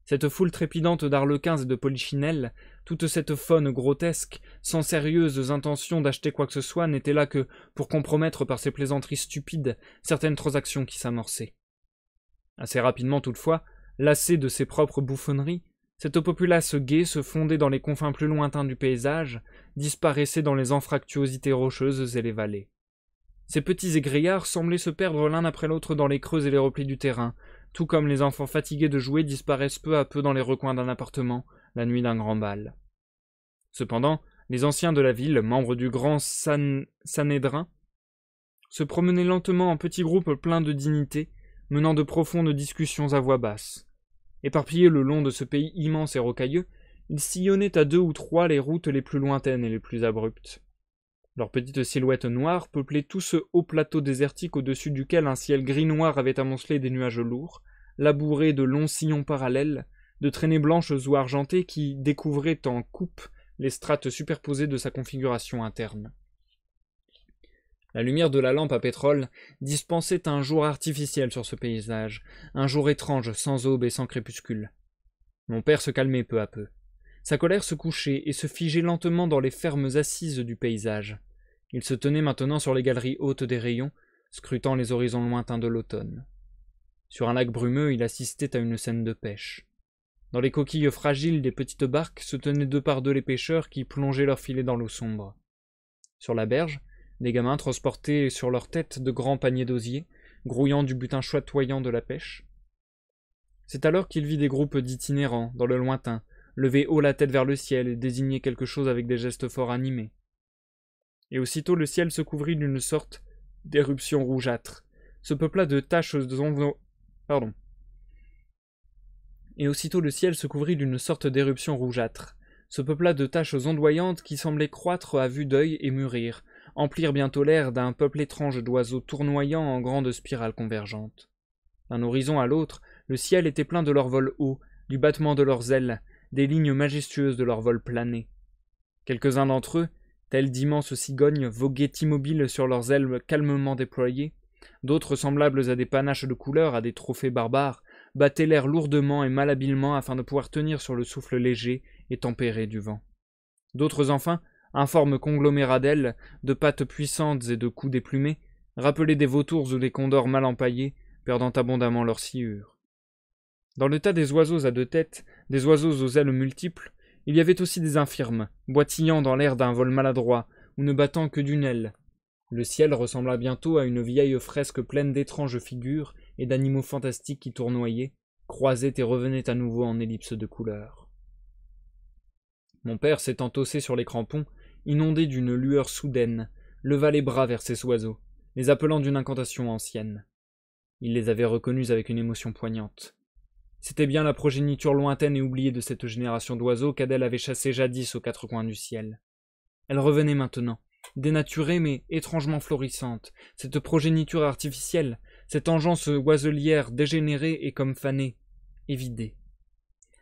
Cette foule trépidante d'arlequins et de polichinelles, toute cette faune grotesque, sans sérieuses intentions d'acheter quoi que ce soit, n'était là que pour compromettre par ses plaisanteries stupides certaines transactions qui s'amorçaient. Assez rapidement toutefois, lassée de ses propres bouffonneries, cette populace gaie se fondait dans les confins plus lointains du paysage, disparaissait dans les anfractuosités rocheuses et les vallées. Ces petits égrillards semblaient se perdre l'un après l'autre dans les creux et les replis du terrain, tout comme les enfants fatigués de jouer disparaissent peu à peu dans les recoins d'un appartement, la nuit d'un grand bal. Cependant, les anciens de la ville, membres du grand Sanhédrin, se promenaient lentement en petits groupes pleins de dignité, menant de profondes discussions à voix basse. Éparpillés le long de ce pays immense et rocailleux, Ils sillonnaient à 2 ou 3 les routes les plus lointaines et les plus abruptes. Leurs petites silhouettes noires peuplaient tout ce haut plateau désertique au-dessus duquel un ciel gris-noir avait amoncelé des nuages lourds, labourés de longs sillons parallèles, de traînées blanches ou argentées qui découvraient en coupe les strates superposées de sa configuration interne. La lumière de la lampe à pétrole dispensait un jour artificiel sur ce paysage, un jour étrange, sans aube et sans crépuscule. Mon père se calmait peu à peu. Sa colère se couchait et se figeait lentement dans les fermes assises du paysage. Il se tenait maintenant sur les galeries hautes des rayons, scrutant les horizons lointains de l'automne. Sur un lac brumeux, il assistait à une scène de pêche. Dans les coquilles fragiles des petites barques se tenaient 2 par 2 les pêcheurs qui plongeaient leurs filets dans l'eau sombre. Sur la berge, des gamins transportaient sur leurs têtes de grands paniers d'osier, grouillant du butin chatoyant de la pêche. C'est alors qu'il vit des groupes d'itinérants, dans le lointain, lever haut la tête vers le ciel et désigner quelque chose avec des gestes fort animés. Et aussitôt le ciel se couvrit d'une sorte d'éruption rougeâtre, se peupla de taches ondoyantes qui semblaient croître à vue d'œil et mûrir, emplir bientôt l'air d'un peuple étrange d'oiseaux tournoyant en grandes spirales convergentes. D'un horizon à l'autre, le ciel était plein de leur vol haut, du battement de leurs ailes, des lignes majestueuses de leur vol plané. Quelques-uns d'entre eux, tels d'immenses cigognes, voguaient immobiles sur leurs ailes calmement déployées. D'autres, semblables à des panaches de couleur, à des trophées barbares, battaient l'air lourdement et malhabilement afin de pouvoir tenir sur le souffle léger et tempéré du vent. D'autres, enfin, informes conglomérats d'ailes, de pattes puissantes et de coups déplumés, rappelaient des vautours ou des condors mal empaillés, perdant abondamment leur sciure. Dans le tas des oiseaux à 2 têtes, des oiseaux aux ailes multiples, il y avait aussi des infirmes, boitillant dans l'air d'un vol maladroit, ou ne battant que d'une aile. Le ciel ressembla bientôt à une vieille fresque pleine d'étranges figures et d'animaux fantastiques qui tournoyaient, croisaient et revenaient à nouveau en ellipses de couleurs. Mon père, s'étant haussé sur les crampons, inondé d'une lueur soudaine, leva les bras vers ces oiseaux, les appelant d'une incantation ancienne. Il les avait reconnus avec une émotion poignante. C'était bien la progéniture lointaine et oubliée de cette génération d'oiseaux qu'Adèle avait chassée jadis aux 4 coins du ciel. Elle revenait maintenant, dénaturée mais étrangement florissante, cette progéniture artificielle, cette engeance oiselière dégénérée et comme fanée, évidée.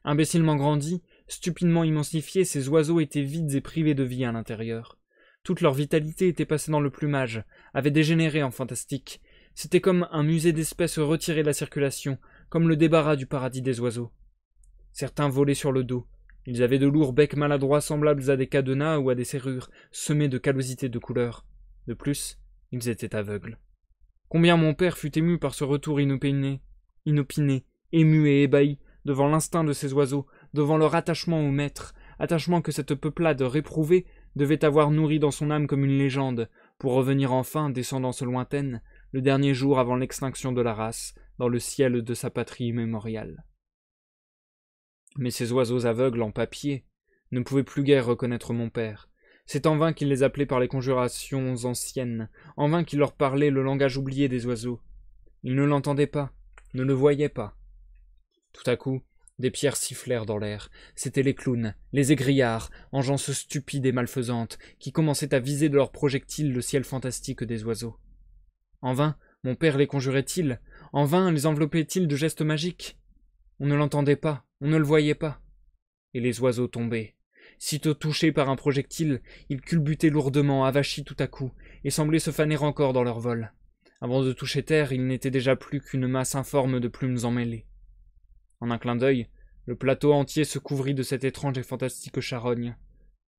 Imbécilement grandis, stupidement immensifiés, ces oiseaux étaient vides et privés de vie à l'intérieur. Toute leur vitalité était passée dans le plumage, avait dégénéré en fantastique. C'était comme un musée d'espèces retiré de la circulation, comme le débarras du paradis des oiseaux. Certains volaient sur le dos. Ils avaient de lourds becs maladroits semblables à des cadenas ou à des serrures, semés de callosités de couleurs. De plus, ils étaient aveugles. Combien mon père fut ému par ce retour inopiné, ému et ébahi, devant l'instinct de ces oiseaux, devant leur attachement au maître, attachement que cette peuplade réprouvée devait avoir nourri dans son âme comme une légende, pour revenir enfin, descendance lointaine, le dernier jour avant l'extinction de la race, dans le ciel de sa patrie immémoriale. Mais ces oiseaux aveugles en papier ne pouvaient plus guère reconnaître mon père. C'est en vain qu'il les appelait par les conjurations anciennes, en vain qu'il leur parlait le langage oublié des oiseaux. Ils ne l'entendaient pas, ne le voyaient pas. Tout à coup, des pierres sifflèrent dans l'air. C'étaient les clowns, les égrillards, engeances stupides et malfaisantes, qui commençaient à viser de leurs projectiles le ciel fantastique des oiseaux. En vain, mon père les conjurait-il, en vain les enveloppait-il de gestes magiques. On ne l'entendait pas, on ne le voyait pas. Et les oiseaux tombaient. Sitôt touchés par un projectile, ils culbutaient lourdement, avachis tout à coup, et semblaient se faner encore dans leur vol. Avant de toucher terre, ils n'étaient déjà plus qu'une masse informe de plumes emmêlées. En un clin d'œil, le plateau entier se couvrit de cette étrange et fantastique charogne.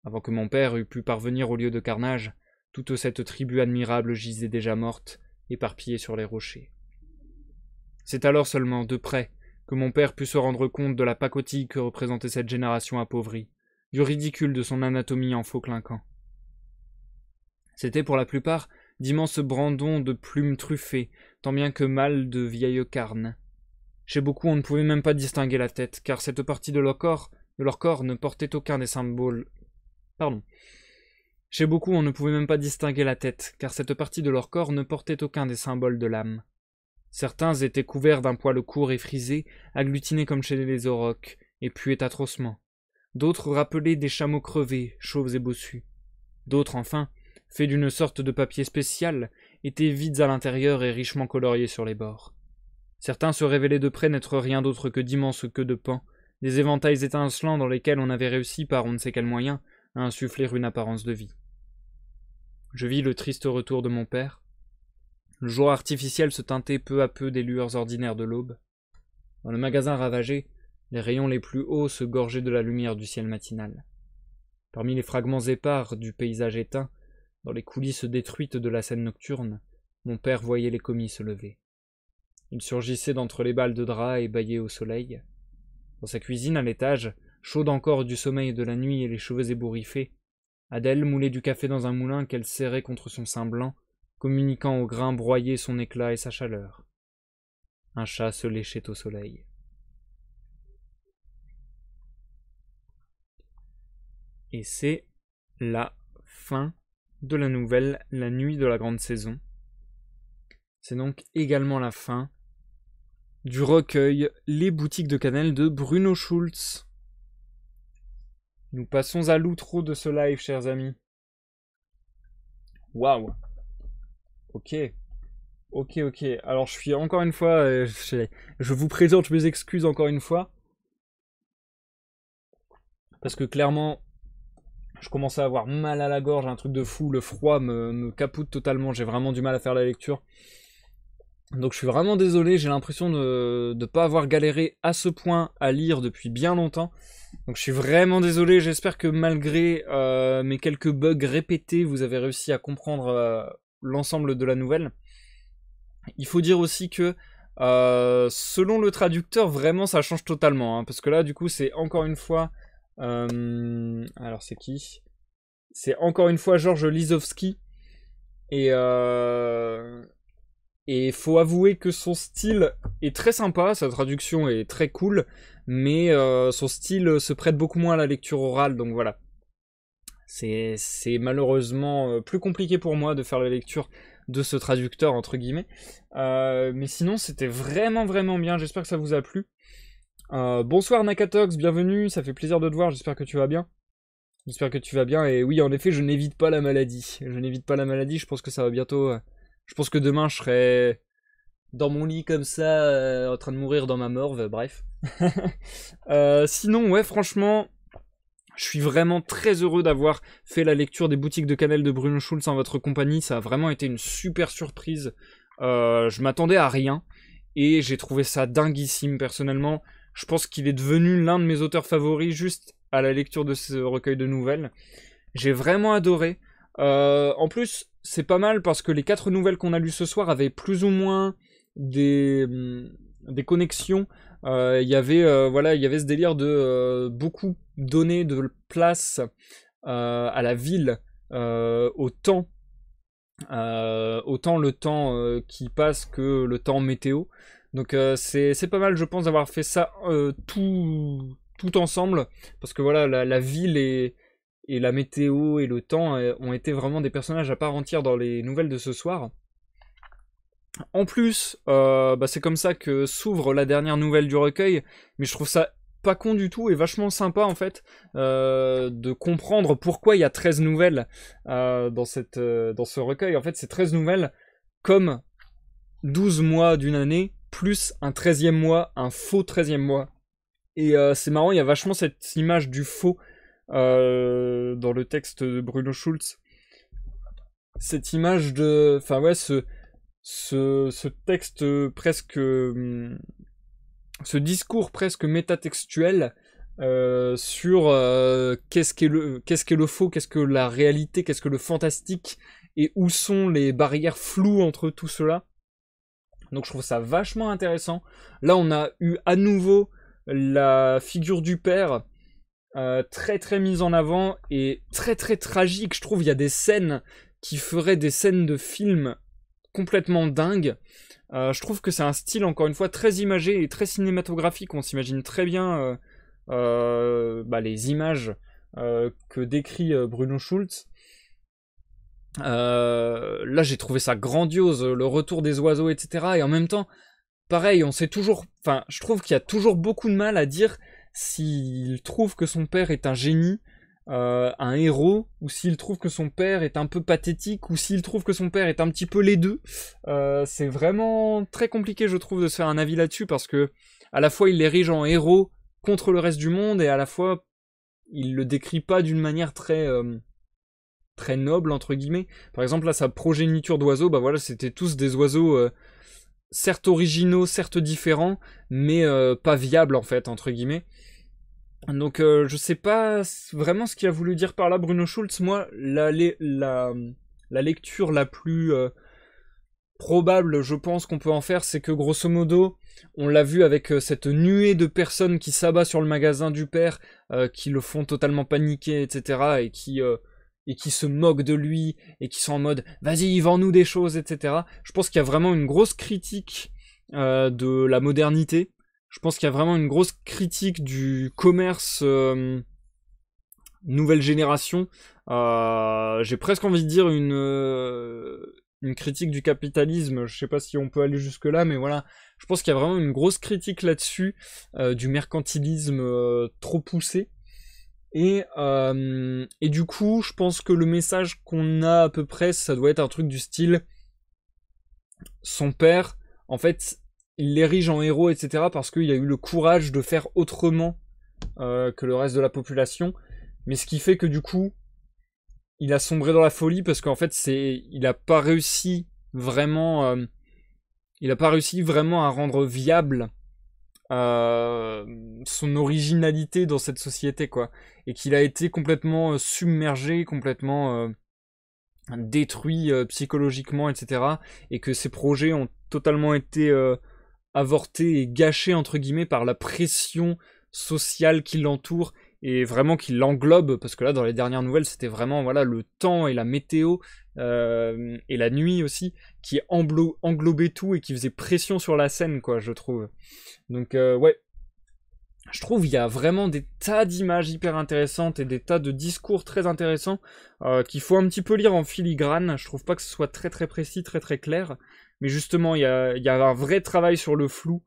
Avant que mon père eût pu parvenir au lieu de carnage, toute cette tribu admirable gisait déjà morte, éparpillée sur les rochers. C'est alors seulement, de près, que mon père put se rendre compte de la pacotille que représentait cette génération appauvrie, du ridicule de son anatomie en faux clinquant. C'étaient pour la plupart d'immenses brandons de plumes truffées, tant bien que mal de vieilles carnes. Chez beaucoup, on ne pouvait même pas distinguer la tête, car cette partie de leur corps ne portait aucun des symboles. Chez beaucoup, on ne pouvait même pas distinguer la tête, car cette partie de leur corps ne portait aucun des symboles de l'âme. Certains étaient couverts d'un poil court et frisé, agglutinés comme chez les aurochs, et puaient atrocement. d'autres rappelaient des chameaux crevés, chauves et bossus. D'autres, enfin, faits d'une sorte de papier spécial, étaient vides à l'intérieur et richement coloriés sur les bords. Certains se révélaient de près n'être rien d'autre que d'immenses queues de paon, des éventails étincelants dans lesquels on avait réussi par on ne sait quel moyen à insuffler une apparence de vie. Je vis le triste retour de mon père. Le jour artificiel se teintait peu à peu des lueurs ordinaires de l'aube. Dans le magasin ravagé, les rayons les plus hauts se gorgeaient de la lumière du ciel matinal. Parmi les fragments épars du paysage éteint, dans les coulisses détruites de la scène nocturne, mon père voyait les commis se lever. Il surgissait d'entre les balles de drap et bâillait au soleil. Dans sa cuisine à l'étage, chaude encore du sommeil de la nuit et les cheveux ébouriffés, Adèle moulait du café dans un moulin qu'elle serrait contre son sein blanc, communiquant au grain broyé son éclat et sa chaleur. Un chat se léchait au soleil. Et c'est la fin de la nouvelle La Nuit de la Grande Saison. C'est donc également la fin du recueil Les Boutiques de Cannelle de Bruno Schulz. Nous passons à l'outro de ce live, chers amis. Waouh. Ok. Alors je suis encore une fois, je vous présente mes excuses encore une fois. Parce que clairement, je commençais à avoir mal à la gorge, un truc de fou, le froid me capote totalement, j'ai vraiment du mal à faire la lecture. Donc je suis vraiment désolé, j'ai l'impression de ne pas avoir galéré à ce point à lire depuis bien longtemps. Donc je suis vraiment désolé, j'espère que malgré mes quelques bugs répétés, vous avez réussi à comprendre l'ensemble de la nouvelle. Il faut dire aussi que selon le traducteur, vraiment ça change totalement. Hein, parce que là du coup c'est encore une fois... alors c'est qui ? C'est encore une fois Georges Lisowski. Et faut avouer que son style est très sympa, sa traduction est très cool, mais son style se prête beaucoup moins à la lecture orale, donc voilà. C'est malheureusement plus compliqué pour moi de faire la lecture de ce traducteur, entre guillemets. Mais sinon, c'était vraiment bien, j'espère que ça vous a plu. Bonsoir Nakatox, bienvenue, ça fait plaisir de te voir, j'espère que tu vas bien. J'espère que tu vas bien, et oui, en effet, je n'évite pas la maladie. Je pense que ça va bientôt... Je pense que demain, je serai dans mon lit comme ça, en train de mourir dans ma morve, bref. Sinon, ouais, franchement, je suis vraiment très heureux d'avoir fait la lecture des Boutiques de Cannelle de Bruno Schulz en votre compagnie. Ça a vraiment été une super surprise. Je m'attendais à rien, et j'ai trouvé ça dinguissime, personnellement. Je pense qu'il est devenu l'un de mes auteurs favoris juste à la lecture de ce recueil de nouvelles. J'ai vraiment adoré. En plus, c'est pas mal parce que les 4 nouvelles qu'on a lues ce soir avaient plus ou moins des connexions. Il y avait ce délire de beaucoup donner de place à la ville, autant le temps qui passe que le temps météo. Donc c'est pas mal, je pense, d'avoir fait ça tout ensemble, parce que voilà, la ville et la météo et le temps ont été vraiment des personnages à part entière dans les nouvelles de ce soir. En plus, c'est comme ça que s'ouvre la dernière nouvelle du recueil, mais je trouve ça pas con du tout et vachement sympa en fait de comprendre pourquoi il y a 13 nouvelles dans ce recueil. En fait, c'est 13 nouvelles comme 12 mois d'une année, plus un 13e mois, un faux 13e mois. Et c'est marrant, il y a vachement cette image du faux dans le texte de Bruno Schulz. Cette image de... Enfin ouais, ce texte presque... ce discours presque métatextuel sur qu'est-ce qu'est le faux, qu'est-ce que la réalité, qu'est-ce que le fantastique, et où sont les barrières floues entre tout cela. Donc je trouve ça vachement intéressant. Là on a eu à nouveau la figure du père très mise en avant et très tragique. Je trouve il y a des scènes qui feraient des scènes de film complètement dingues. Je trouve que c'est un style encore une fois très imagé et très cinématographique. On s'imagine très bien les images que décrit Bruno Schulz. Là j'ai trouvé ça grandiose, le retour des oiseaux, etc. Et en même temps, pareil, on sait toujours... Enfin, je trouve qu'il y a toujours beaucoup de mal à dire s'il trouve que son père est un génie, un héros, ou s'il trouve que son père est un peu pathétique, ou s'il trouve que son père est un petit peu les deux. C'est vraiment très compliqué, je trouve, de se faire un avis là-dessus, parce que à la fois il l'érige en héros contre le reste du monde, et à la fois il le décrit pas d'une manière très noble, entre guillemets. Par exemple, là, sa progéniture d'oiseaux, bah voilà, c'était tous des oiseaux certes originaux, certes différents, mais pas viables, en fait, entre guillemets. Donc je sais pas vraiment ce qu'il a voulu dire par là Bruno Schulz. Moi, la lecture la plus probable, je pense qu'on peut en faire, c'est que grosso modo, on l'a vu avec cette nuée de personnes qui s'abat sur le magasin du père, qui le font totalement paniquer, etc. Et qui se moquent de lui, et qui sont en mode « Vas-y, vends-nous des choses, etc. » Je pense qu'il y a vraiment une grosse critique de la modernité. Je pense qu'il y a vraiment une grosse critique du commerce nouvelle génération. J'ai presque envie de dire une critique du capitalisme. Je sais pas si on peut aller jusque là, mais voilà. Je pense qu'il y a vraiment une grosse critique là-dessus, du mercantilisme trop poussé. Et du coup, je pense que le message qu'on a à peu près, ça doit être un truc du style son père, en fait, il l'érige en héros, etc. parce qu'il a eu le courage de faire autrement que le reste de la population. Mais ce qui fait que du coup, il a sombré dans la folie parce qu'en fait, il a pas réussi vraiment, à rendre viable son originalité dans cette société, quoi. Et qu'il a été complètement submergé, complètement détruit psychologiquement, etc. Et que ses projets ont totalement été avorté et gâché entre guillemets par la pression sociale qui l'entoure et vraiment qui l'englobe, parce que là dans les dernières nouvelles c'était vraiment voilà le temps et la météo et la nuit aussi qui englobait tout et qui faisait pression sur la scène, quoi, je trouve. Donc ouais, je trouve il y a vraiment des tas d'images hyper intéressantes et des tas de discours très intéressants qu'il faut un petit peu lire en filigrane. Je trouve pas que ce soit très très précis, très très clair, mais justement il y a un vrai travail sur le flou.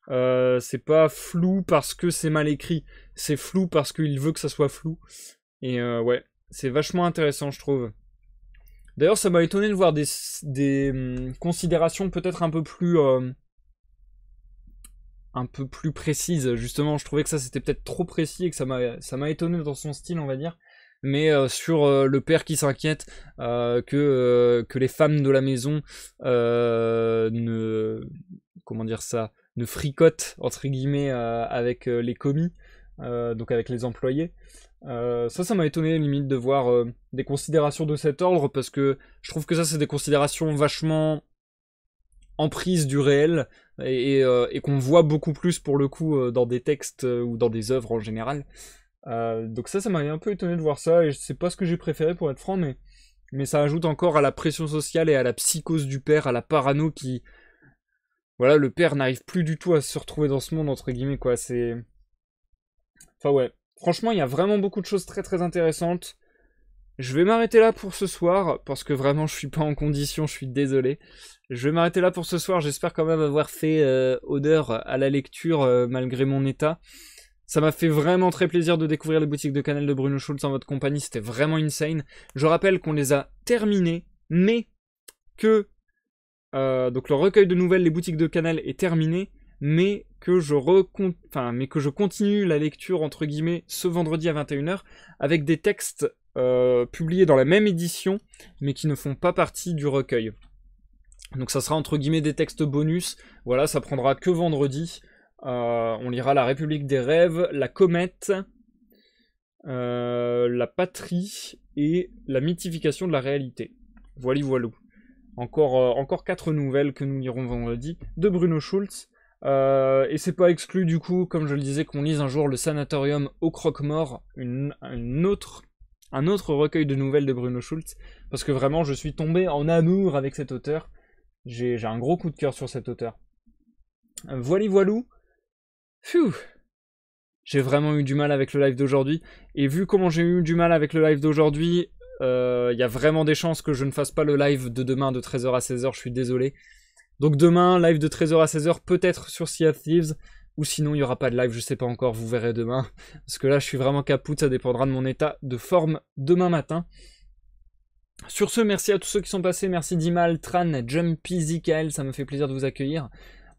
C'est pas flou parce que c'est mal écrit, c'est flou parce qu'il veut que ça soit flou. Et ouais, c'est vachement intéressant, je trouve. D'ailleurs, ça m'a étonné de voir des considérations peut-être un peu plus précises. Justement, je trouvais que ça c'était peut-être trop précis et que ça m'a étonné dans son style, on va dire. Mais sur le père qui s'inquiète que les femmes de la maison ne fricotent entre guillemets avec les commis, donc avec les employés. Ça m'a étonné limite de voir des considérations de cet ordre, parce que je trouve que ça c'est des considérations vachement en prise du réel et qu'on voit beaucoup plus pour le coup dans des textes ou dans des œuvres en général. Donc ça m'a un peu étonné de voir ça, et c'est pas ce que j'ai préféré pour être franc, mais ça ajoute encore à la pression sociale et à la psychose du père, à la parano qui... Voilà, le père n'arrive plus du tout à se retrouver dans ce monde, entre guillemets, quoi, c'est... Enfin ouais, franchement, il y a vraiment beaucoup de choses très très intéressantes. Je vais m'arrêter là pour ce soir, parce que vraiment je suis pas en condition, je suis désolé. Je vais m'arrêter là pour ce soir, j'espère quand même avoir fait honneur à la lecture malgré mon état. Ça m'a fait vraiment très plaisir de découvrir les boutiques de Canal de Bruno Schulz en votre compagnie, c'était vraiment insane. Je rappelle qu'on les a terminées, mais que... donc le recueil de nouvelles, les boutiques de Canal est terminé, mais que je continue la lecture entre guillemets ce vendredi à 21h avec des textes publiés dans la même édition, mais qui ne font pas partie du recueil. Donc ça sera entre guillemets des textes bonus, voilà, ça prendra que vendredi. On lira La République des Rêves, La Comète, La Patrie et La Mythification de la Réalité. Voilà. Encore 4 nouvelles que nous lirons vendredi de Bruno Schulz. Et c'est pas exclu du coup, comme je le disais, qu'on lise un jour Le Sanatorium au Croque-Mort, un autre recueil de nouvelles de Bruno Schulz, parce que vraiment je suis tombé en amour avec cet auteur. J'ai un gros coup de cœur sur cet auteur. Voilou. Phew. J'ai vraiment eu du mal avec le live d'aujourd'hui, et vu comment j'ai eu du mal avec le live d'aujourd'hui, y a vraiment des chances que je ne fasse pas le live de demain de 13h à 16h, je suis désolé. Donc demain, live de 13h à 16h, peut-être sur Sea of Thieves, ou sinon il n'y aura pas de live, je sais pas encore, vous verrez demain, parce que là je suis vraiment capoute, ça dépendra de mon état de forme demain matin. Sur ce, merci à tous ceux qui sont passés, merci Dimal, Tran, Jumpy, Zikael, ça me fait plaisir de vous accueillir,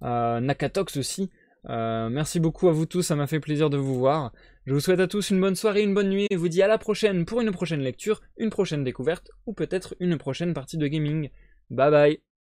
Nakatox aussi, merci beaucoup à vous tous, ça m'a fait plaisir de vous voir. Je vous souhaite à tous une bonne soirée, une bonne nuit, et vous dis à la prochaine pour une prochaine lecture, une prochaine découverte, ou peut-être une prochaine partie de gaming. Bye bye.